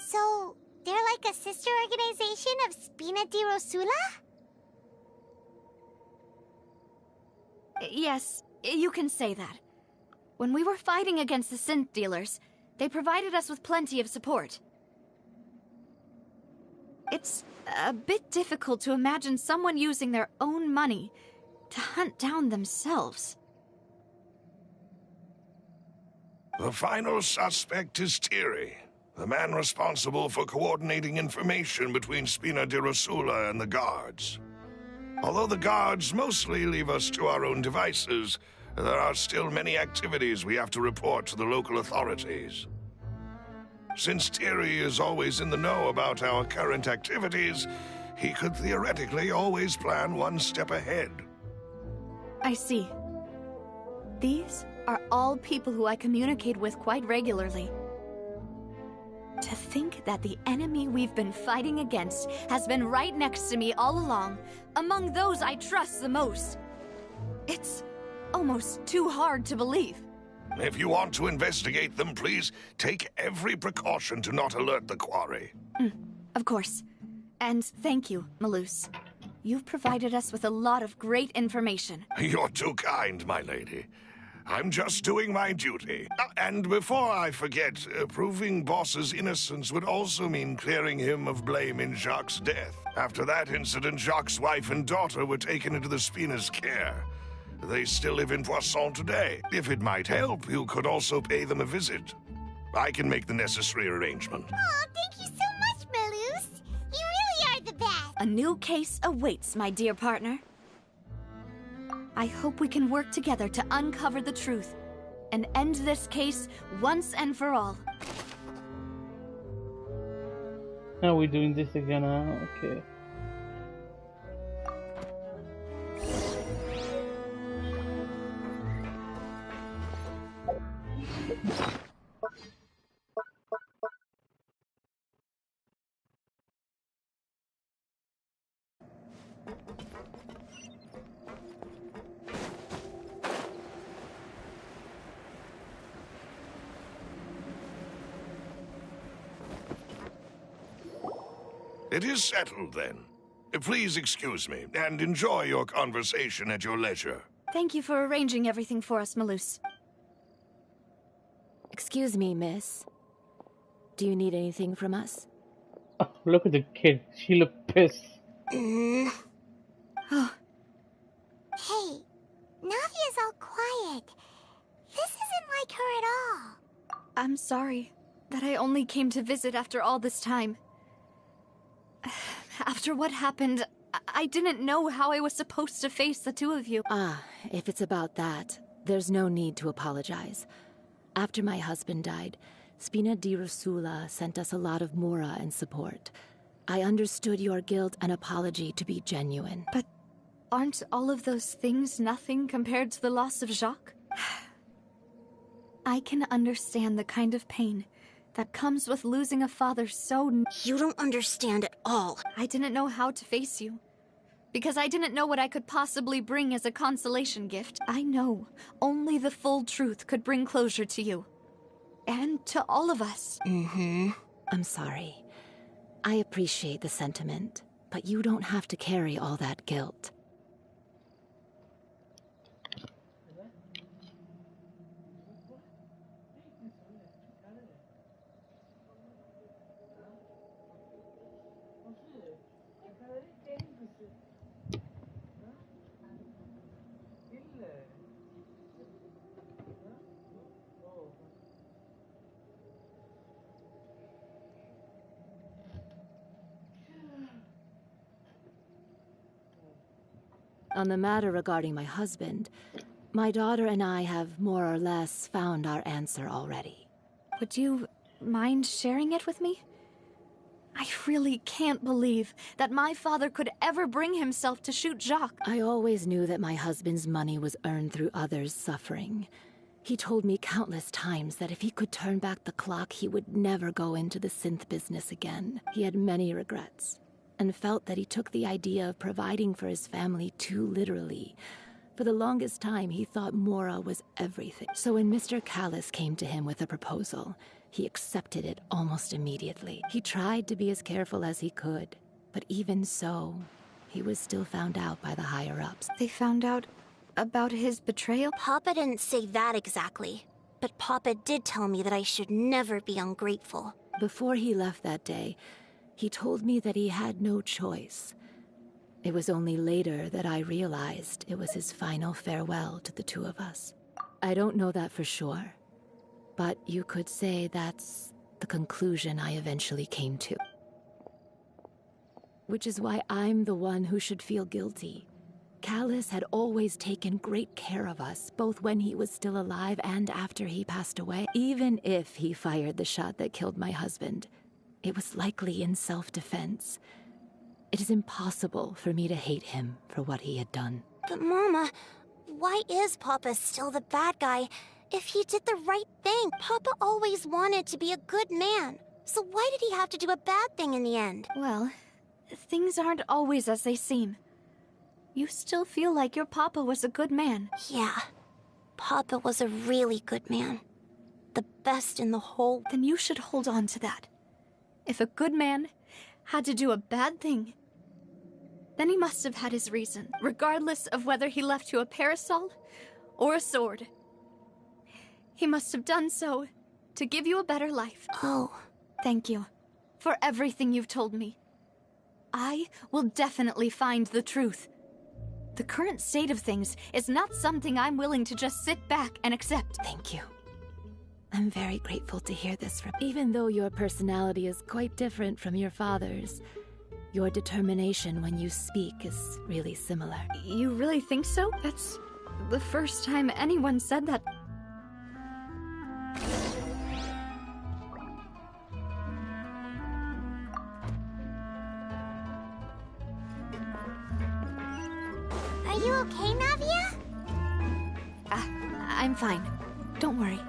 So, they're like a sister organization of Spina di Rosula? Yes, you can say that. When we were fighting against the synth dealers, they provided us with plenty of support. It's a bit difficult to imagine someone using their own money to hunt down themselves. The final suspect is Thierry, the man responsible for coordinating information between Spina di Rosula and the guards. Although the guards mostly leave us to our own devices, there are still many activities we have to report to the local authorities. Since Thierry is always in the know about our current activities, he could theoretically always plan one step ahead. I see. These are all people who I communicate with quite regularly. To think that the enemy we've been fighting against has been right next to me all along, among those I trust the most. It's almost too hard to believe. If you want to investigate them, please take every precaution to not alert the quarry. Of course. And thank you, Malus. You've provided us with a lot of great information. You're too kind, my lady. I'm just doing my duty. And before I forget, proving Boss's innocence would also mean clearing him of blame in Jacques' death. After that incident, Jacques' wife and daughter were taken into the Spina's care. They still live in Poisson today. If it might help, you could also pay them a visit. I can make the necessary arrangement. Oh, thank you so much, Malus. You really are the best. A new case awaits, my dear partner. I hope we can work together to uncover the truth and end this case once and for all. Are we doing this again? Okay. It is settled, then. Please excuse me, and enjoy your conversation at your leisure. Thank you for arranging everything for us, Malus. Excuse me, miss. Do you need anything from us? Oh, look at the kid. She looked pissed. Hey, Navia's all quiet. This isn't like her at all. I'm sorry that I only came to visit after all this time. After what happened, I didn't know how I was supposed to face the two of you. Ah, if it's about that, there's no need to apologize. After my husband died, Spina di Rosula sent us a lot of mora and support. I understood your guilt and apology to be genuine. But aren't all of those things nothing compared to the loss of Jacques? I can understand the kind of pain that comes with losing a father so... You don't understand at all. I didn't know how to face you, because I didn't know what I could possibly bring as a consolation gift. I know only the full truth could bring closure to you. And to all of us. I'm sorry. I appreciate the sentiment, but you don't have to carry all that guilt. On the matter regarding my husband, my daughter and I have more or less found our answer already. Would you mind sharing it with me? I really can't believe that my father could ever bring himself to shoot Jacques. I always knew that my husband's money was earned through others' suffering. He told me countless times that if he could turn back the clock, he would never go into the synth business again. He had many regrets, and felt that he took the idea of providing for his family too literally. For the longest time, he thought Mora was everything. So when Mr. Callis came to him with a proposal, he accepted it almost immediately. He tried to be as careful as he could, but even so, he was still found out by the higher-ups. They found out about his betrayal? Papa didn't say that exactly, but Papa did tell me that I should never be ungrateful. Before he left that day, he told me that he had no choice. It was only later that I realized it was his final farewell to the two of us. I don't know that for sure, but you could say that's the conclusion I eventually came to. Which is why I'm the one who should feel guilty. Callis had always taken great care of us, both when he was still alive and after he passed away. Even if he fired the shot that killed my husband, it was likely in self-defense. It is impossible for me to hate him for what he had done. But Mama, why is Papa still the bad guy if he did the right thing? Papa always wanted to be a good man. So why did he have to do a bad thing in the end? Well, things aren't always as they seem. You still feel like your Papa was a good man. Yeah, Papa was a really good man. The best in the whole... Then you should hold on to that. If a good man had to do a bad thing, then he must have had his reason, regardless of whether he left you a parasol or a sword. He must have done so to give you a better life. Oh. Thank you for everything you've told me. I will definitely find the truth. The current state of things is not something I'm willing to just sit back and accept. Thank you. I'm very grateful to hear this from you. Even though your personality is quite different from your father's, your determination when you speak is really similar. You really think so? That's the first time anyone said that. Are you okay, Navia? I'm fine. Don't worry.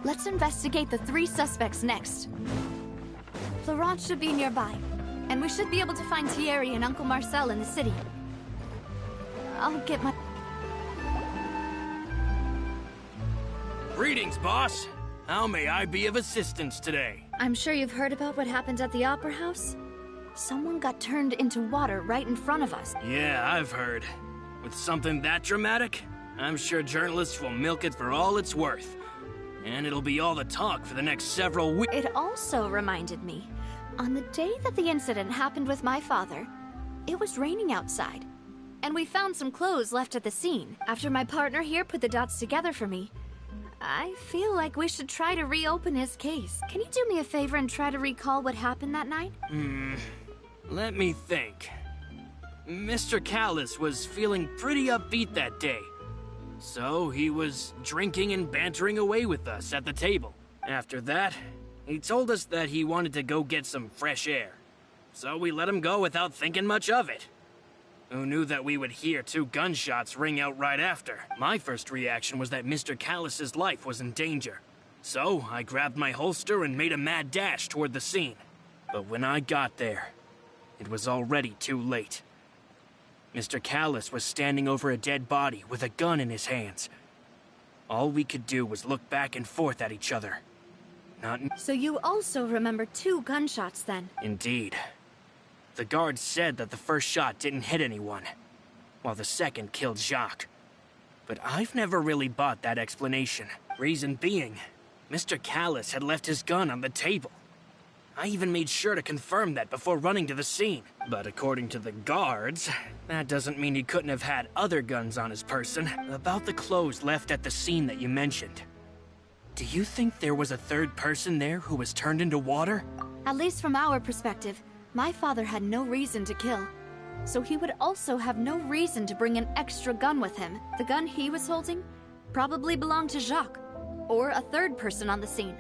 Let's investigate the 3 suspects next. Florent should be nearby, and we should be able to find Thierry and Uncle Marcel in the city. I'll get my... Greetings, boss. How may I be of assistance today? I'm sure you've heard about what happened at the Opera House? Someone got turned into water right in front of us. Yeah, I've heard. With something that dramatic, I'm sure journalists will milk it for all it's worth. And it'll be all the talk for the next several weeks. It also reminded me, on the day that the incident happened with my father, it was raining outside. And we found some clothes left at the scene. After my partner here put the dots together for me, I feel like we should try to reopen his case. Can you do me a favor and try to recall what happened that night? Let me think. Mr. Callus was feeling pretty upbeat that day. So he was drinking and bantering away with us at the table. After that, he told us that he wanted to go get some fresh air. So we let him go without thinking much of it. Who knew that we would hear 2 gunshots ring out right after? My first reaction was that Mr. Callus's life was in danger. So I grabbed my holster and made a mad dash toward the scene. But when I got there, it was already too late. Mr. Callus was standing over a dead body with a gun in his hands. All we could do was look back and forth at each other. So you also remember 2 gunshots then? Indeed. The guards said that the first shot didn't hit anyone, while the second killed Jacques. But I've never really bought that explanation. Reason being, Mr. Callus had left his gun on the table. I even made sure to confirm that before running to the scene. But according to the guards, that doesn't mean he couldn't have had other guns on his person. About the clothes left at the scene that you mentioned, do you think there was a third person there who was turned into water? At least from our perspective, my father had no reason to kill. So he would also have no reason to bring an extra gun with him. The gun he was holding probably belonged to Jacques, or a third person on the scene.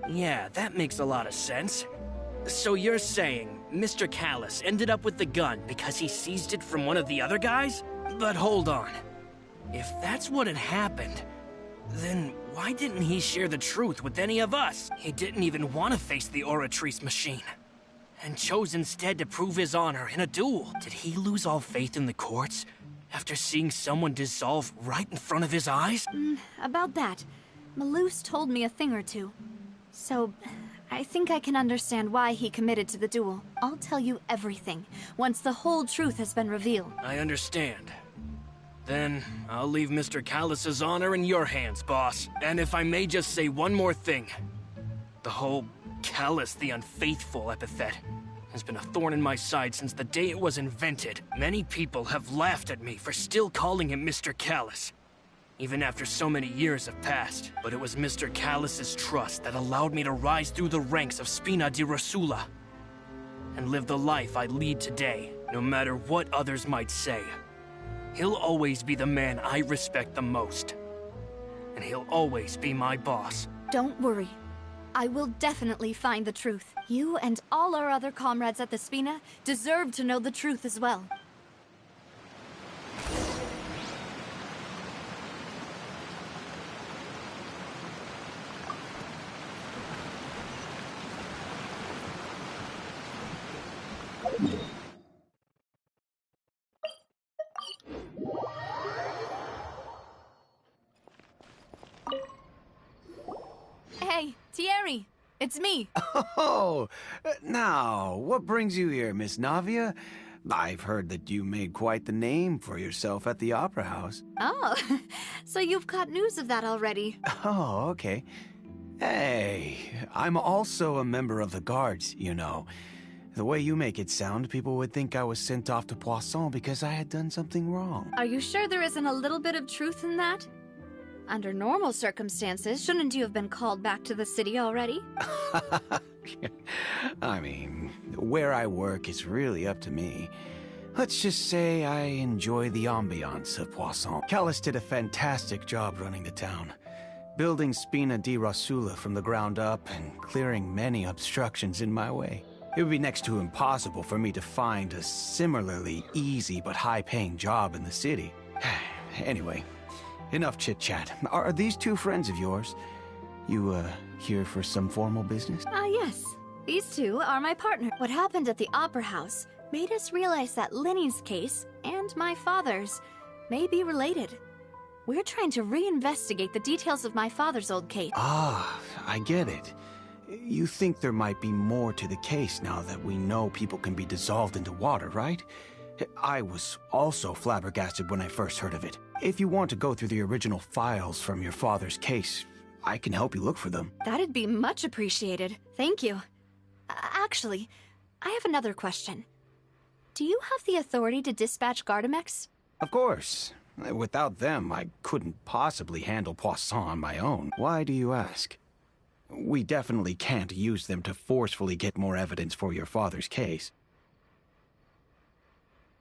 Yeah, that makes a lot of sense. So you're saying Mr. Callus ended up with the gun because he seized it from one of the other guys? But hold on. If that's what had happened, then why didn't he share the truth with any of us? He didn't even want to face the Oratrice machine, and chose instead to prove his honor in a duel. Did he lose all faith in the courts after seeing someone dissolve right in front of his eyes? About that, Malus told me a thing or two. So, I think I can understand why he committed to the duel. I'll tell you everything, once the whole truth has been revealed. I understand. Then, I'll leave Mr. Callus's honor in your hands, boss. And if I may just say one more thing. The whole Callus the Unfaithful epithet has been a thorn in my side since the day it was invented. Many people have laughed at me for still calling him Mr. Callus, even after so many years have passed. But it was Mr. Callus's trust that allowed me to rise through the ranks of Spina di Rosula and live the life I lead today, no matter what others might say. He'll always be the man I respect the most, and he'll always be my boss. Don't worry. I will definitely find the truth. You and all our other comrades at the Spina deserve to know the truth as well. Hey, Thierry, it's me. Oh, now, what brings you here, Miss Navia? I've heard that you made quite the name for yourself at the Opera House. Oh, so you've got news of that already. Oh, okay. Hey, I'm also a member of the guards, you know. The way you make it sound, people would think I was sent off to Poisson because I had done something wrong. Are you sure there isn't a little bit of truth in that? Under normal circumstances, shouldn't you have been called back to the city already? I mean, where I work is really up to me. Let's just say I enjoy the ambiance of Poisson. Callus did a fantastic job running the town, building Spina di Rosula from the ground up and clearing many obstructions in my way. It would be next to impossible for me to find a similarly easy but high-paying job in the city. Anyway, enough chit-chat. Are these 2 friends of yours? You, here for some formal business? Yes. These 2 are my partner. What happened at the Opera House made us realize that Linny's case and my father's may be related. We're trying to reinvestigate the details of my father's old case. Ah, I get it. You think there might be more to the case now that we know people can be dissolved into water, right? I was also flabbergasted when I first heard of it. If you want to go through the original files from your father's case, I can help you look for them. That'd be much appreciated. Thank you. Actually, I have another question. Do you have the authority to dispatch Gardamex? Of course. Without them, I couldn't possibly handle Poisson on my own. Why do you ask? We definitely can't use them to forcefully get more evidence for your father's case.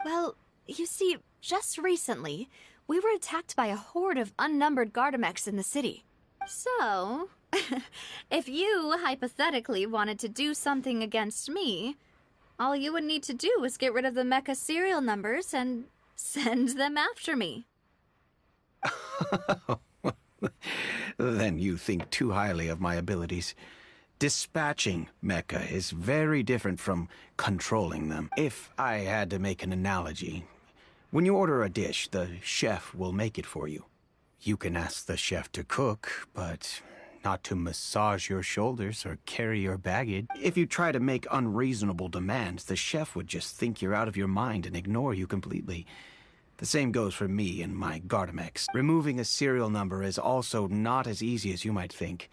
Well, you see, just recently, we were attacked by a horde of unnumbered Gardamex in the city. So, if you hypothetically wanted to do something against me, all you would need to do was get rid of the mecha serial numbers and send them after me. Then you think too highly of my abilities. Dispatching mecha is very different from controlling them. If I had to make an analogy, when you order a dish, the chef will make it for you. You can ask the chef to cook, but not to massage your shoulders or carry your baggage. If you try to make unreasonable demands, the chef would just think you're out of your mind and ignore you completely. The same goes for me and my Gardamex. Removing a serial number is also not as easy as you might think.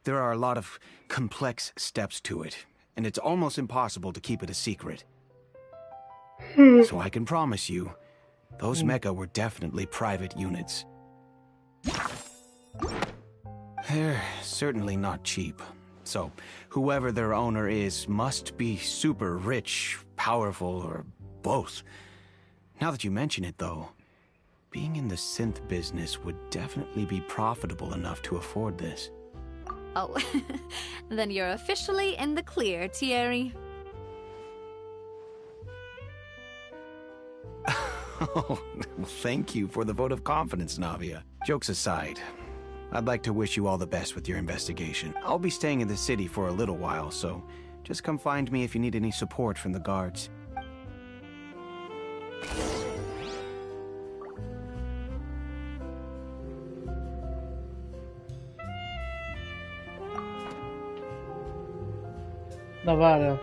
There are a lot of complex steps to it, and it's almost impossible to keep it a secret. So I can promise you, those mecha were definitely private units. They're certainly not cheap. So, whoever their owner is must be super rich, powerful, or both. Now that you mention it, though, being in the synth business would definitely be profitable enough to afford this. Oh, then you're officially in the clear, Thierry. Oh, well, thank you for the vote of confidence, Navia. Jokes aside, I'd like to wish you all the best with your investigation. I'll be staying in the city for a little while, so just come find me if you need any support from the guards. Nevada.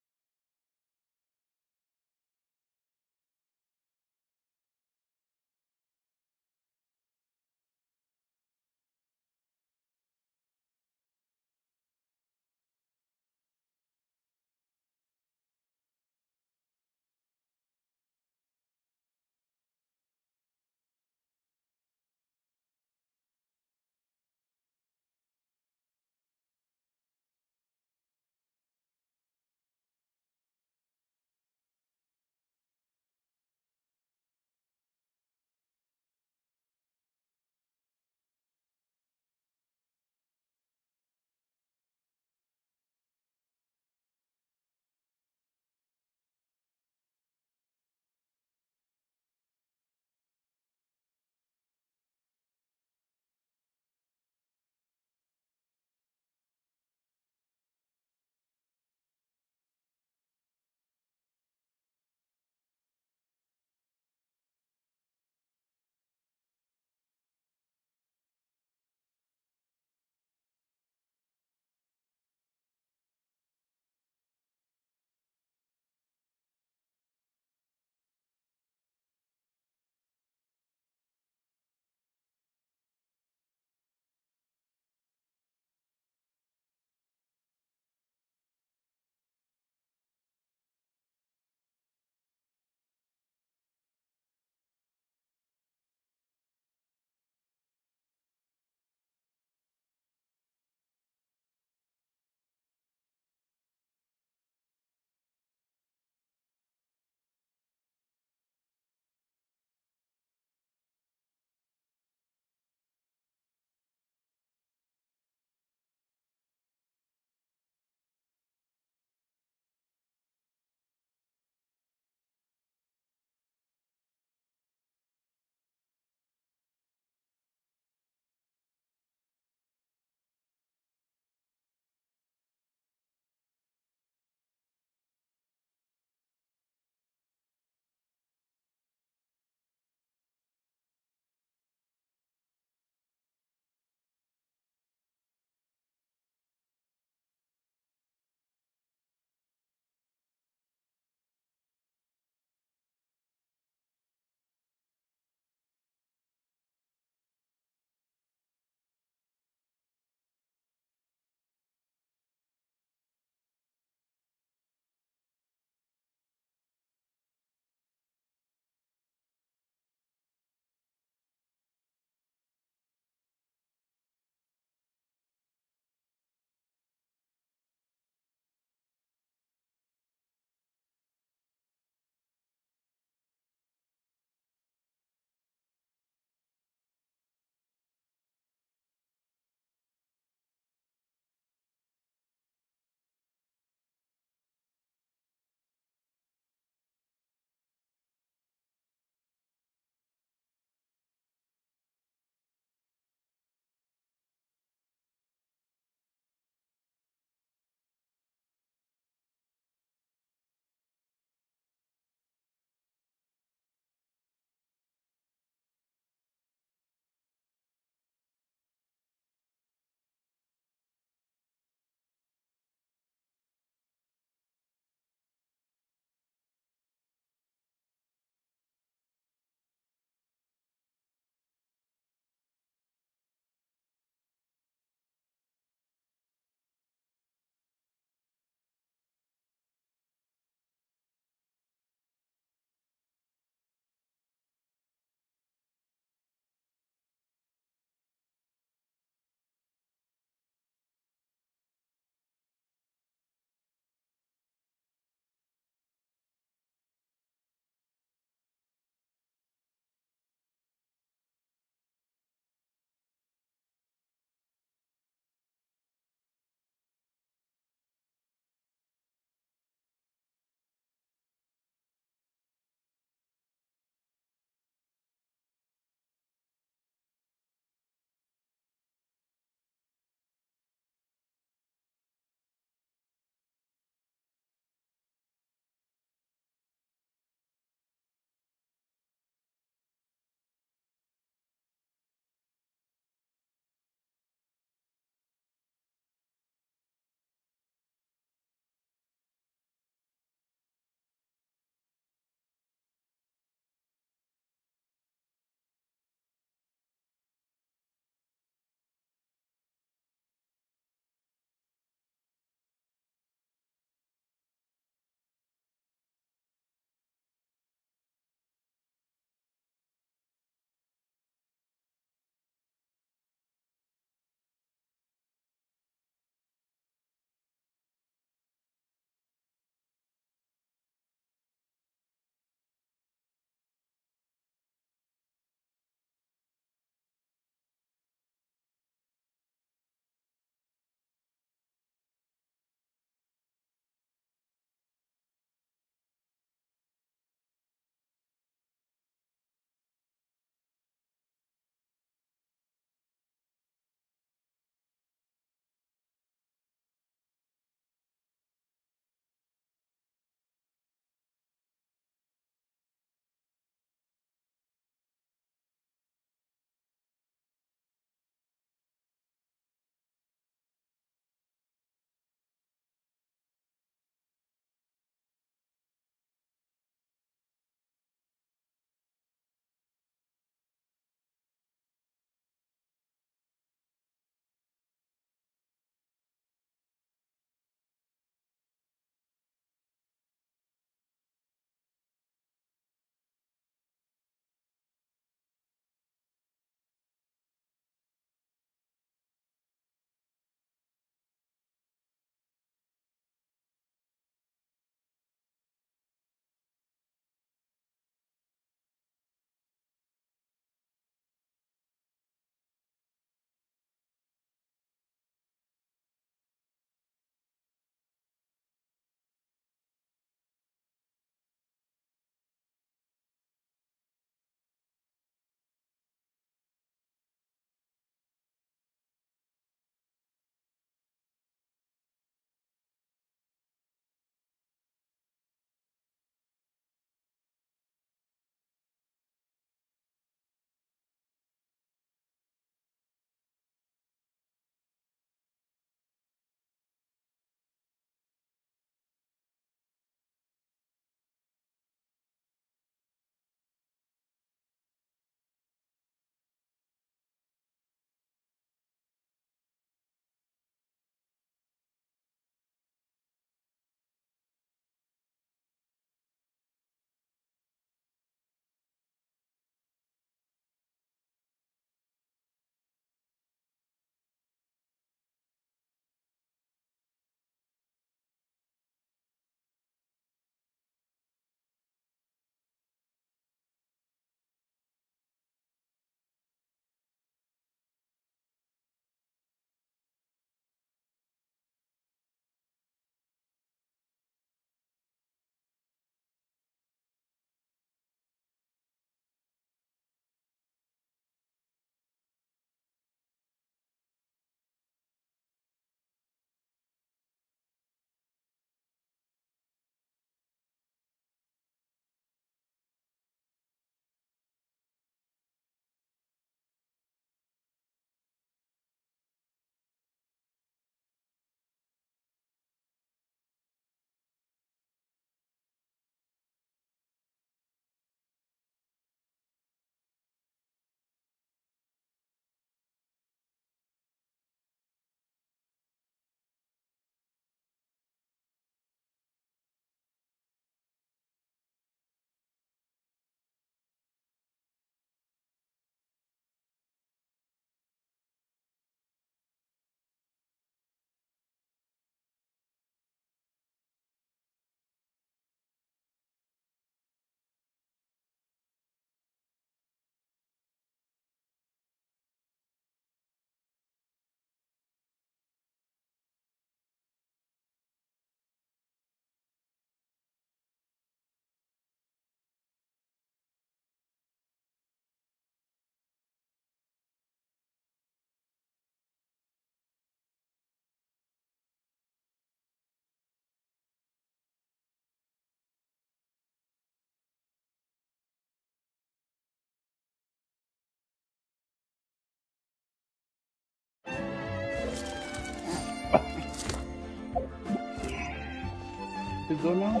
to go now?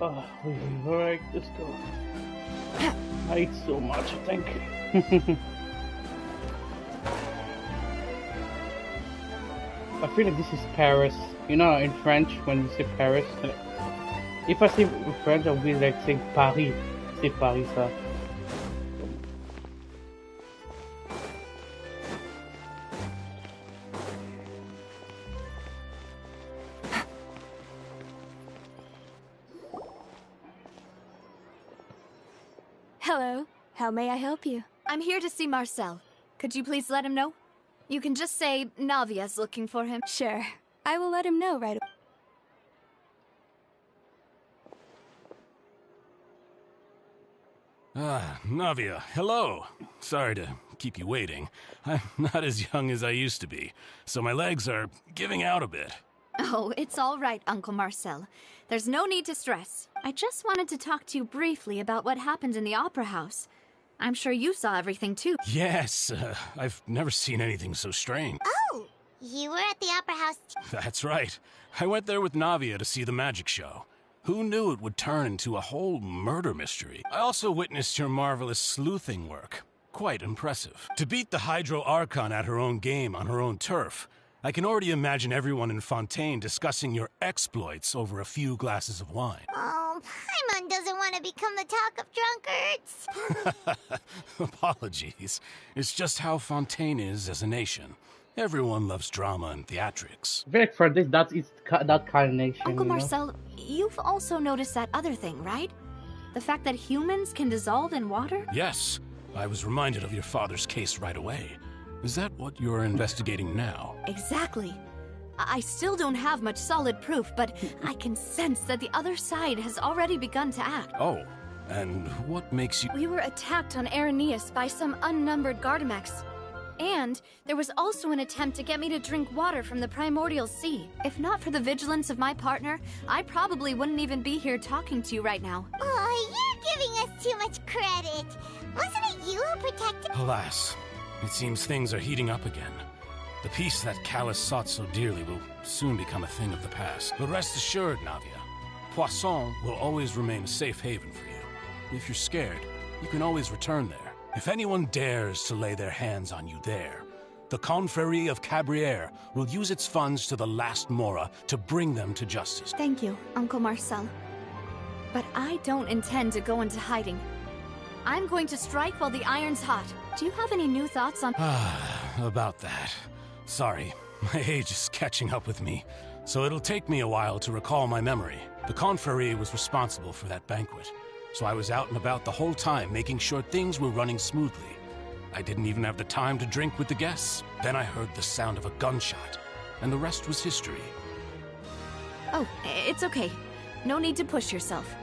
Oh, alright, let's go. I ate so much, I think. I feel like this is Paris. You know, in French, when you say Paris, if I say in French, I'll be like saying Paris. C'est Paris, ça. Hello. How may I help you? I'm here to see Marcel. Could you please let him know? You can just say Navia's looking for him. Sure. I will let him know right away. Ah, Navia, hello. Sorry to keep you waiting. I'm not as young as I used to be, so my legs are giving out a bit. Oh, it's all right, Uncle Marcel. There's no need to stress. I just wanted to talk to you briefly about what happened in the Opera House. I'm sure you saw everything too. Yes, I've never seen anything so strange. Oh, you were at the Opera House. That's right. I went there with Navia to see the magic show. Who knew it would turn into a whole murder mystery? I also witnessed your marvelous sleuthing work. Quite impressive. To beat the Hydro Archon at her own game on her own turf, I can already imagine everyone in Fontaine discussing your exploits over a few glasses of wine. Oh, Paimon doesn't want to become the talk of drunkards. Apologies. It's just how Fontaine is as a nation. Everyone loves drama and theatrics. I feel like for this, it's that kind of nation. Uncle you know? Marcel, you've also noticed that other thing, right? The fact that humans can dissolve in water? Yes. I was reminded of your father's case right away. Is that what you're investigating now? Exactly. I still don't have much solid proof, but I can sense that the other side has already begun to act. Oh, and what makes you... We were attacked on Araneus by some unnumbered Gardamex. And there was also an attempt to get me to drink water from the primordial sea. If not for the vigilance of my partner, I probably wouldn't even be here talking to you right now. Oh, you're giving us too much credit. Wasn't it you who protected... Alas, it seems things are heating up again. The peace that Callus sought so dearly will soon become a thing of the past. But rest assured, Navia, Poisson will always remain a safe haven for you. If you're scared, you can always return there. If anyone dares to lay their hands on you there, the Confrérie of Cabrières will use its funds to the last Mora to bring them to justice. Thank you, Uncle Marcel. But I don't intend to go into hiding. I'm going to strike while the iron's hot. Do you have any new thoughts on... About that. Sorry, my age is catching up with me, so it'll take me a while to recall my memory. The Confrérie was responsible for that banquet, so I was out and about the whole time making sure things were running smoothly. I didn't even have the time to drink with the guests. Then I heard the sound of a gunshot, and the rest was history. Oh, it's okay. No need to push yourself.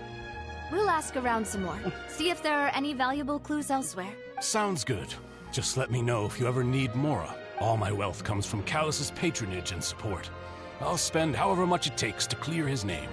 We'll ask around some more. See if there are any valuable clues elsewhere. Sounds good. Just let me know if you ever need Mora. All my wealth comes from Callus's patronage and support. I'll spend however much it takes to clear his name.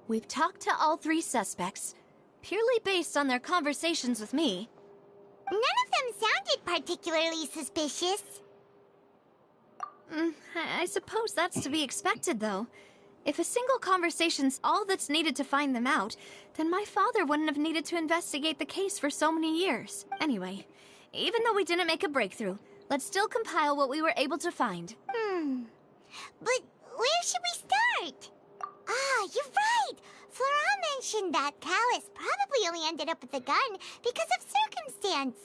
We've talked to all three suspects, purely based on their conversations with me. None of them sounded particularly suspicious. I suppose that's to be expected, though. If a single conversation's all that's needed to find them out, then my father wouldn't have needed to investigate the case for so many years. Anyway, even though we didn't make a breakthrough, let's still compile what we were able to find. But where should we start? Ah, you're right! Flora mentioned that Callus probably only ended up with the gun because of circumstance.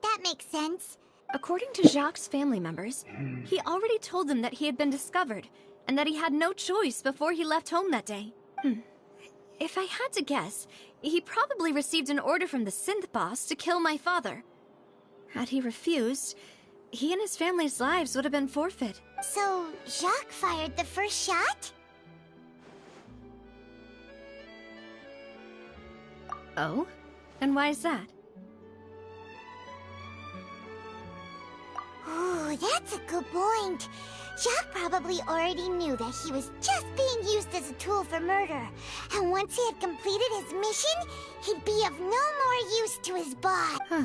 That makes sense. According to Jacques' family members, he already told them that he had been discovered, and that he had no choice before he left home that day. If I had to guess, he probably received an order from the synth boss to kill my father. Had he refused, he and his family's lives would have been forfeit. So, Jacques fired the first shot? Oh? And why is that? Ooh, that's a good point. Jacques probably already knew that he was just being used as a tool for murder. And once he had completed his mission, he'd be of no more use to his boss. Huh.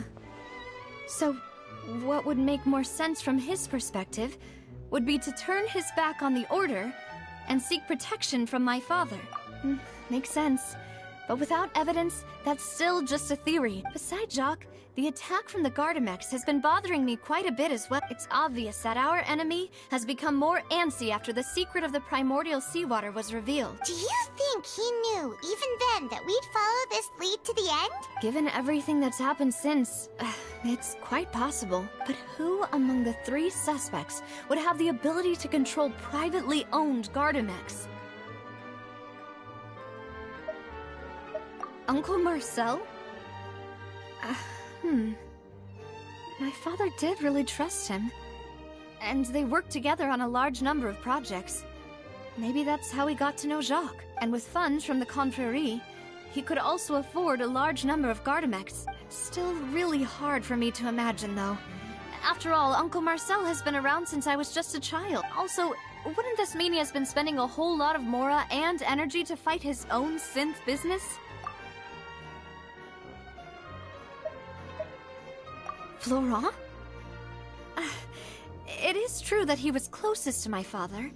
So, what would make more sense from his perspective would be to turn his back on the Order and seek protection from my father. Makes sense. But without evidence, that's still just a theory. Besides Jacques, the attack from the Gardamex has been bothering me quite a bit as well. It's obvious that our enemy has become more antsy after the secret of the primordial seawater was revealed. Do you think he knew, even then, that we'd follow this lead to the end? Given everything that's happened since, it's quite possible. But who among the 3 suspects would have the ability to control privately owned Gardamex? Uncle Marcel? My father did really trust him. And they worked together on a large number of projects. Maybe that's how he got to know Jacques. And with funds from the Confrérie, he could also afford a large number of Gardamex. Still really hard for me to imagine, though. After all, Uncle Marcel has been around since I was just a child. Also, wouldn't this mean he has been spending a whole lot of mora and energy to fight his own synth business? Florent? It is true that he was closest to my father,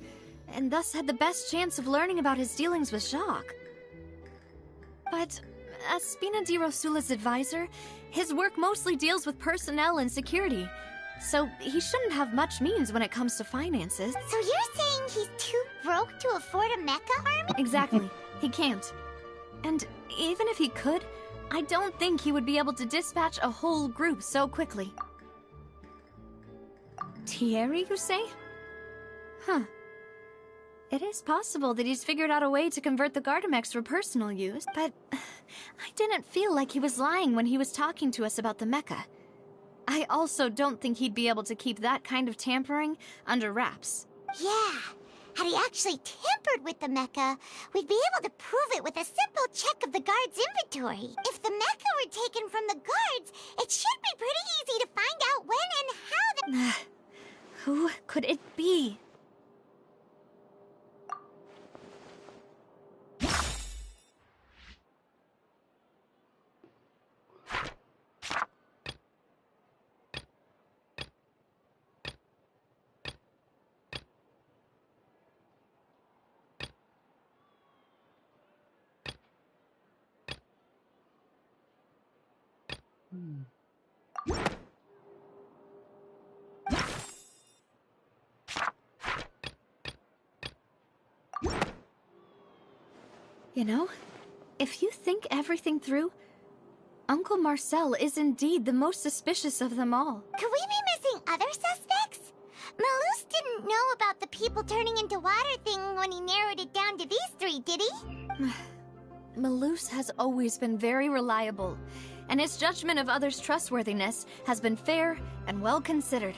and thus had the best chance of learning about his dealings with Jacques. But as Spina di Rosula's advisor, his work mostly deals with personnel and security, so he shouldn't have much means when it comes to finances. So you're saying he's too broke to afford a mecha army? Exactly. He can't. And even if he could, I don't think he would be able to dispatch a whole group so quickly. Thierry, you say? Huh. It is possible that he's figured out a way to convert the Gardamex for personal use, but I didn't feel like he was lying when he was talking to us about the mecha. I also don't think he'd be able to keep that kind of tampering under wraps. Yeah. Had he actually tampered with the mecha, we'd be able to prove it with a simple check of the guard's inventory. If the mecha were taken from the guards, it should be pretty easy to find out when and how the... Who could it be? You know, if you think everything through, Uncle Marcel is indeed the most suspicious of them all. Could we be missing other suspects? Malus didn't know about the people turning into water thing when he narrowed it down to these 3, did he? Malus has always been very reliable, and his judgment of others' trustworthiness has been fair and well considered.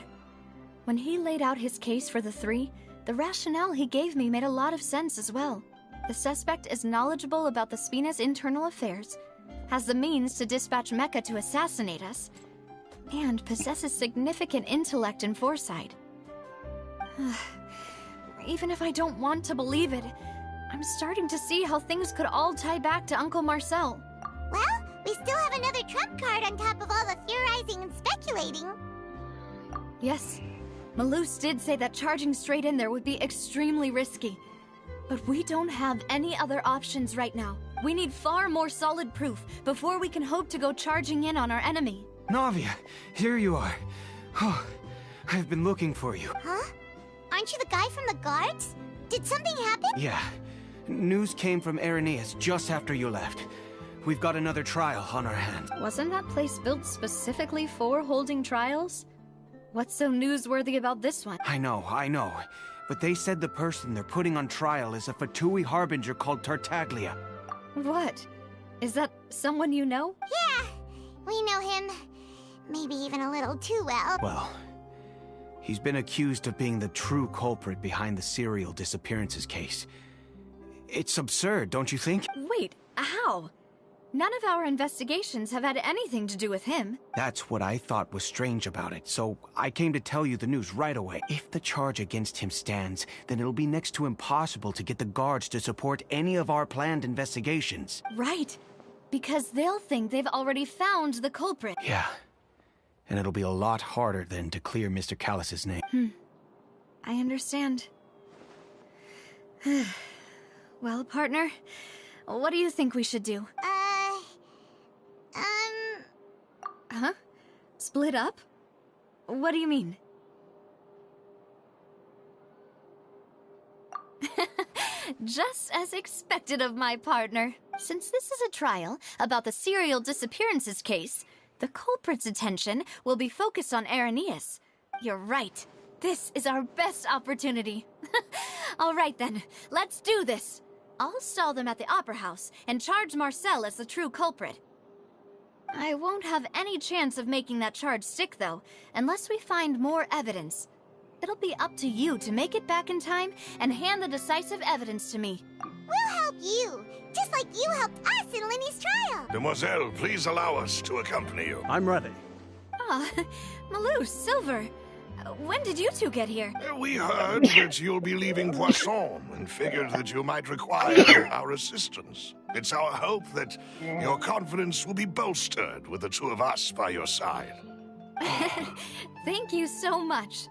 When he laid out his case for the 3, the rationale he gave me made a lot of sense as well. The suspect is knowledgeable about the Spina's internal affairs, has the means to dispatch Mecha to assassinate us, and possesses significant intellect and foresight. Even if I don't want to believe it, I'm starting to see how things could all tie back to Uncle Marcel. Well, we still have another trump card on top of all the theorizing and speculating. Yes, Malus did say that charging straight in there would be extremely risky. But we don't have any other options right now. We need far more solid proof before we can hope to go charging in on our enemy. Navia, here you are. Oh, I've been looking for you. Huh? Aren't you the guy from the guards? Did something happen? Yeah. News came from Irenaeus just after you left. We've got another trial on our hands. Wasn't that place built specifically for holding trials? What's so newsworthy about this one? I know. But they said the person they're putting on trial is a Fatui harbinger called Tartaglia. What? Is that someone you know? Yeah, we know him. Maybe even a little too well. Well, he's been accused of being the true culprit behind the serial disappearances case. It's absurd, don't you think? Wait, how? None of our investigations have had anything to do with him. That's what I thought was strange about it, so I came to tell you the news right away. If the charge against him stands, then it'll be next to impossible to get the guards to support any of our planned investigations. Right. Because they'll think they've already found the culprit. Yeah. And it'll be a lot harder then to clear Mr. Callus's name. I understand. Well, partner, what do you think we should do? Huh? Split up? What do you mean? Just as expected of my partner. Since this is a trial about the serial disappearances case, the culprit's attention will be focused on Irenaeus. You're right. This is our best opportunity. All right then, let's do this. I'll stall them at the Opera House and charge Marcel as the true culprit. I won't have any chance of making that charge stick, though, unless we find more evidence. It'll be up to you to make it back in time and hand the decisive evidence to me. We'll help you, just like you helped us in Lenny's trial. Demoiselle, please allow us to accompany you. I'm ready. Ah, Malou, Silver, when did you two get here? We heard that you'll be leaving Poisson and figured that you might require our assistance. It's our hope that your confidence will be bolstered with the two of us by your side. Thank you so much.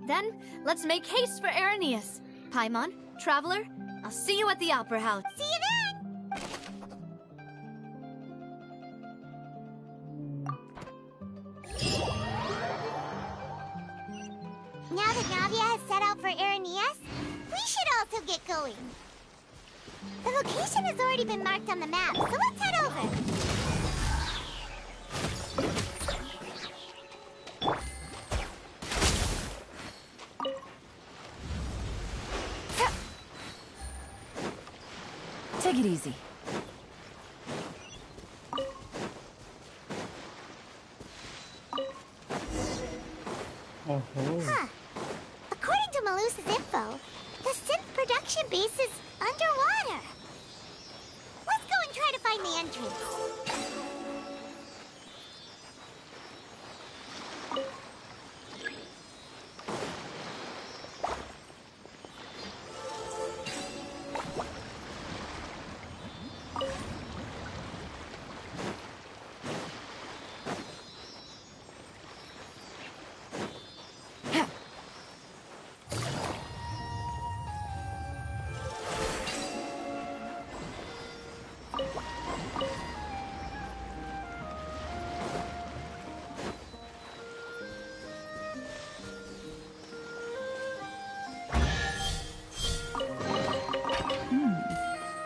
Then, let's make haste for Irenaeus. Paimon, Traveler, I'll see you at the Opera House. See you then! Now that Navia has set out for Irenaeus, we should also get going. The location has already been marked on the map, so let's head over. Take it easy. Huh. According to Malusa's info, the synth production base is underwater. Let's go and try to find the entrance.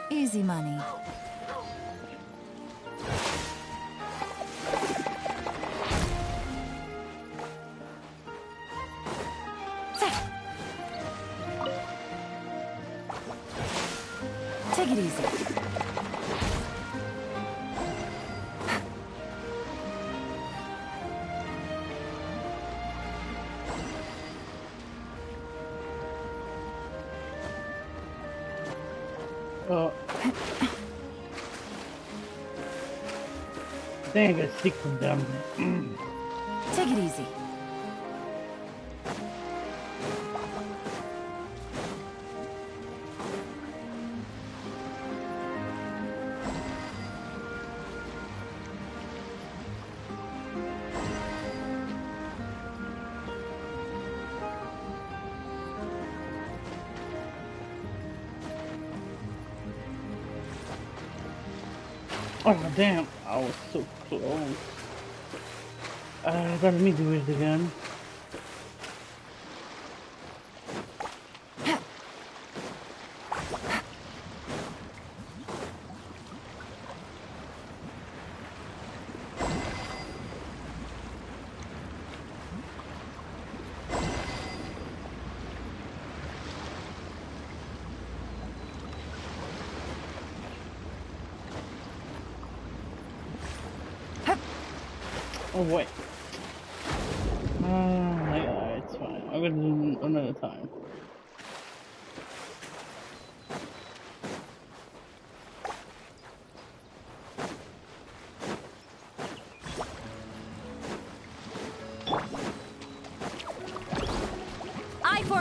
Easy money. Take it easy. I think I got sick from them. Take it easy. Oh damn, I was so close. Let me do it again. Oh wait. Yeah, it's fine. I'm gonna do another time.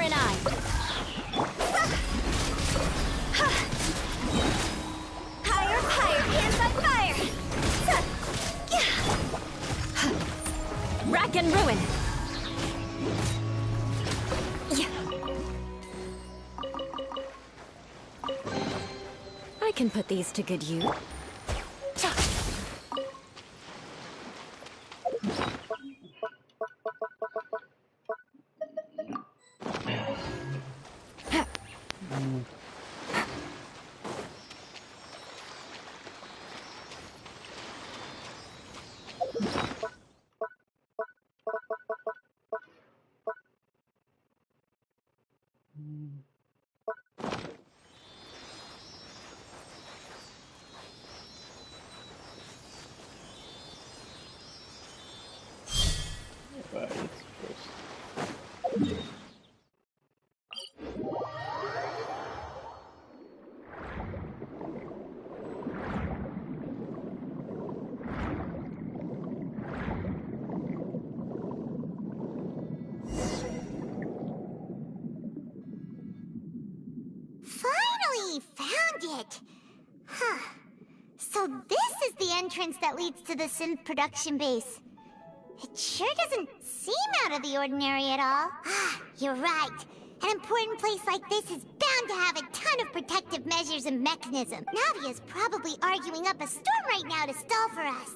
an eye. Higher, higher, hands on fire! Rack and ruin. I can put these to good use. Finally found it! Huh. So this is the entrance that leads to the synth production base. It sure doesn't seem out of the ordinary at all. Ah, you're right. An important place like this is bound to have a ton of protective measures and mechanism. Navia's probably arguing up a storm right now to stall for us.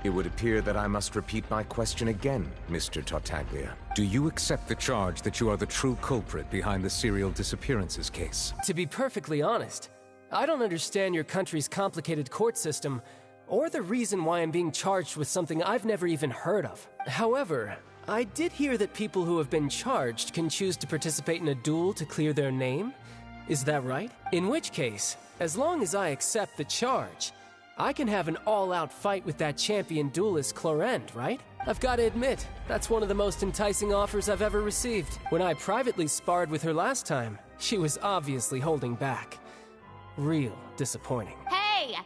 It would appear that I must repeat my question again, Mr. Tartaglia. Do you accept the charge that you are the true culprit behind the serial disappearances case? To be perfectly honest, I don't understand your country's complicated court system, or the reason why I'm being charged with something I've never even heard of. However, I did hear that people who have been charged can choose to participate in a duel to clear their name. Is that right? In which case, as long as I accept the charge, I can have an all-out fight with that champion duelist Clorend, right? I've got to admit, that's one of the most enticing offers I've ever received. When I privately sparred with her last time, she was obviously holding back. Real disappointing. Hey!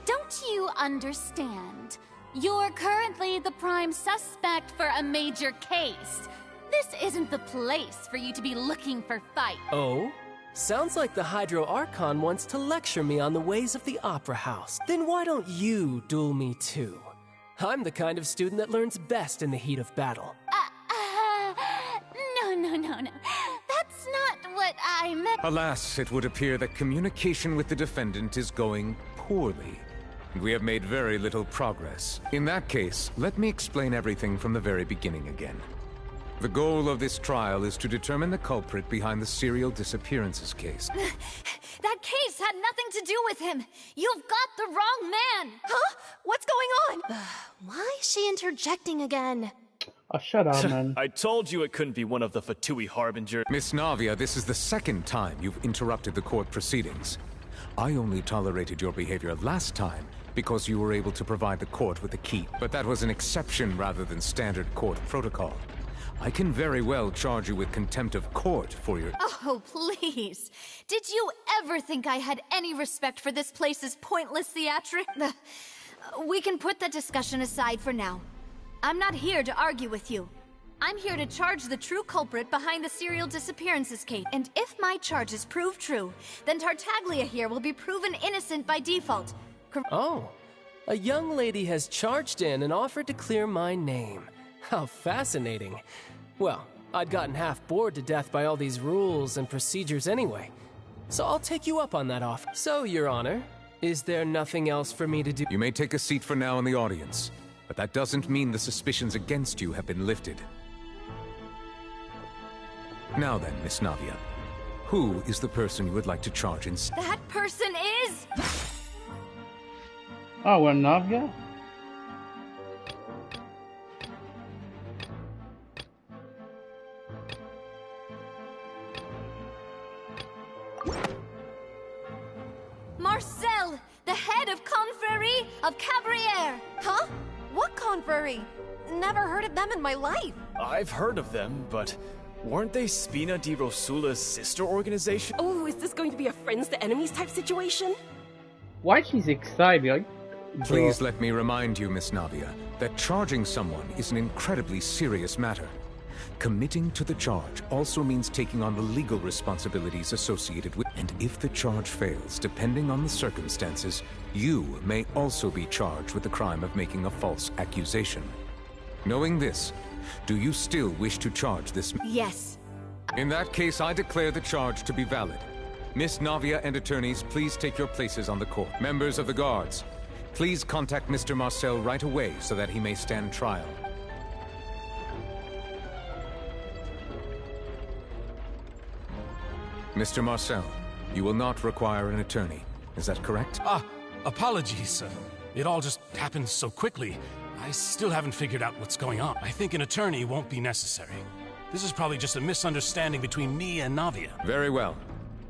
Don't you understand? You're currently the prime suspect for a major case. This isn't the place for you to be looking for fight. Oh? Sounds like the Hydro Archon wants to lecture me on the ways of the Opera House. Then why don't you duel me too? I'm the kind of student that learns best in the heat of battle. No. That's not what I meant. Alas, it would appear that communication with the defendant is going poorly. We have made very little progress. In that case, let me explain everything from the very beginning again. The goal of this trial is to determine the culprit behind the serial disappearances case. That case had nothing to do with him. You've got the wrong man. Huh? What's going on? Why is she interjecting again? Oh, shut up, man. I told you it couldn't be one of the Fatui Harbinger. Miss Navia, this is the second time you've interrupted the court proceedings. I only tolerated your behavior last time because you were able to provide the court with the key. But that was an exception rather than standard court protocol. I can very well charge you with contempt of court for your— Oh, please. Did you ever think I had any respect for this place's pointless theatrics? We can put that discussion aside for now. I'm not here to argue with you. I'm here to charge the true culprit behind the serial disappearances case. And if my charges prove true, then Tartaglia here will be proven innocent by default. Oh, a young lady has charged in and offered to clear my name. How fascinating. Well, I'd gotten half bored to death by all these rules and procedures anyway. So I'll take you up on that offer. So, Your Honor, is there nothing else for me to do? You may take a seat for now in the audience, but that doesn't mean the suspicions against you have been lifted. Now then, Miss Navia, who is the person you would like to charge instead? That person is... Oh, we're Navia? Marcel, the head of Confrérie of Cabrières. Huh? What Confrérie? Never heard of them in my life. I've heard of them, but weren't they Spina di Rosula's sister organization? Oh, is this going to be a friends to enemies type situation? Why she's excited? Like, Please let me remind you, Miss Navia, that charging someone is an incredibly serious matter. Committing to the charge also means taking on the legal responsibilities associated with, and if the charge fails, depending on the circumstances, you may also be charged with the crime of making a false accusation. Knowing this, do you still wish to charge this? Yes. In that case, I declare the charge to be valid. Miss Navia and attorneys, please take your places on the court. Members of the guards, please contact Mr. Marcel right away so that he may stand trial. Mr. Marcel, you will not require an attorney. Is that correct? Apologies. It all just happened so quickly. I still haven't figured out what's going on. I think an attorney won't be necessary. This is probably just a misunderstanding between me and Navia. Very well.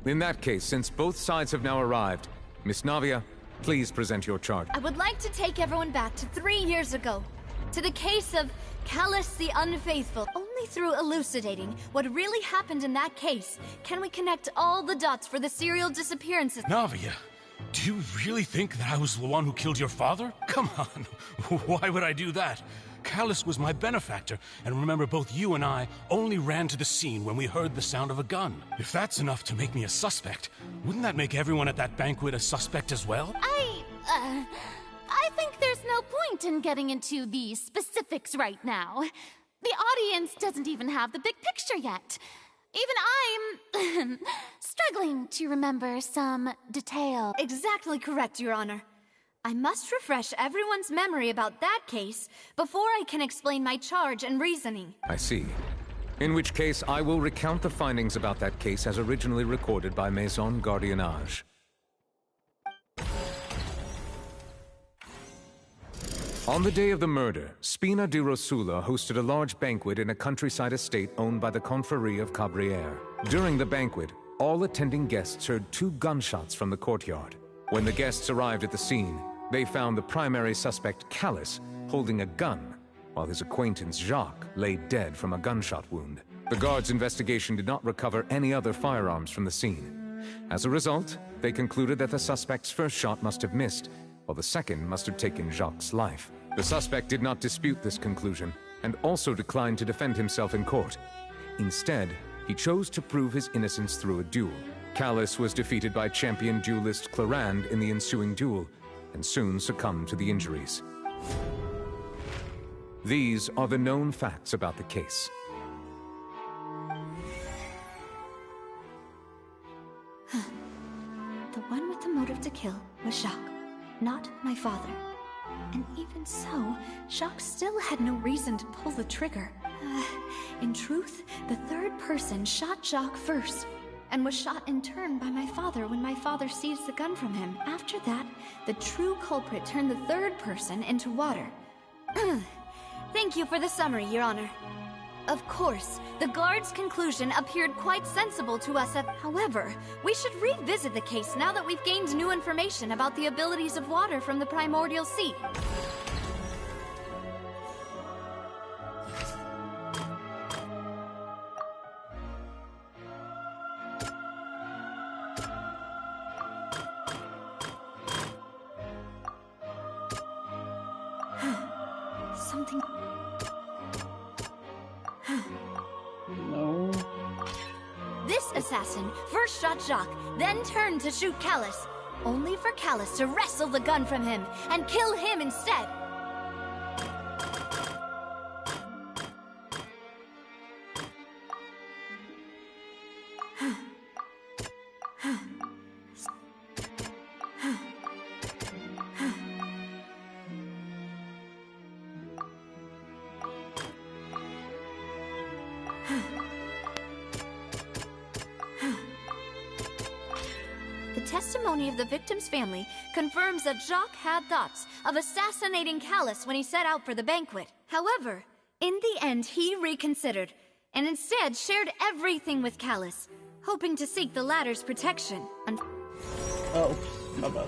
In that case, since both sides have now arrived, Miss Navia, please present your charge. I would like to take everyone back to 3 years ago, to the case of Callus the Unfaithful. Only through elucidating what really happened in that case can we connect all the dots for the serial disappearances. Navia, do you really think that I was the one who killed your father? Come on, why would I do that? Callus was my benefactor, and remember, both you and I only ran to the scene when we heard the sound of a gun. If that's enough to make me a suspect, wouldn't that make everyone at that banquet a suspect as well? I think there's no point in getting into the specifics right now. The audience doesn't even have the big picture yet. Even I'm struggling to remember some detail. Exactly correct, Your Honor. I must refresh everyone's memory about that case before I can explain my charge and reasoning. I see. In which case, I will recount the findings about that case as originally recorded by Maison Gardiennage. On the day of the murder, Spina di Rosula hosted a large banquet in a countryside estate owned by the Confrérie of Cabrières. During the banquet, all attending guests heard 2 gunshots from the courtyard. When the guests arrived at the scene, they found the primary suspect, Callus, holding a gun, while his acquaintance, Jacques, lay dead from a gunshot wound. The guards' investigation did not recover any other firearms from the scene. As a result, they concluded that the suspect's first shot must have missed, while the second must have taken Jacques' life. The suspect did not dispute this conclusion, and also declined to defend himself in court. Instead, he chose to prove his innocence through a duel. Callus was defeated by champion duelist Clarande in the ensuing duel, and soon succumbed to the injuries. These are the known facts about the case. The one with the motive to kill was Jacques, not my father. And even so, Jacques still had no reason to pull the trigger. In truth, the third person shot Jacques first, and was shot in turn by my father when my father seized the gun from him. After that, the true culprit turned the third person into water. Thank you for the summary, Your Honor. Of course, the guard's conclusion appeared quite sensible to us. However, we should revisit the case now that we've gained new information about the abilities of water from the primordial sea. Something... No. This assassin first shot Jacques, then turned to shoot Callus, only for Callus to wrestle the gun from him and kill him instead. The testimony of the victim's family confirms that Jacques had thoughts of assassinating Callus when he set out for the banquet. However, in the end, he reconsidered, and instead shared everything with Callus, hoping to seek the latter's protection. Oh, my bad.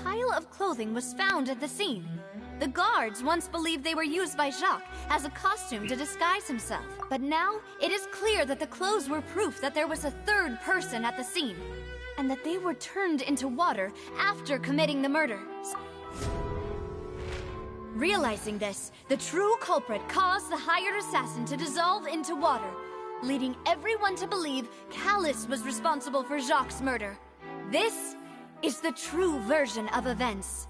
pile of clothing was found at the scene. The guards once believed they were used by Jacques as a costume to disguise himself. But now, it is clear that the clothes were proof that there was a third person at the scene, and that they were turned into water after committing the murder. Realizing this, the true culprit caused the hired assassin to dissolve into water, leading everyone to believe Callus was responsible for Jacques' murder. This is the true version of events.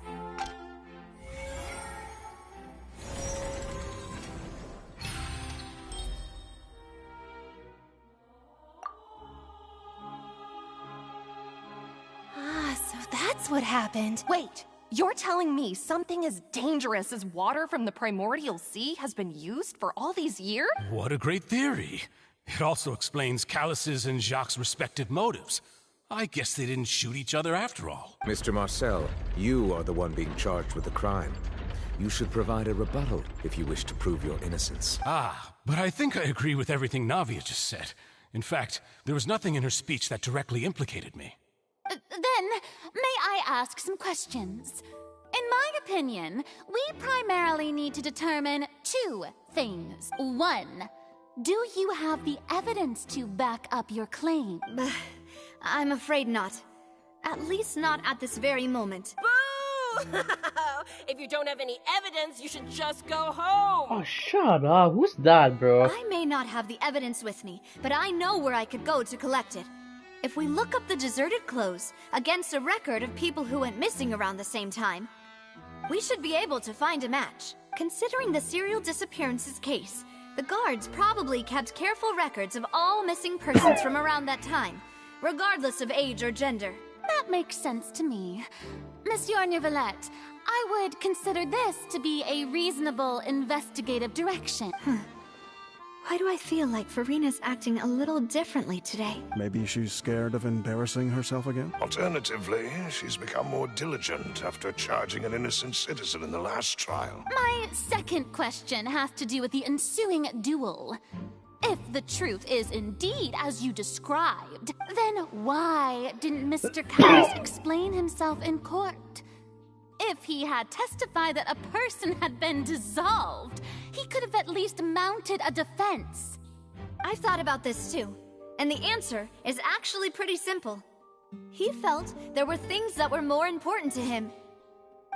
So that's what happened. Wait, you're telling me something as dangerous as water from the primordial sea has been used for all these years? What a great theory. It also explains Callus's and Jacques' respective motives. I guess they didn't shoot each other after all. Mr. Marcel, you are the one being charged with the crime. You should provide a rebuttal if you wish to prove your innocence. But I think I agree with everything Navia just said. In fact, there was nothing in her speech that directly implicated me. Then, may I ask some questions? In my opinion, we primarily need to determine two things. One, do you have the evidence to back up your claim? I'm afraid not. At least not at this very moment. Boo! If you don't have any evidence, you should just go home! Oh, shut up. Who's that, bro? I may not have the evidence with me, but I know where I could go to collect it. If we look up the deserted clothes against a record of people who went missing around the same time, we should be able to find a match. Considering the serial disappearances case, the guards probably kept careful records of all missing persons from around that time, regardless of age or gender. That makes sense to me. Monsieur Neuvillette, I would consider this to be a reasonable investigative direction. Why do I feel like Farina's acting a little differently today? Maybe she's scared of embarrassing herself again? Alternatively, she's become more diligent after charging an innocent citizen in the last trial. My second question has to do with the ensuing duel. If the truth is indeed as you described, then why didn't Mr. Callus explain himself in court? If he had testified that a person had been dissolved, he could have at least mounted a defense. I've thought about this too, and the answer is actually pretty simple. He felt there were things that were more important to him.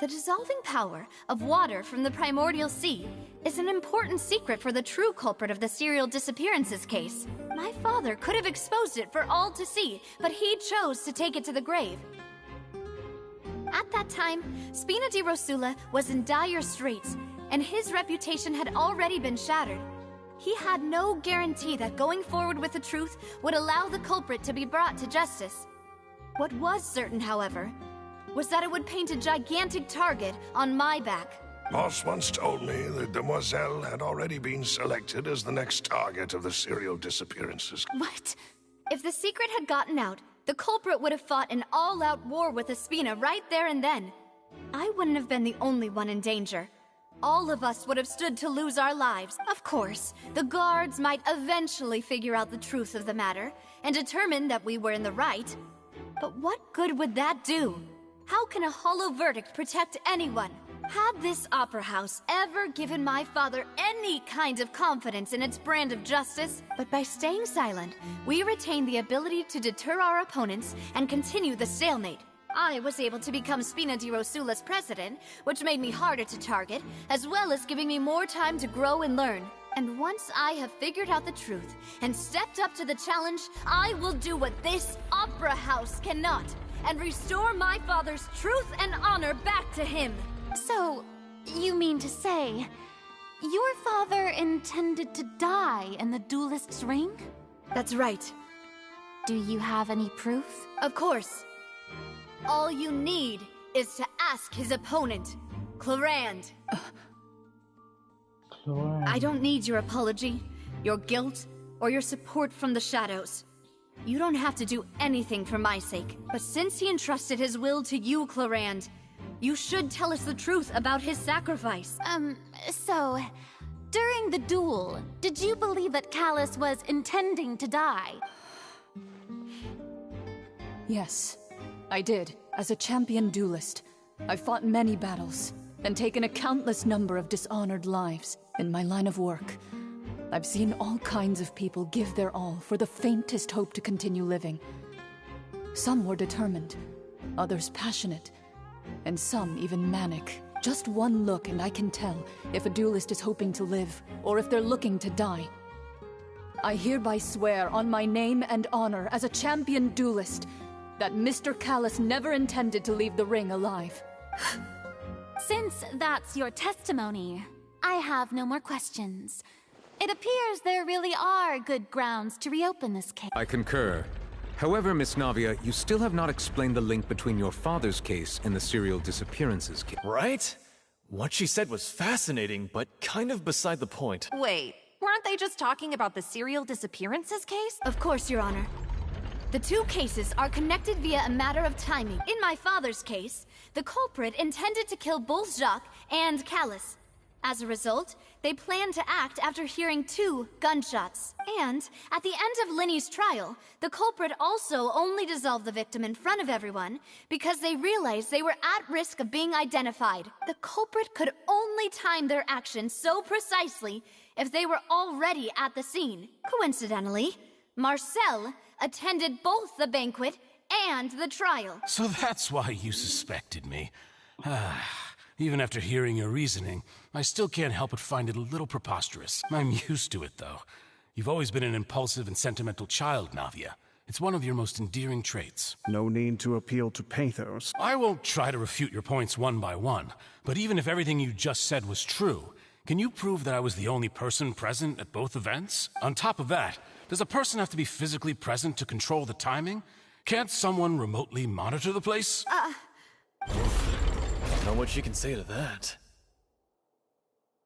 The dissolving power of water from the primordial sea is an important secret for the true culprit of the serial disappearances case. My father could have exposed it for all to see, but he chose to take it to the grave. At that time, Spina di Rosula was in dire straits, and his reputation had already been shattered. He had no guarantee that going forward with the truth would allow the culprit to be brought to justice. What was certain, however, was that it would paint a gigantic target on my back. Boss once told me that Demoiselle had already been selected as the next target of the serial disappearances. What? If the secret had gotten out, the culprit would have fought an all-out war with Espina right there and then. I wouldn't have been the only one in danger. All of us would have stood to lose our lives. Of course, the guards might eventually figure out the truth of the matter and determine that we were in the right. But what good would that do? How can a hollow verdict protect anyone? Had this opera house ever given my father any kind of confidence in its brand of justice? But by staying silent, we retained the ability to deter our opponents and continue the stalemate. I was able to become Spina di Rosula's president, which made me harder to target, as well as giving me more time to grow and learn. And once I have figured out the truth and stepped up to the challenge, I will do what this opera house cannot, and restore my father's truth and honor back to him. So, you mean to say, your father intended to die in the duelist's ring? That's right. Do you have any proof? Of course. All you need is to ask his opponent, Clorand. I don't need your apology, your guilt, or your support from the shadows. You don't have to do anything for my sake. But since he entrusted his will to you, Clorand, you should tell us the truth about his sacrifice. So, during the duel, did you believe that Callus was intending to die? Yes, I did, as a champion duelist. I've fought many battles, and taken a countless number of dishonored lives in my line of work. I've seen all kinds of people give their all for the faintest hope to continue living. Some were determined, others passionate, and some even manic. Just one look and I can tell if a duelist is hoping to live, or if they're looking to die. I hereby swear on my name and honor as a champion duelist that Mr. Callus never intended to leave the ring alive. Since that's your testimony, I have no more questions. It appears there really are good grounds to reopen this case. I concur. However, Miss Navia, you still have not explained the link between your father's case and the serial disappearances case. Right? What she said was fascinating, but kind of beside the point. Wait, weren't they just talking about the serial disappearances case? Of course, Your Honor. The two cases are connected via a matter of timing. In my father's case, the culprit intended to kill both Jacques and Callus. As a result, they planned to act after hearing 2 gunshots. And at the end of Linny's trial, the culprit also only dissolved the victim in front of everyone because they realized they were at risk of being identified. The culprit could only time their actions so precisely if they were already at the scene. Coincidentally, Marcel attended both the banquet and the trial. So that's why you suspected me. Even after hearing your reasoning, I still can't help but find it a little preposterous. I'm used to it, though. You've always been an impulsive and sentimental child, Navia. It's one of your most endearing traits. No need to appeal to pathos. I won't try to refute your points one by one, but even if everything you just said was true, can you prove that I was the only person present at both events? On top of that, does a person have to be physically present to control the timing? Can't someone remotely monitor the place? Don't know what you can say to that.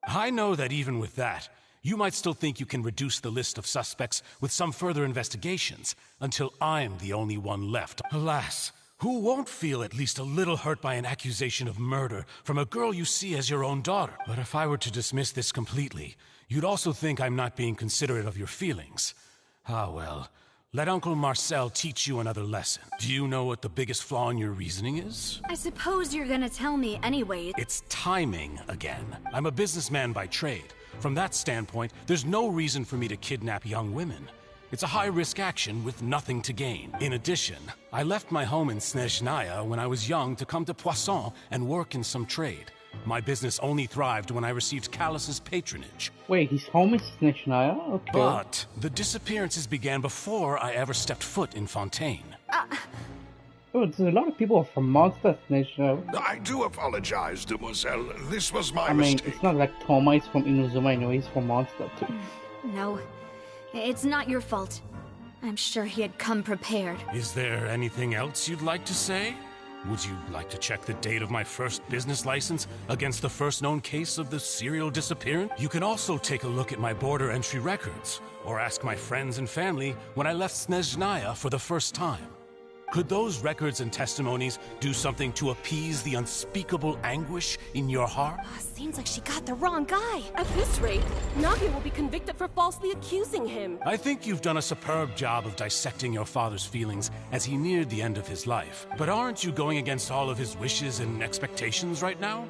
I know that even with that, you might still think you can reduce the list of suspects with some further investigations, until I'm the only one left. Alas, who won't feel at least a little hurt by an accusation of murder from a girl you see as your own daughter? But if I were to dismiss this completely, you'd also think I'm not being considerate of your feelings. Ah well, let Uncle Marcel teach you another lesson. Do you know what the biggest flaw in your reasoning is? I suppose you're gonna tell me anyway. It's timing again. I'm a businessman by trade. From that standpoint, there's no reason for me to kidnap young women. It's a high-risk action with nothing to gain. In addition, I left my home in Snezhnaya when I was young to come to Poisson and work in some trade. My business only thrived when I received Callus's patronage. Wait, his home is Snezhnaya? Okay. But the disappearances began before I ever stepped foot in Fontaine. Oh, there's a lot of people from Monster Snezhnaya. I do apologize, Demoiselle. This was my I mean, mistake. it's not like Toma is from Inazuma anyway, he's from Monster too. No, it's not your fault. I'm sure he had come prepared. Is there anything else you'd like to say? Would you like to check the date of my first business license against the first known case of the serial disappearance? You can also take a look at my border entry records, or ask my friends and family when I left Snezhnaya for the first time. Could those records and testimonies do something to appease the unspeakable anguish in your heart? Seems like she got the wrong guy. At this rate, Navia will be convicted for falsely accusing him. I think you've done a superb job of dissecting your father's feelings as he neared the end of his life. But aren't you going against all of his wishes and expectations right now?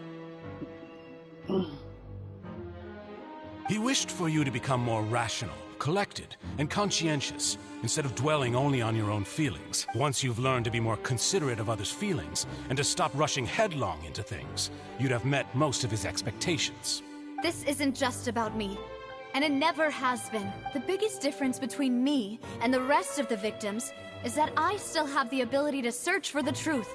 He wished for you to become more rational, collected, and conscientious, instead of dwelling only on your own feelings. Once you've learned to be more considerate of others' feelings, and to stop rushing headlong into things, you'd have met most of his expectations. This isn't just about me, and it never has been. The biggest difference between me and the rest of the victims is that I still have the ability to search for the truth.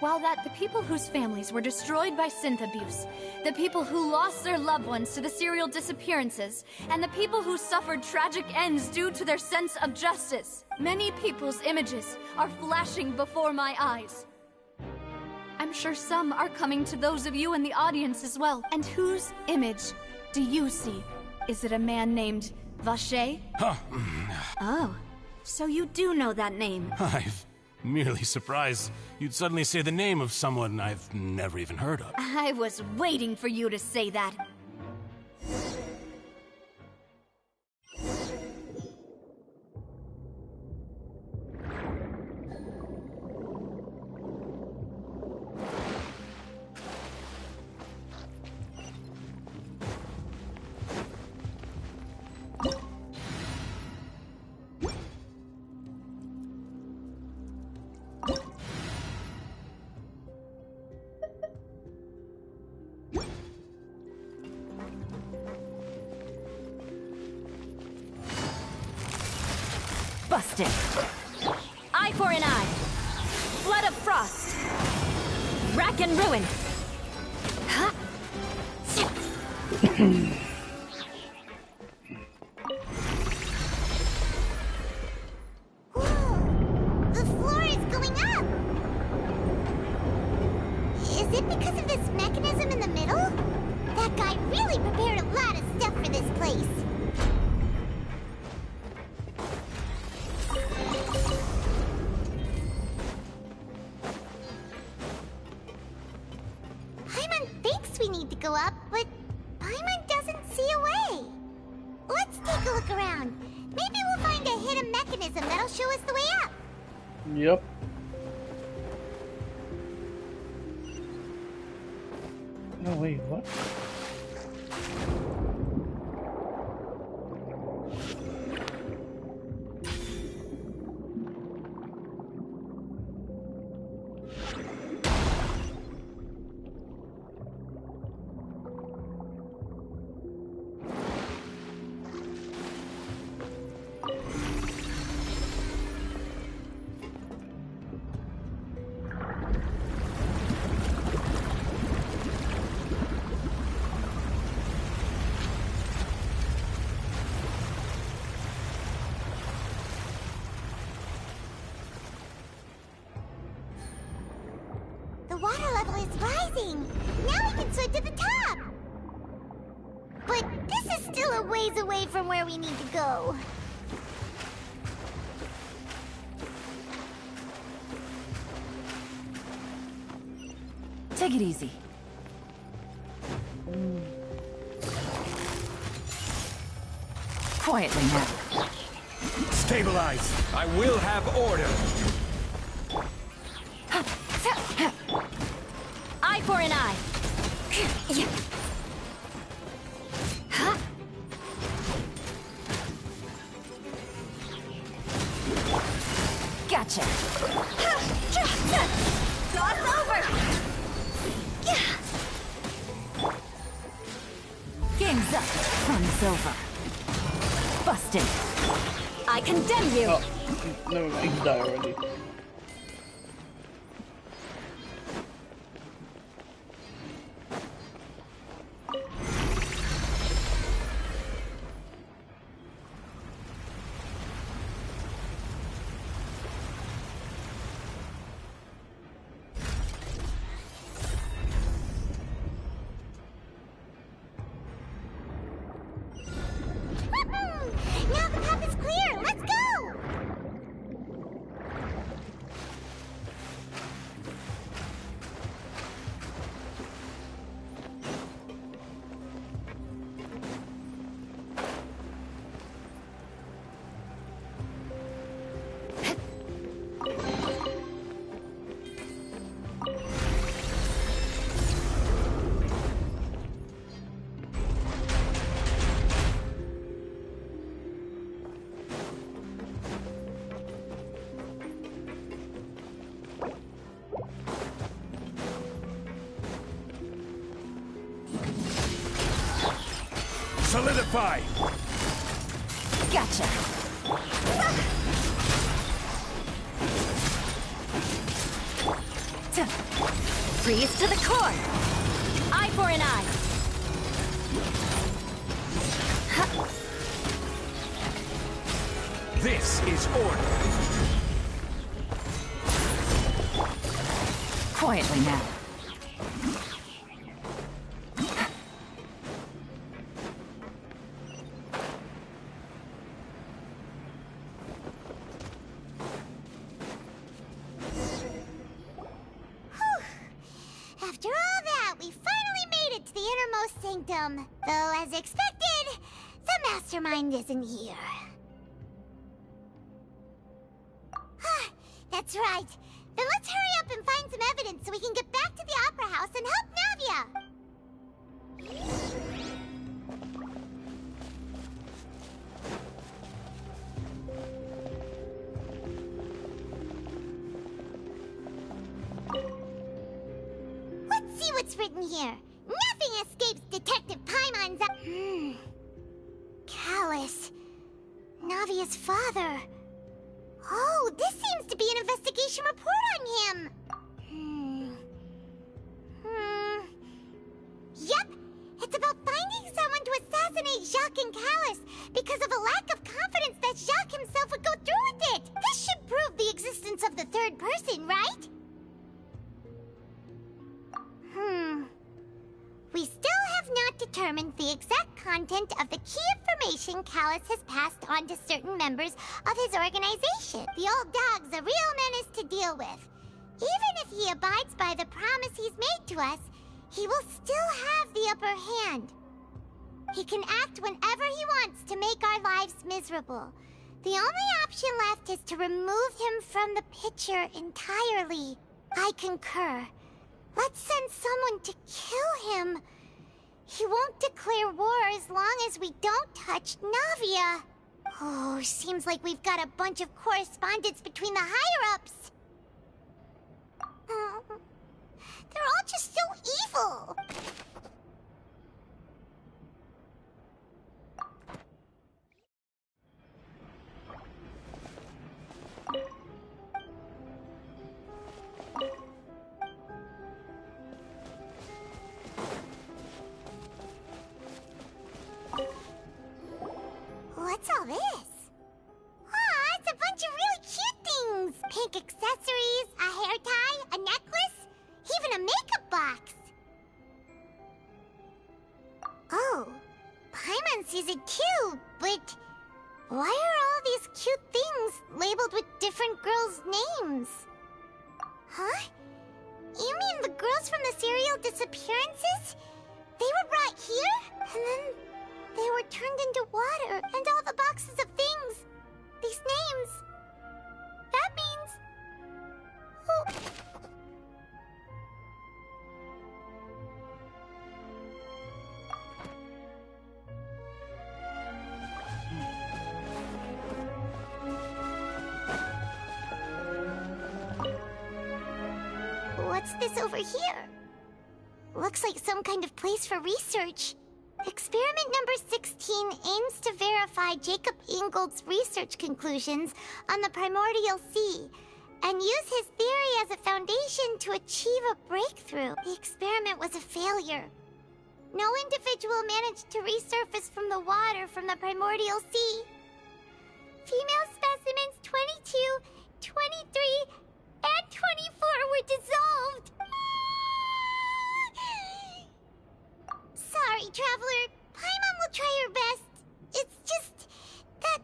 While that the people whose families were destroyed by synth abuse, the people who lost their loved ones to the serial disappearances, and the people who suffered tragic ends due to their sense of justice, many people's images are flashing before my eyes. I'm sure some are coming to those of you in the audience as well. And whose image do you see? Is it a man named Vacher? Oh, so you do know that name. I've merely surprised you'd suddenly say the name of someone I've never even heard of. I was waiting for you to say that. Busted. Eye for an eye. Flood of frost. Rack and ruin. Huh? The floor is going up! Is it because of this mechanism in the middle? That guy really prepared a lot of stuff for this place. Paimon thinks we need to go up, but Paimon doesn't see a way. Let's take a look around. Maybe we'll find a hidden mechanism that'll show us the way up. Yep. No, wait, what? The water level is rising. Now we can swim to the top. But this is still a ways away from where we need to go. Take it easy. Quietly now. Stabilize! I will have order! Eye for an eye. Huh? Gotcha. Gloss over. Game's up. Fun's over. Busted. I condemn you. Oh, never mind. He died already. Now the path is clear. Let's go. Solidify! Gotcha. Freeze to the core. Eye for an eye. This is order! Quietly now. After all that, we finally made it to the innermost sanctum. Though, as expected, the mastermind isn't here. That's right. Then let's hurry up and find some evidence so we can get back to the Opera House and help Navia. Let's see what's written here. Nothing escapes Detective Paimon's Callus. Navia's father. Oh, this seems to be an investigation report on him. Yep, it's about finding someone to assassinate Jacques and Callus because of a lack of confidence that Jacques himself would go through with it. This should prove the existence of the third person, right? We still have not determined the exact content of the key information Callus has passed on to certain members of his organization. The old dog's a real menace to deal with. Even if he abides by the promise he's made to us, he will still have the upper hand. He can act whenever he wants to make our lives miserable. The only option left is to remove him from the picture entirely. I concur. Let's send someone to kill him. He won't declare war as long as we don't touch Navia. Oh, seems like we've got a bunch of correspondence between the higher-ups. They're all just so evil. What's all this? Aw, it's a bunch of really cute things. Pink accessories, a hair tie, a necklace, even a makeup box. Oh, Paimon sees it too, but why are all these cute things labeled with different girls' names? Huh? You mean the girls from the serial disappearances? They were brought here, and then they were turned into water, and all the boxes of things. These names. That means... Oh. What's this over here? Looks like some kind of place for research. Experiment number 16 aims to verify Jacob Ingold's research conclusions on the primordial sea and use his theory as a foundation to achieve a breakthrough. The experiment was a failure. No individual managed to resurface from the water from the primordial sea. Female specimens 22, 23, and 24 were dissolved. Sorry, Traveler. Paimon will try her best. It's just that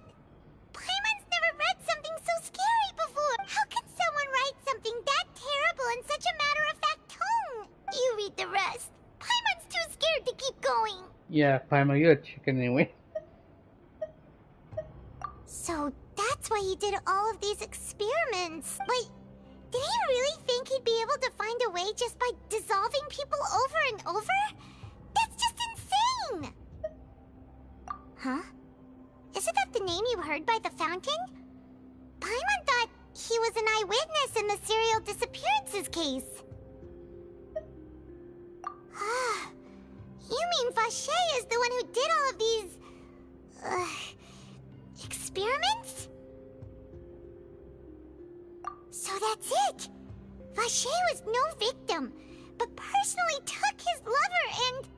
Paimon's never read something so scary before. How can someone write something that terrible in such a matter-of-fact tone? You read the rest. Paimon's too scared to keep going. Yeah, Paimon, you're a chicken anyway. So that's why he did all of these experiments. But did he really think he'd be able to find a way just by dissolving people over and over? That's just insane! Huh? Isn't that the name you heard by the fountain? Paimon thought he was an eyewitness in the serial disappearances case. Ah, you mean Vacher is the one who did all of these... experiments? So that's it! Vacher was no victim, but personally took his lover and...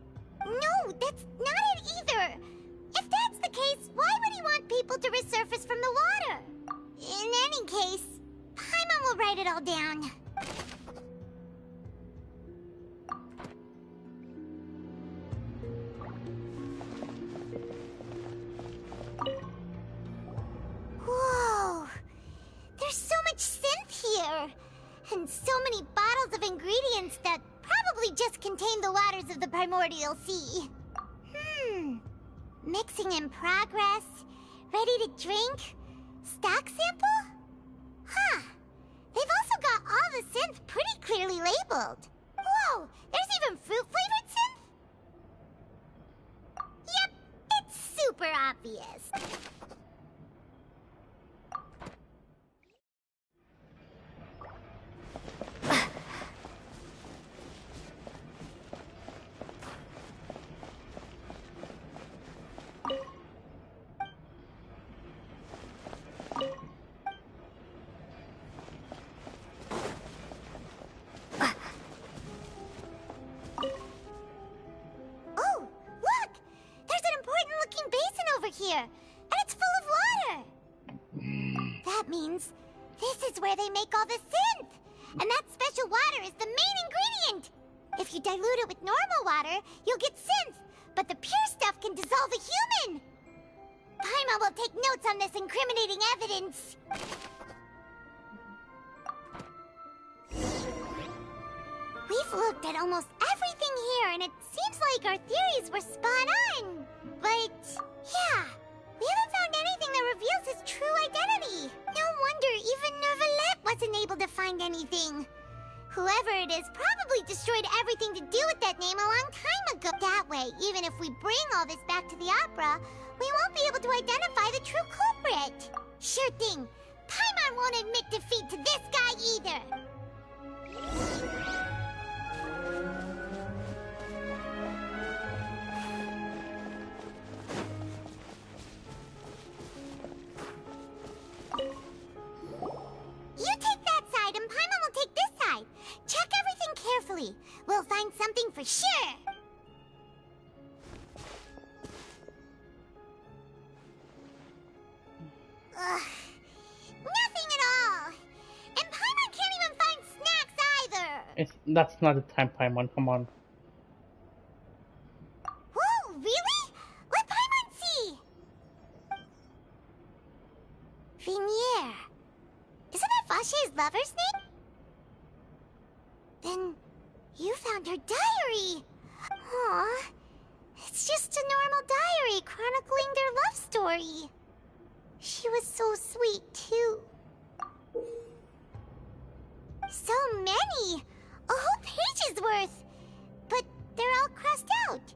No, that's not it either! If that's the case, why would he want people to resurface from the water? In any case, Paimon will write it all down. Whoa! There's so much synth here! And so many bottles of ingredients that probably just contain the waters of the primordial sea. Mixing in progress, ready to drink, stock sample? Huh. They've also got all the synth pretty clearly labeled. Whoa, there's even fruit-flavored synth? Yep, it's super obvious. make all the synth. And that special water is the main ingredient. If you dilute it with normal water, you'll get synth. But the pure stuff can dissolve a human. Paimon will take notes on this incriminating evidence. We've looked at almost everything here, and it seems like our theories were spot on. But, yeah, we haven't found anything that reveals his true identity. No wonder even Neuvillette wasn't able to find anything. Whoever it is probably destroyed everything to do with that name a long time ago. That way, even if we bring all this back to the opera, we won't be able to identify the true culprit. Sure thing. Paimon won't admit defeat to this guy either. You take that side and Paimon will take this side. Check everything carefully. We'll find something for sure. Ugh. Nothing at all. And Paimon can't even find snacks either. That's not the time, Paimon. Come on. Whoa, really? Let Paimon see. Vinier. Isn't that Vache's lover's name? Then you found her diary. Aw. It's just a normal diary chronicling their love story. She was so sweet, too. So many! A whole page's worth! But they're all crossed out.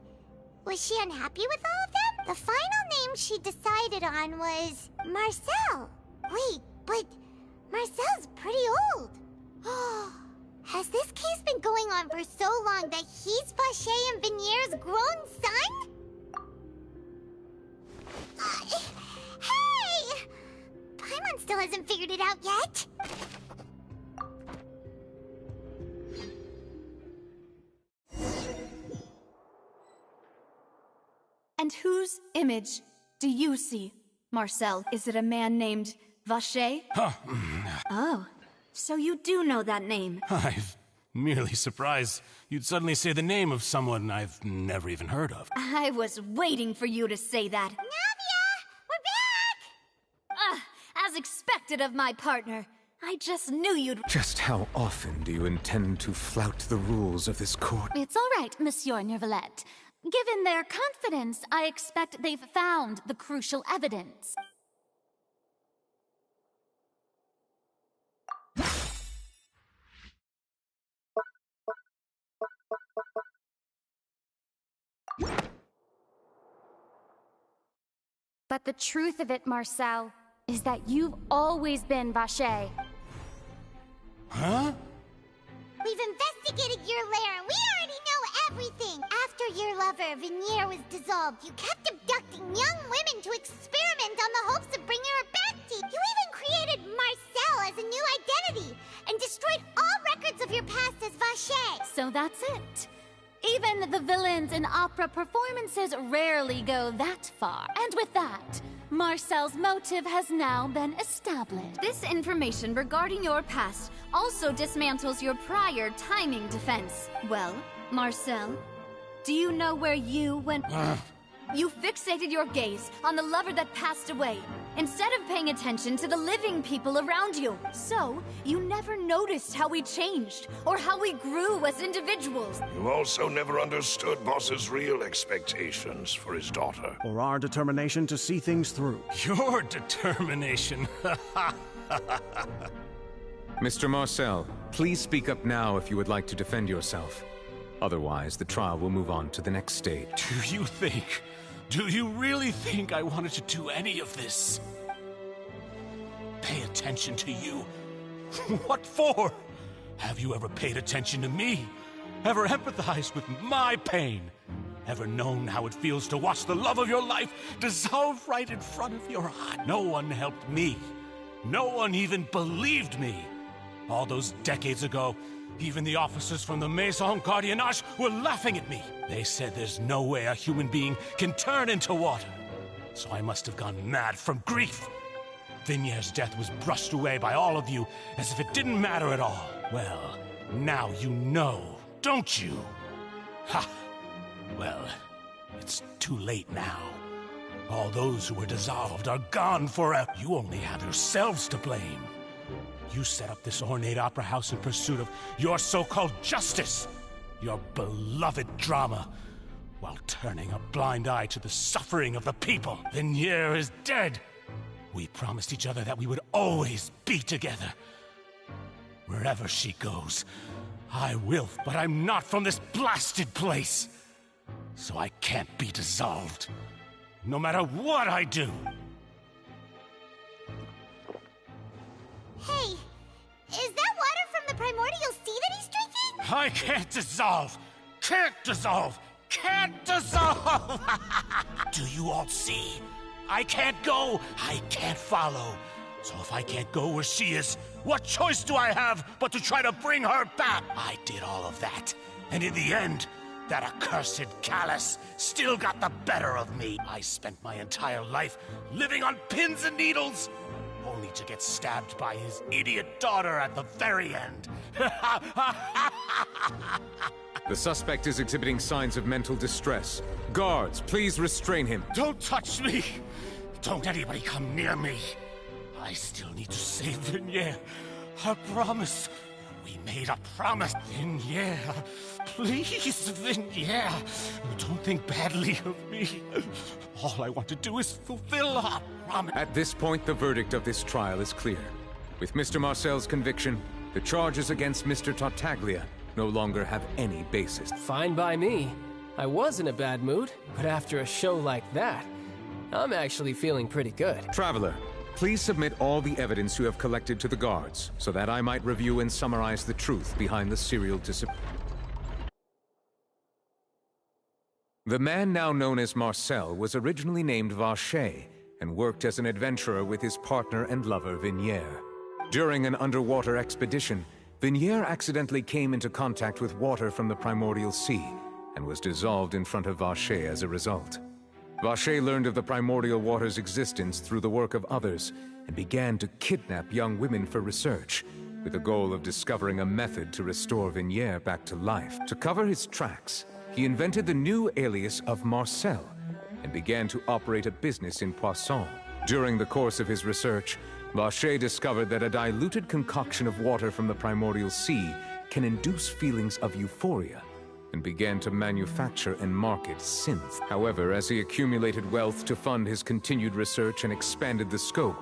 Was she unhappy with all of them? The final name she decided on was Marcel. Wait, but Marcel's pretty old. Has this case been going on for so long that he's Vache and Vinier's grown son? Hey! Paimon still hasn't figured it out yet. And whose image do you see, Marcel? Is it a man named Vache? Oh, so you do know that name. I'm merely surprised you'd suddenly say the name of someone I've never even heard of. I was waiting for you to say that. Navia! We're back! As expected of my partner. I just knew you'd... Just how often do you intend to flout the rules of this court? It's all right, Monsieur Neuvillette. Given their confidence, I expect they've found the crucial evidence. But the truth of it, Marcel, is that you've always been Vache. Huh? We've investigated your lair. We already know everything. After your lover, Vinier, was dissolved, you kept abducting young women to experiment on the hopes of bringing her back to you. You even created Marcel as a new identity and destroyed all records of your past as Vache. So that's it. Even the villains in opera performances rarely go that far. And with that, Marcel's motive has now been established. This information regarding your past also dismantles your prior timing defense. Well, Marcel, do you know where you went? You fixated your gaze on the lover that passed away, instead of paying attention to the living people around you. So, you never noticed how we changed, or how we grew as individuals. You also never understood Boss's real expectations for his daughter. Or our determination to see things through. Your determination. Mr. Marcel, please speak up now if you would like to defend yourself. Otherwise, the trial will move on to the next stage. Do you really think I wanted to do any of this? Pay attention to you? What for? Have you ever paid attention to me? Ever empathized with my pain? Ever known how it feels to watch the love of your life dissolve right in front of your eyes? No one helped me. No one even believed me. All those decades ago, even the officers from the Maison Gardiennage were laughing at me. They said there's no way a human being can turn into water. So I must have gone mad from grief. Vignier's death was brushed away by all of you as if it didn't matter at all. Well, now you know, don't you? Ha! Well, it's too late now. All those who were dissolved are gone forever. You only have yourselves to blame. You set up this ornate opera house in pursuit of your so-called justice, your beloved drama, while turning a blind eye to the suffering of the people. Vignier is dead. We promised each other that we would always be together. Wherever she goes, I will, but I'm not from this blasted place. So I can't be dissolved, no matter what I do. Hey, is that water from the primordial sea that he's drinking? I can't dissolve! Can't dissolve! Can't dissolve! Do you all see? I can't go, I can't follow. So if I can't go where she is, what choice do I have but to try to bring her back? I did all of that, and in the end, that accursed Callus still got the better of me. I spent my entire life living on pins and needles, only to get stabbed by his idiot daughter at the very end. The suspect is exhibiting signs of mental distress. Guards, please restrain him. Don't touch me! Don't anybody come near me! I still need to save Vignier. I promise. We made a promise. Vignier. Please, Vignier. Don't think badly of me. All I want to do is fulfill our promise. At this point, the verdict of this trial is clear. With Mr. Marcel's conviction, the charges against Mr. Tartaglia no longer have any basis. Fine by me. I was in a bad mood, but after a show like that, I'm actually feeling pretty good. Traveler, please submit all the evidence you have collected to the guards, so that I might review and summarize the truth behind the serial disappearance. The man now known as Marcel was originally named Vacher and worked as an adventurer with his partner and lover Vignier. During an underwater expedition, Vignier accidentally came into contact with water from the primordial sea and was dissolved in front of Vacher as a result. Vacher learned of the primordial water's existence through the work of others and began to kidnap young women for research, with the goal of discovering a method to restore Vignier back to life. To cover his tracks, he invented the new alias of Marcel and began to operate a business in Poisson. During the course of his research, Vacher discovered that a diluted concoction of water from the primordial sea can induce feelings of euphoria, and began to manufacture and market synth. However, as he accumulated wealth to fund his continued research and expanded the scope,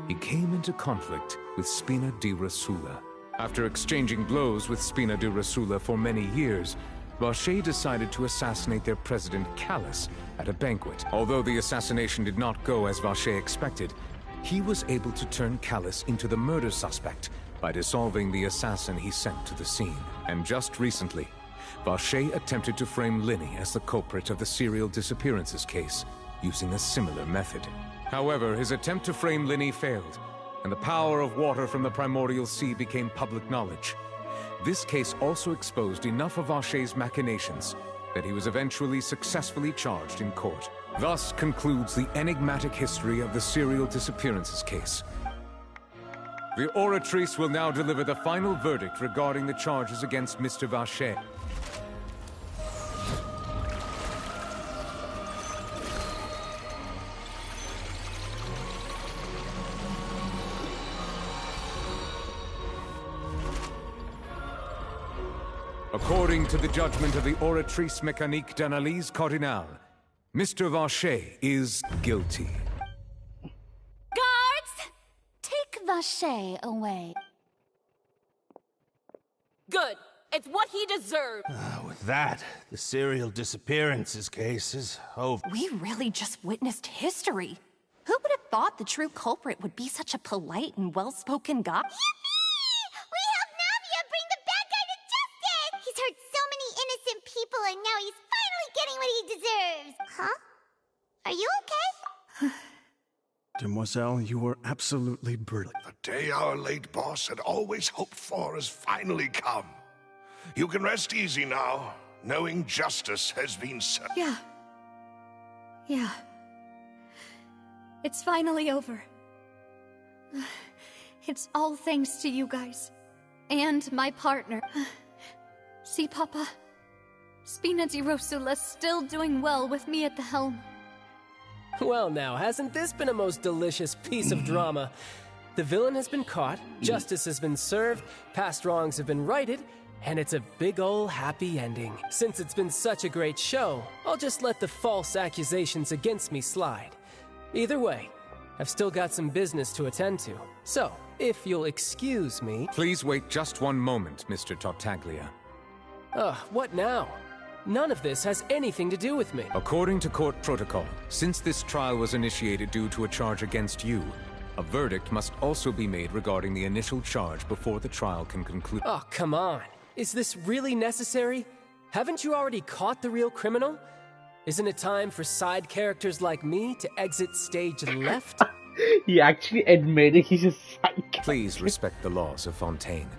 he came into conflict with Spina di Rosula. After exchanging blows with Spina di Rosula for many years, Vacher decided to assassinate their president Callus at a banquet. Although the assassination did not go as Vacher expected, he was able to turn Callus into the murder suspect by dissolving the assassin he sent to the scene. And just recently, Vacher attempted to frame Linny as the culprit of the serial disappearances case, using a similar method. However, his attempt to frame Linny failed, and the power of water from the primordial sea became public knowledge. This case also exposed enough of Vacher's machinations that he was eventually successfully charged in court. Thus concludes the enigmatic history of the serial disappearances case. The Oratrice will now deliver the final verdict regarding the charges against Mr. Vacher. According to the judgment of the Oratrice Mécanique d'Analyse Cardinale, Mr. Vacher is guilty. Guards! Take Vacher away. Good. It's what he deserved. With that, the serial disappearances case is over. We really just witnessed history. Who would have thought the true culprit would be such a polite and well-spoken guy? People, and now he's finally getting what he deserves. Huh? Are you okay? Demoiselle, you were absolutely brilliant. The day our late boss had always hoped for has finally come. You can rest easy now, knowing justice has been served. Yeah. It's finally over. It's all thanks to you guys. And my partner. See, Papa? Spina di Rosula's still doing well with me at the helm. Well now, hasn't this been a most delicious piece of drama? The villain has been caught, justice has been served, past wrongs have been righted, and it's a big ol' happy ending. Since it's been such a great show, I'll just let the false accusations against me slide. Either way, I've still got some business to attend to. So, if you'll excuse me... Please wait just one moment, Mr. Tartaglia. What now? None of this has anything to do with me. According to court protocol, since this trial was initiated due to a charge against you, a verdict must also be made regarding the initial charge before the trial can conclude. Oh, come on. Is this really necessary? Haven't you already caught the real criminal? Isn't it time for side characters like me to exit stage left? He actually admitted he's a side character. Please respect the laws of Fontaine.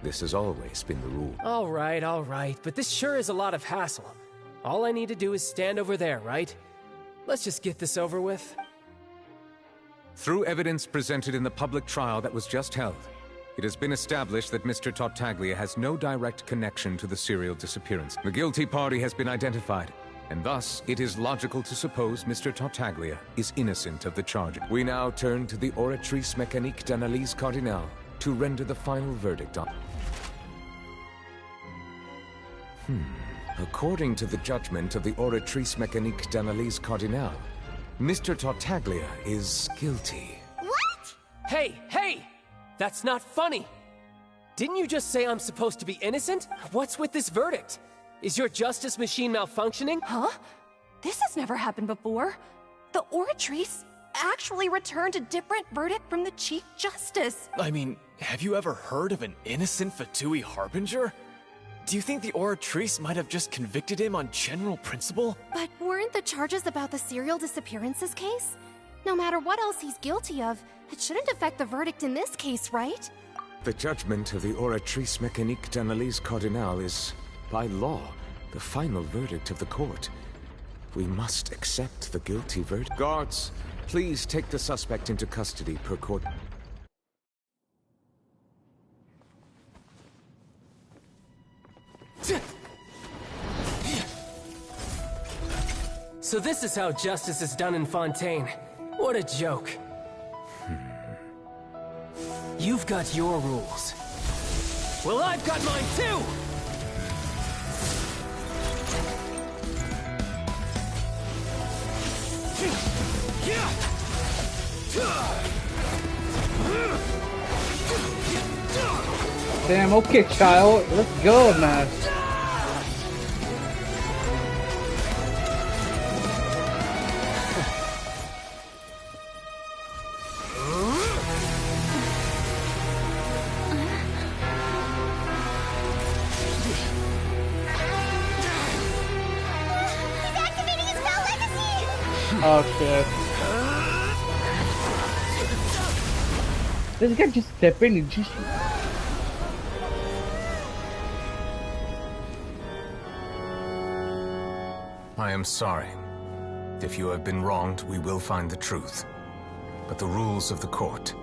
This has always been the rule. All right, but this sure is a lot of hassle. All I need to do is stand over there, right? Let's just get this over with. Through evidence presented in the public trial that was just held, it has been established that Mr. Tartaglia has no direct connection to the serial disappearance. The guilty party has been identified, and thus it is logical to suppose Mr. Tartaglia is innocent of the charge. We now turn to the Oratrice Mécanique d'Analyse Cardinale to render the final verdict on... According to the judgment of the Oratrice Mécanique d'Analyse Cardinale, Mr. Tartaglia is guilty. What? Hey! That's not funny! Didn't you just say I'm supposed to be innocent? What's with this verdict? Is your justice machine malfunctioning? Huh? This has never happened before. The Oratrice actually returned a different verdict from the Chief Justice. I mean, have you ever heard of an innocent Fatui Harbinger? Do you think the Oratrice might have just convicted him on general principle? But weren't the charges about the serial disappearances case? No matter what else he's guilty of, it shouldn't affect the verdict in this case, right? The judgment of the Oratrice Mécanique d'Analyse Cardinale is, by law, the final verdict of the court. We must accept the guilty verdict. Guards, please take the suspect into custody per court. So this is how justice is done in Fontaine. What a joke. You've got your rules. Well, I've got mine too! Damn, okay, child. Let's go, man. Oh shit. This guy just stepped in and just... I am sorry. If you have been wronged, we will find the truth. But the rules of the court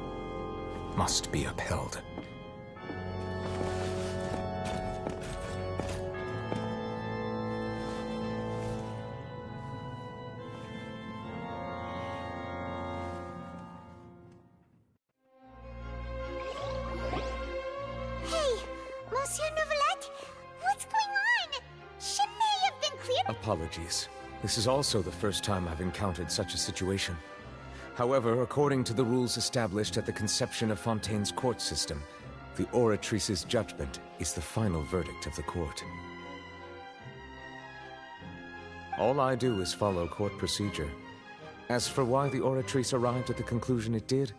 must be upheld. Apologies. This is also the first time I've encountered such a situation. However, according to the rules established at the conception of Fontaine's court system, the Oratrice's judgment is the final verdict of the court. All I do is follow court procedure. As for why the Oratrice arrived at the conclusion it did,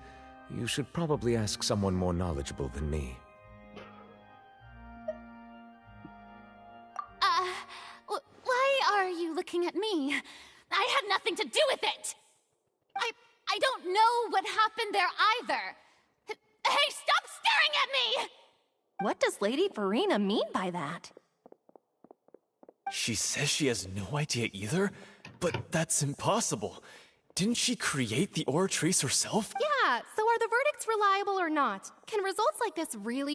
you should probably ask someone more knowledgeable than me. Looking at me. I had nothing to do with it! I don't know what happened there either! Hey, stop staring at me! What does Lady Farina mean by that? She says she has no idea either? But that's impossible. Didn't she create the Oratrice herself? Yeah, so are the verdicts reliable or not? Can results like this really...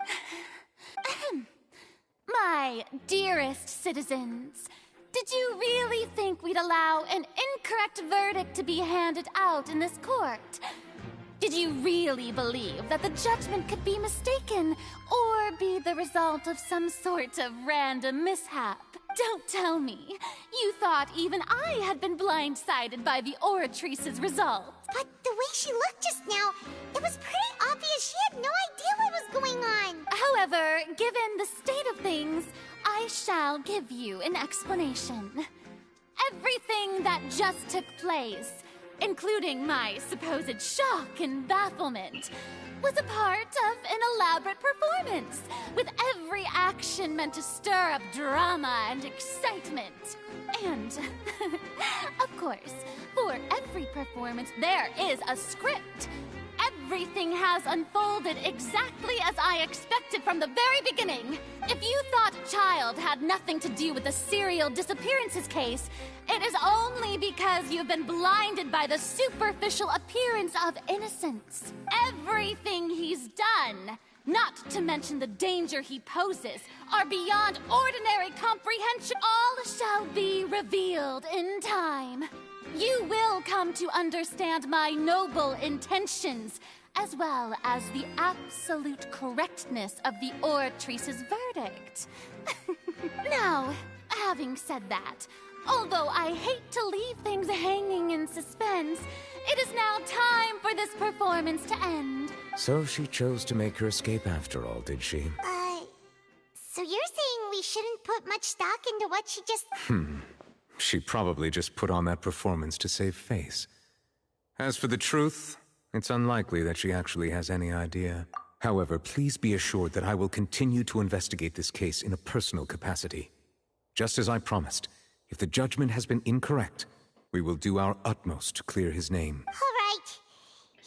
My dearest citizens, did you really think we'd allow an incorrect verdict to be handed out in this court? Did you really believe that the judgment could be mistaken or be the result of some sort of random mishap? Don't tell me. You thought even I had been blindsided by the Oratrice's results. But the way she looked just now, it was pretty obvious she had no idea what was going on. However, given the state of things, I shall give you an explanation. Everything that just took place, including my supposed shock and bafflement, was a part of an elaborate performance, with every action meant to stir up drama and excitement. And, of course, for every performance there is a script. Everything has unfolded exactly as I expected from the very beginning. If you thought Child had nothing to do with the serial disappearances case, it is only because you've been blinded by the superficial appearance of innocence. Everything he's done, not to mention the danger he poses, are beyond ordinary comprehension. All shall be revealed in time. You will come to understand my noble intentions, as well as the absolute correctness of the Oratrice's verdict. Now, having said that, although I hate to leave things hanging in suspense, it is now time for this performance to end. So she chose to make her escape after all, did she? So you're saying we shouldn't put much stock into what she just... She probably just put on that performance to save face. As for the truth, it's unlikely that she actually has any idea. However, please be assured that I will continue to investigate this case in a personal capacity. Just as I promised, if the judgment has been incorrect, we will do our utmost to clear his name. All right.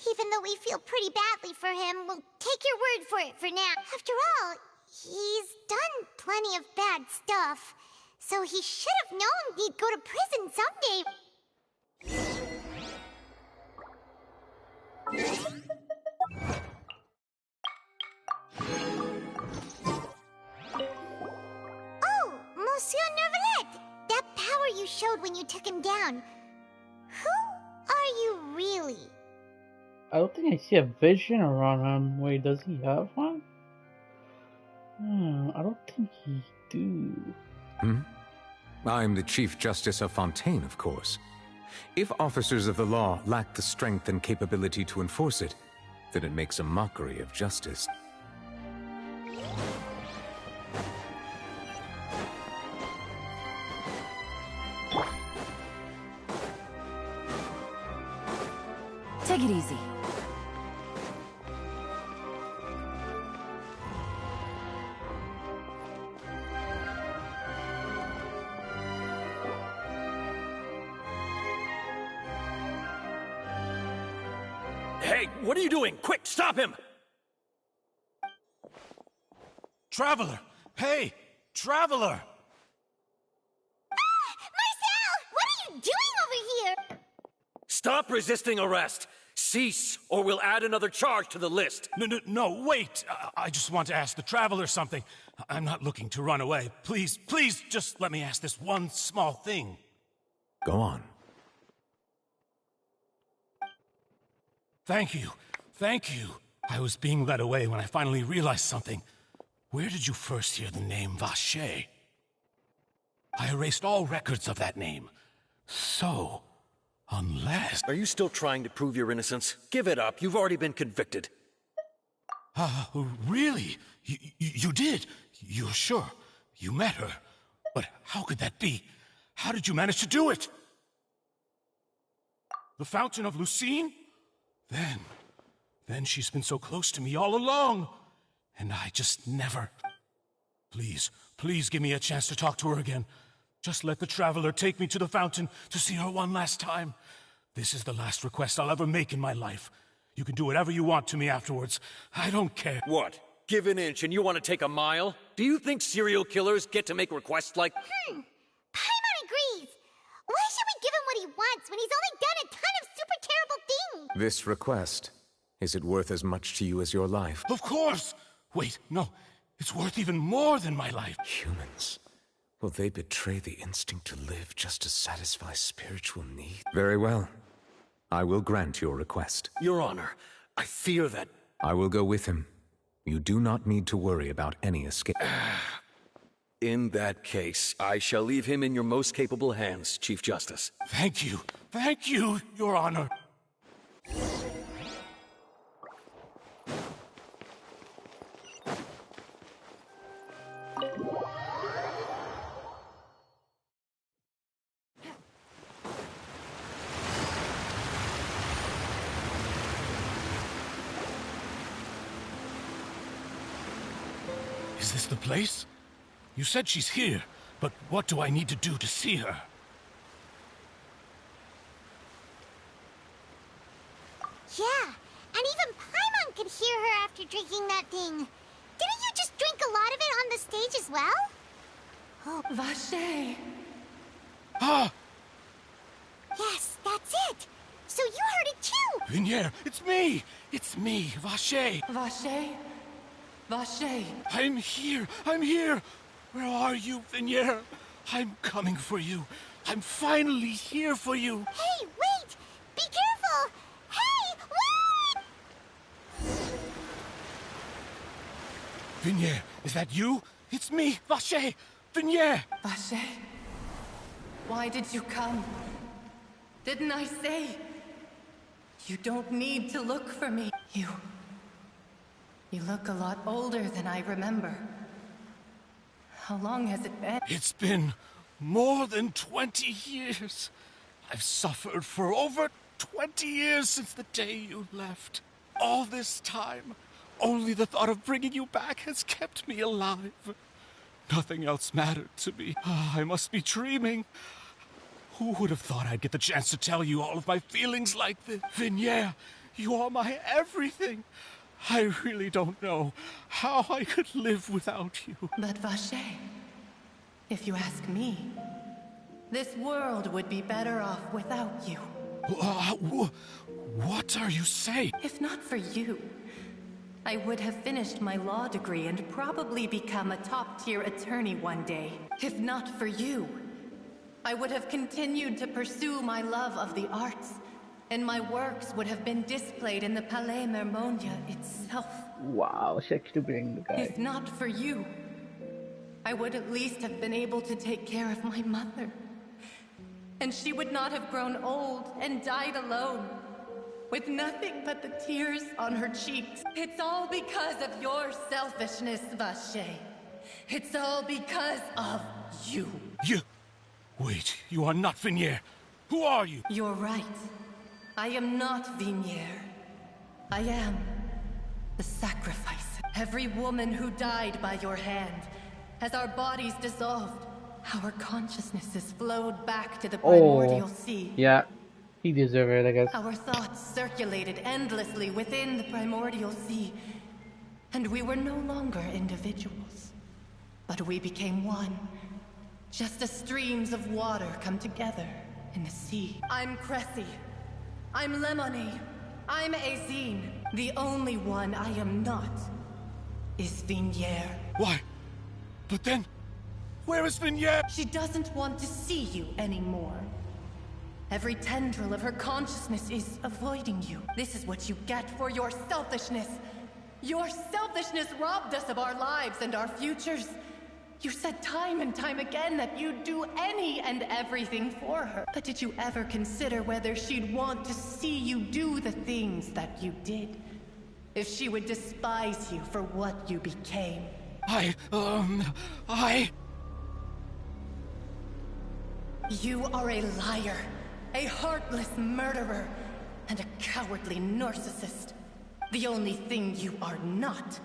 Even though we feel pretty badly for him, we'll take your word for it for now. After all, he's done plenty of bad stuff. So he should have known he'd go to prison someday. Oh, Monsieur Nervalet! That power you showed when you took him down. Who are you really? I don't think I see a vision around him. Wait, does he have one? I don't think he do. I'm the Chief Justice of Fontaine, of course. If officers of the law lack the strength and capability to enforce it, then it makes a mockery of justice. Take it easy. Hey, what are you doing? Quick, stop him! Traveler! Hey! Traveler! Marcel! What are you doing over here? Stop resisting arrest! Cease, or we'll add another charge to the list! No, wait! I just want to ask the Traveler something. I'm not looking to run away. Please, just let me ask this one small thing. Go on. Thank you. I was being led away when I finally realized something. Where did you first hear the name Vacher? I erased all records of that name. So, unless... Are you still trying to prove your innocence? Give it up. You've already been convicted. Really? You did? You're sure? You met her? But how could that be? How did you manage to do it? The Fountain of Lucine? Then she's been so close to me all along. And I just never... Please give me a chance to talk to her again. Just let the Traveler take me to the fountain to see her one last time. This is the last request I'll ever make in my life. You can do whatever you want to me afterwards. I don't care. What? Give an inch and you want to take a mile? Do you think serial killers get to make requests like... Paimon agrees. Why should we give him what he wants when he's only done a ton of super terrible things? This request Is it worth as much to you as your life? Of course! Wait, no. It's worth even more than my life. Humans. Will they betray the instinct to live just to satisfy spiritual need? Very well. I will grant your request. Your Honor, I fear that... I will go with him. You do not need to worry about any escape. In that case, I shall leave him in your most capable hands, Chief Justice. Thank you. Thank you, Your Honor. Is this the place? You said she's here, but what do I need to do to see her? Yeah, and even Paimon could hear her after drinking that thing. Didn't you just drink a lot of it on the stage as well? Oh, Vache! Ah! Yes, that's it! So you heard it too! Vinier, it's me! It's me, Vache! Vache? Vache! I'm here! I'm here! Where are you, Vinier? I'm coming for you. I'm finally here for you. Hey, wait! Be careful! Hey, wait! Vinier, is that you? It's me, Vache! Vinier! Vache? Why did you come? Didn't I say? You don't need to look for me. You look a lot older than I remember. How long has it been? It's been more than 20 years. I've suffered for over 20 years since the day you left. All this time, only the thought of bringing you back has kept me alive. Nothing else mattered to me. I must be dreaming. Who would have thought I'd get the chance to tell you all of my feelings like this? Vinier, you are my everything. I really don't know how I could live without you. But Vache, if you ask me, this world would be better off without you. What are you saying? If not for you, I would have finished my law degree and probably become a top-tier attorney one day. If not for you, I would have continued to pursue my love of the arts, and my works would have been displayed in the Palais Mermonia itself. Wow, she actually bring the guy. If not for you, I would at least have been able to take care of my mother. And she would not have grown old and died alone, with nothing but the tears on her cheeks. It's all because of your selfishness, Vache. It's all because of you. You... Wait, you are not Vinier. Who are you? You're right. I am not Vinier. I am the sacrifice. Every woman who died by your hand, as our bodies dissolved, our consciousnesses flowed back to the primordial sea. Yeah, he deserved it, I guess. Our thoughts circulated endlessly within the primordial sea, and we were no longer individuals, but we became one, just as streams of water come together in the sea. I'm Cressy. I'm Lemony. I'm Azine. The only one I am not is Vinier. Why? But then, where is Vinier? She doesn't want to see you anymore. Every tendril of her consciousness is avoiding you. This is what you get for your selfishness. Your selfishness robbed us of our lives and our futures. You said time and time again that you'd do any and everything for her. But did you ever consider whether she'd want to see you do the things that you did? If she would despise you for what you became? You are a liar, a heartless murderer, and a cowardly narcissist. The only thing you are not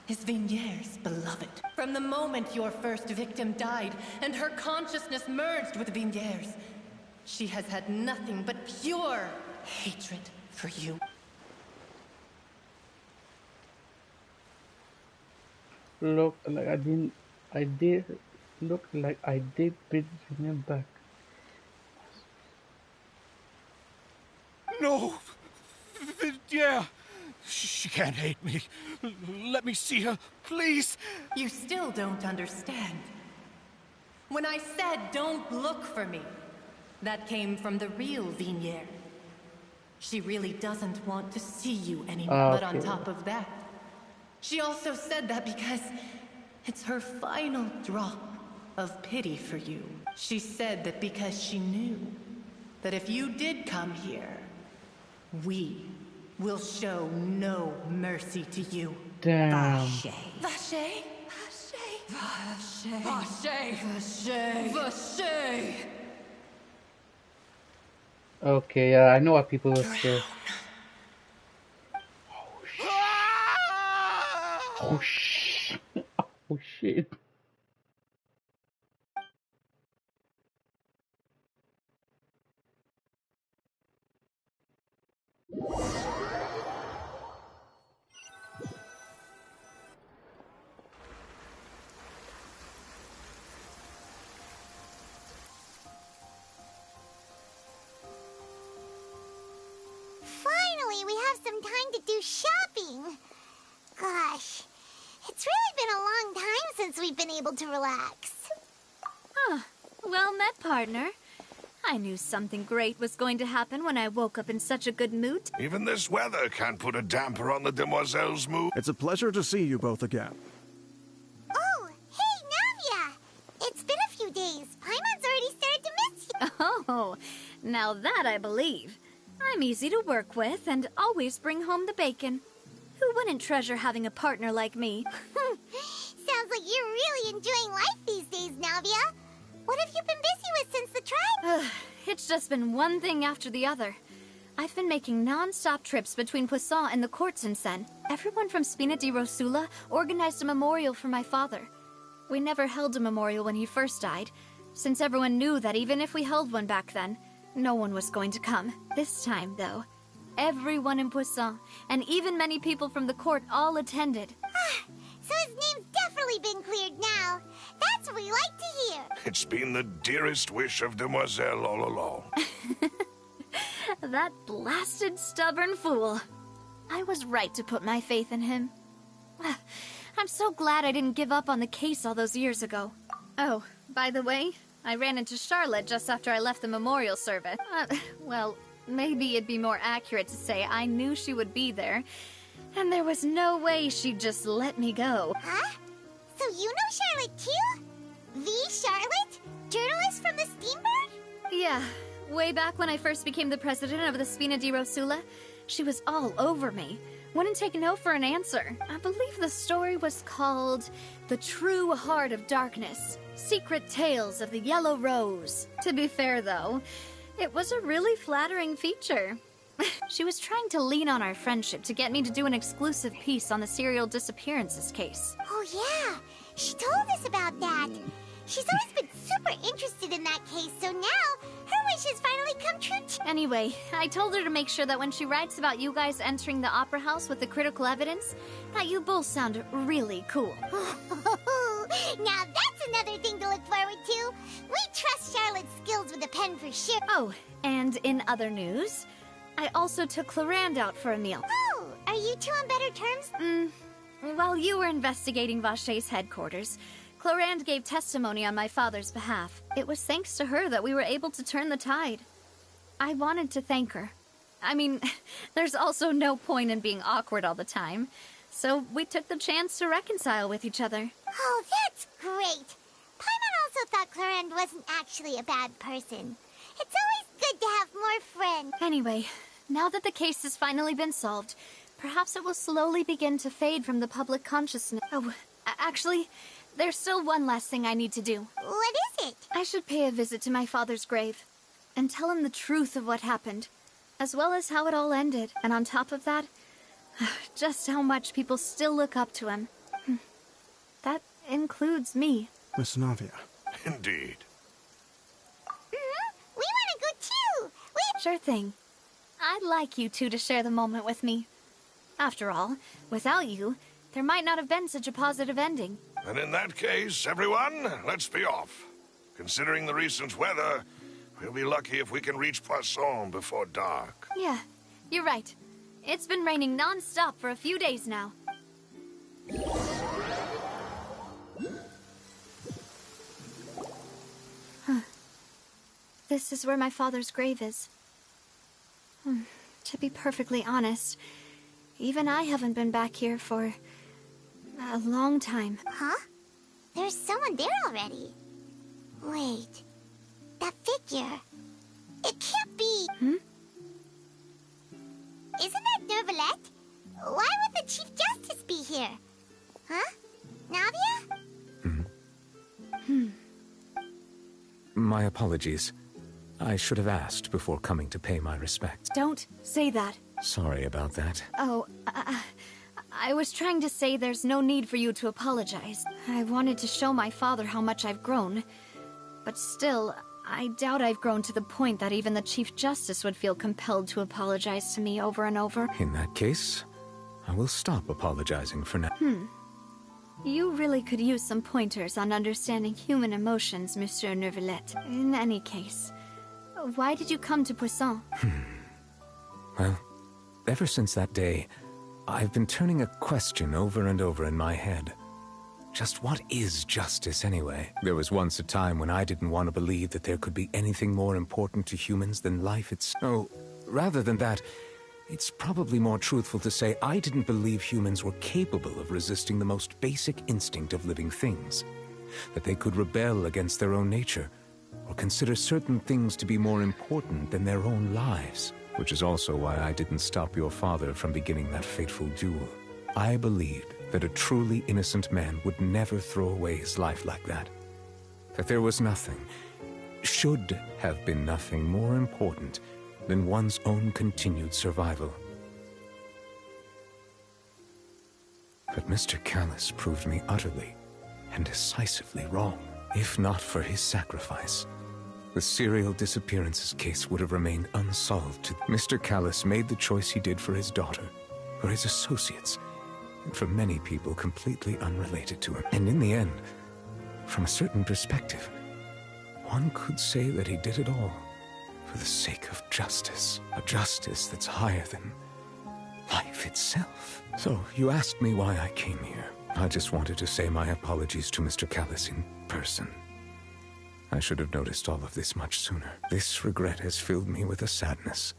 is Vinier's beloved. From the moment your first victim died and her consciousness merged with Vinier's, she has had nothing but pure hatred for you. Look like I did look like I did beat Vinier back. No! Vinier! She can't hate me. Let me see her, please. You still don't understand. When I said don't look for me, that came from the real Vignier. She really doesn't want to see you anymore. But on top of that, she also said that because it's her final drop of pity for you. She said that because she knew that if you did come here, we will show no mercy to you. Damn. Vache. Vache? Vache. Vache. Vache. Vache. Okay, yeah, I know what people will say. Oh shit. Oh shit. Finally, we have some time to do shopping. Gosh, it's really been a long time since we've been able to relax. Huh. Well met, partner. I knew something great was going to happen when I woke up in such a good mood. Even this weather can't put a damper on the demoiselle's mood. It's a pleasure to see you both again. Oh, hey, Navia! It's been a few days. Paimon's already started to miss you. Oh, now that I believe. I'm easy to work with and always bring home the bacon. Who wouldn't treasure having a partner like me? Sounds like you're really enjoying life these days, Navia. What have you been busy with since the tribe? It's just been one thing after the other. I've been making non-stop trips between Poisson and the courts in Sen. Everyone from Spina di Rosula organized a memorial for my father. We never held a memorial when he first died, since everyone knew that even if we held one back then, no one was going to come. This time, though, everyone in Poisson, and even many people from the court, all attended. So his name's definitely been cleared now. That's what we like to hear. It's been the dearest wish of Demoiselle all along. That blasted stubborn fool. I was right to put my faith in him. I'm so glad I didn't give up on the case all those years ago. Oh, by the way, I ran into Charlotte just after I left the memorial service. Well, maybe it'd be more accurate to say I knew she would be there, and there was no way she'd just let me go. Huh? So you know Charlotte too? The Charlotte? Journalist from the Steambird? Yeah, way back when I first became the president of the Spina di Rosula, she was all over me. Wouldn't take no for an answer. I believe the story was called The True Heart of Darkness, Secret Tales of the Yellow Rose. To be fair, though, it was a really flattering feature. She was trying to lean on our friendship to get me to do an exclusive piece on the serial disappearances case. Oh yeah, she told us about that. She's always been super interested in that case, so now her wish has finally come true too. Anyway, I told her to make sure that when she writes about you guys entering the opera house with the critical evidence, that you both sound really cool. Now that's another thing to look forward to. We trust Charlotte's skills with a pen for sure. Oh, and in other news, I also took Clarand out for a meal. Oh, are you two on better terms? While you were investigating Vache's headquarters, Clarand gave testimony on my father's behalf. It was thanks to her that we were able to turn the tide. I wanted to thank her. I mean, there's also no point in being awkward all the time, so we took the chance to reconcile with each other. Oh, that's great. Paimon also thought Clarand wasn't actually a bad person. It's always good to have more friends. Anyway, now that the case has finally been solved, perhaps it will slowly begin to fade from the public consciousness. Oh, actually, there's still one last thing I need to do. What is it? I should pay a visit to my father's grave and tell him the truth of what happened, as well as how it all ended. And on top of that, just how much people still look up to him. That includes me. Miss Navia. Indeed. We want to go too. Sure thing. I'd like you two to share the moment with me. After all, without you, there might not have been such a positive ending. And in that case, everyone, let's be off. Considering the recent weather, we'll be lucky if we can reach Poisson before dark. Yeah, you're right. It's been raining non-stop for a few days now. Huh. This is where my father's grave is. To be perfectly honest, even I haven't been back here for a long time. Huh? There's someone there already. Wait. That figure. It can't be. Isn't that Nervalette? Why would the Chief Justice be here? Huh? Navia? My apologies. I should have asked before coming to pay my respects. Don't say that. Sorry about that. Oh, I was trying to say there's no need for you to apologize. I wanted to show my father how much I've grown. But still, I doubt I've grown to the point that even the Chief Justice would feel compelled to apologize to me over and over. In that case, I will stop apologizing for now. You really could use some pointers on understanding human emotions, Monsieur Nervalette. In any case, why did you come to Poisson? Well, ever since that day, I've been turning a question over and over in my head. Just what is justice anyway? There was once a time when I didn't want to believe that there could be anything more important to humans than life itself. Oh, rather than that, it's probably more truthful to say I didn't believe humans were capable of resisting the most basic instinct of living things. That they could rebel against their own nature, or consider certain things to be more important than their own lives. Which is also why I didn't stop your father from beginning that fateful duel. I believed that a truly innocent man would never throw away his life like that. That there was nothing, should have been nothing more important than one's own continued survival. But Mr. Callis proved me utterly and decisively wrong. If not for his sacrifice, the serial disappearances case would have remained unsolved. Mr. Callis made the choice he did for his daughter, for his associates, and for many people completely unrelated to him. And in the end, from a certain perspective, one could say that he did it all for the sake of justice. A justice that's higher than life itself. So, you asked me why I came here. I just wanted to say my apologies to Mr. Callis in person. I should have noticed all of this much sooner. This regret has filled me with a sadness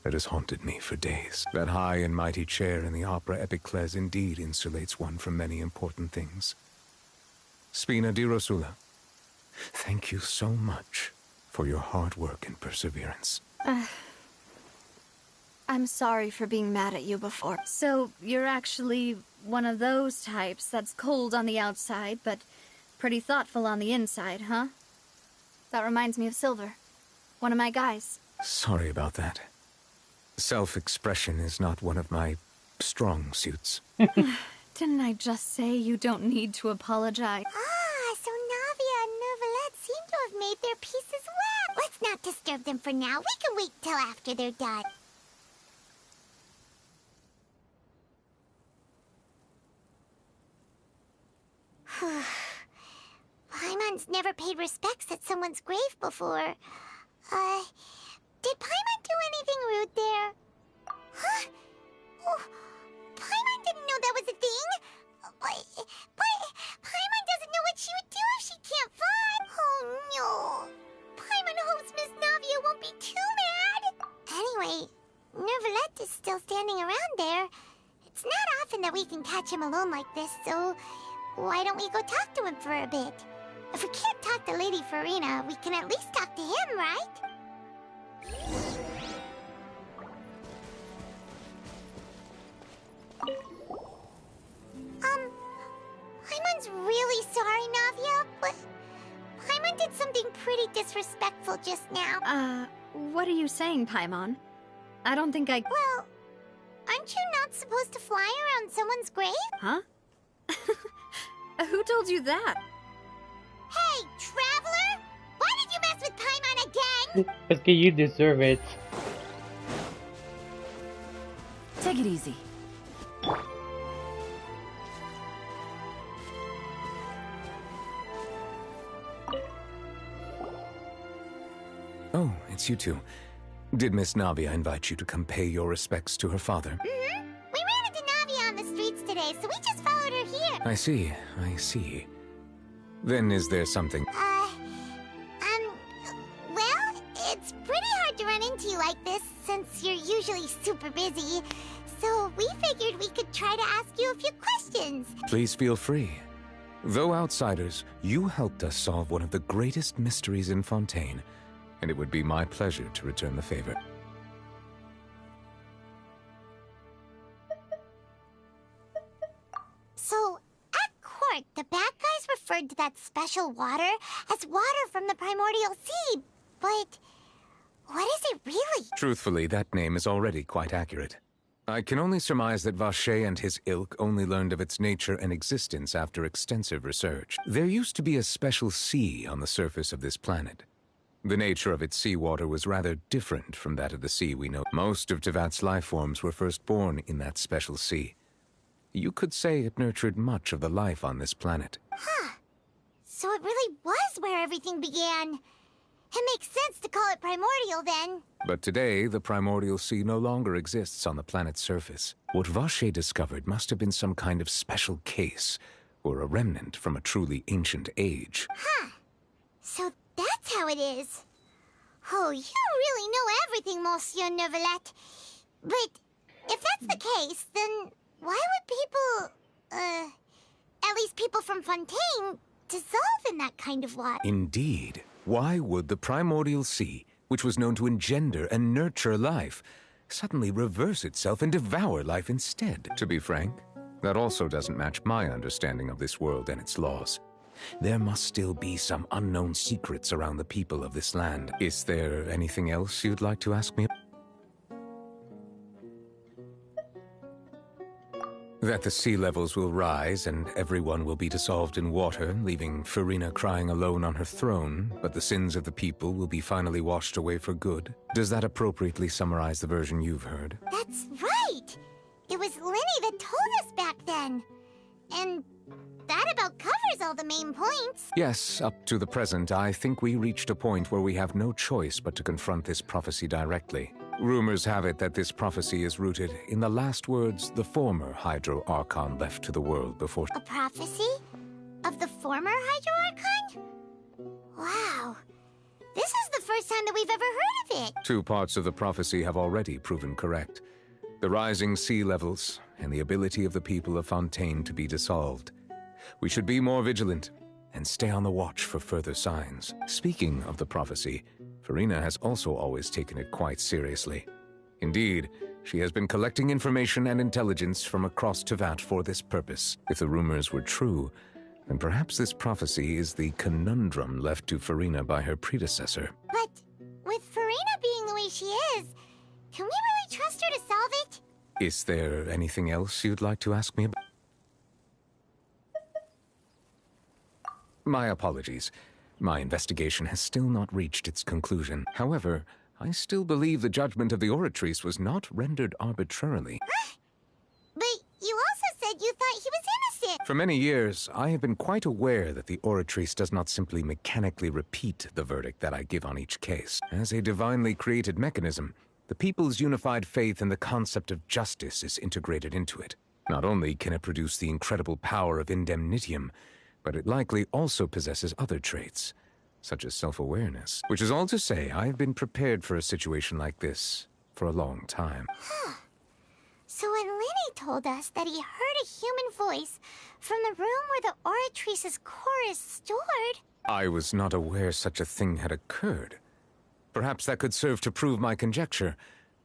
that has haunted me for days. That high and mighty chair in the Opera Epiclese indeed insulates one from many important things. Spina di Rosula, thank you so much for your hard work and perseverance. I'm sorry for being mad at you before. So, you're actually one of those types that's cold on the outside, but pretty thoughtful on the inside, huh? That reminds me of Silver, one of my guys. Sorry about that. Self-expression is not one of my strong suits. Didn't I just say you don't need to apologize? So Navia and Nervalette seem to have made their peace as well. Let's not disturb them for now. We can wait till after they're done. Paimon's never paid respects at someone's grave before. Did Paimon do anything rude there? Huh? Oh, Paimon didn't know that was a thing. But Paimon doesn't know what she would do if she can't fly. Oh no. Paimon hopes Miss Navia won't be too mad. Anyway, Nervalette is still standing around there. It's not often that we can catch him alone like this, so why don't we go talk to him for a bit? If we can't talk to Lady Farina, we can at least talk to him, right? Paimon's really sorry, Navia, but Paimon did something pretty disrespectful just now. What are you saying, Paimon? I don't think I... Well, aren't you not supposed to fly around someone's grave? Huh? Who told you that? Hey, Traveler! Why did you mess with Paimon again? Because you deserve it. Take it easy. Oh, it's you two. Did Miss Navia invite you to come pay your respects to her father? Mm-hmm. We ran into Navia on the streets today, so we just followed her here. I see, I see. Then is there something... Well, it's pretty hard to run into you like this, since you're usually super busy. So we figured we could try to ask you a few questions. Please feel free. Though outsiders, you helped us solve one of the greatest mysteries in Fontaine, and it would be my pleasure to return the favor. So, at court, the bad guys referred to that special water as water from the primordial sea, but what is it really? Truthfully, that name is already quite accurate. I can only surmise that Vacher and his ilk only learned of its nature and existence after extensive research. There used to be a special sea on the surface of this planet. The nature of its seawater was rather different from that of the sea we know. Most of Tevat's life forms were first born in that special sea. You could say it nurtured much of the life on this planet. Huh. So it really was where everything began. It makes sense to call it primordial, then. But today, the primordial sea no longer exists on the planet's surface. What Vacher discovered must have been some kind of special case, or a remnant from a truly ancient age. Huh. So that's how it is. Oh, you really know everything, Monsieur Neuvillette. But if that's the case, then why would people, at least people from Fontaine, dissolve in that kind of water? Indeed. Why would the primordial sea, which was known to engender and nurture life, suddenly reverse itself and devour life instead? To be frank, that also doesn't match my understanding of this world and its laws. There must still be some unknown secrets around the people of this land. Is there anything else you'd like to ask me? That the sea levels will rise and everyone will be dissolved in water, leaving Farina crying alone on her throne, but the sins of the people will be finally washed away for good. Does that appropriately summarize the version you've heard? That's right! It was Lenny that told us back then. And that about covers all the main points. Yes, up to the present, I think we reached a point where we have no choice but to confront this prophecy directly. Rumors have it that this prophecy is rooted in the last words the former Hydro Archon left to the world before... A prophecy? Of the former Hydro Archon? Wow. This is the first time that we've ever heard of it. Two parts of the prophecy have already proven correct. The rising sea levels and the ability of the people of Fontaine to be dissolved. We should be more vigilant and stay on the watch for further signs. Speaking of the prophecy, Farina has also always taken it quite seriously. Indeed, she has been collecting information and intelligence from across Tevat for this purpose. If the rumors were true, then perhaps this prophecy is the conundrum left to Farina by her predecessor. But with Farina being the way she is, can we really trust her to solve it? Is there anything else you'd like to ask me about? My apologies. My investigation has still not reached its conclusion. However, I still believe the judgment of the Oratrice was not rendered arbitrarily. But you also said you thought he was innocent. For many years, I have been quite aware that the Oratrice does not simply mechanically repeat the verdict that I give on each case. As a divinely created mechanism, the people's unified faith in the concept of justice is integrated into it. Not only can it produce the incredible power of indemnitium, but it likely also possesses other traits, such as self-awareness. Which is all to say, I've been prepared for a situation like this for a long time. Huh. So when Lenny told us that he heard a human voice from the room where the Oratrice's core is stored... I was not aware such a thing had occurred. Perhaps that could serve to prove my conjecture.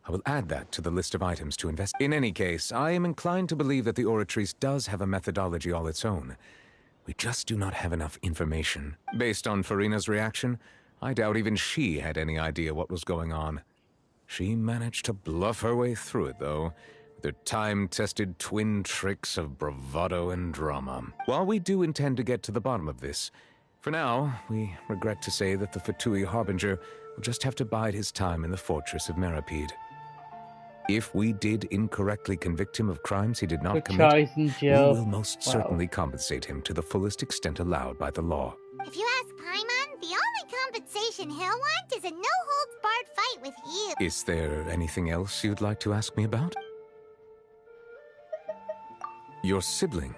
I will add that to the list of items to investigate. In any case, I am inclined to believe that the Oratrice does have a methodology all its own. We just do not have enough information. Based on Farina's reaction, I doubt even she had any idea what was going on. She managed to bluff her way through it, though, with her time-tested twin tricks of bravado and drama. While we do intend to get to the bottom of this, for now, we regret to say that the Fatui Harbinger will just have to bide his time in the fortress of Meripede. If we did incorrectly convict him of crimes he did not commit, we will most certainly compensate him to the fullest extent allowed by the law. If you ask Paimon, the only compensation Hell want is a no-holds-barred fight with you. Is there anything else you'd like to ask me about? Your sibling,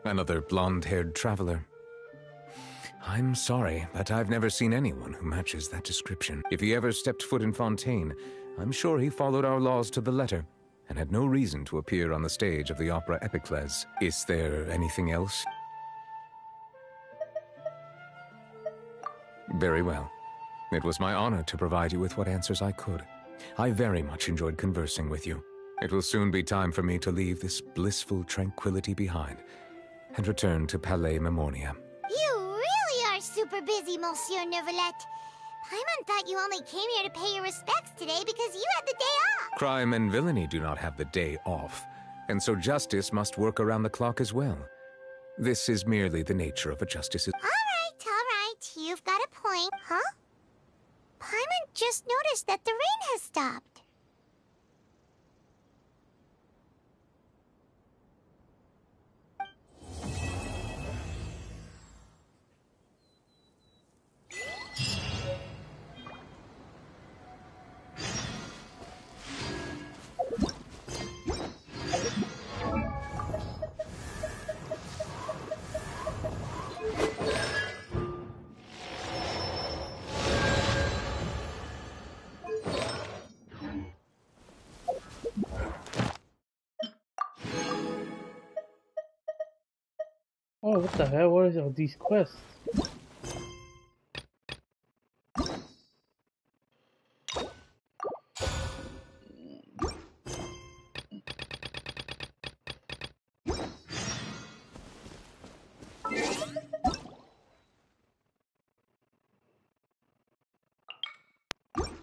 another blonde-haired traveler. I'm sorry, but I've never seen anyone who matches that description. If he ever stepped foot in Fontaine, I'm sure he followed our laws to the letter and had no reason to appear on the stage of the opera Epicles. Is there anything else? Very well. It was my honor to provide you with what answers I could. I very much enjoyed conversing with you. It will soon be time for me to leave this blissful tranquility behind and return to Palais Memoria. You really are super busy, Monsieur Neuvillette. Paimon thought you only came here to pay your respects today because you had the day off. Crime and villainy do not have the day off, and so justice must work around the clock as well. This is merely the nature of a justice's... All right. You've got a point. Huh? Paimon just noticed that the rain has stopped. Oh, what the hell? What is all these quests?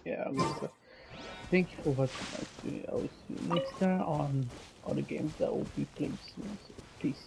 Yeah, thank you for watching. I will see you next time on other games that will be played soon. So, peace.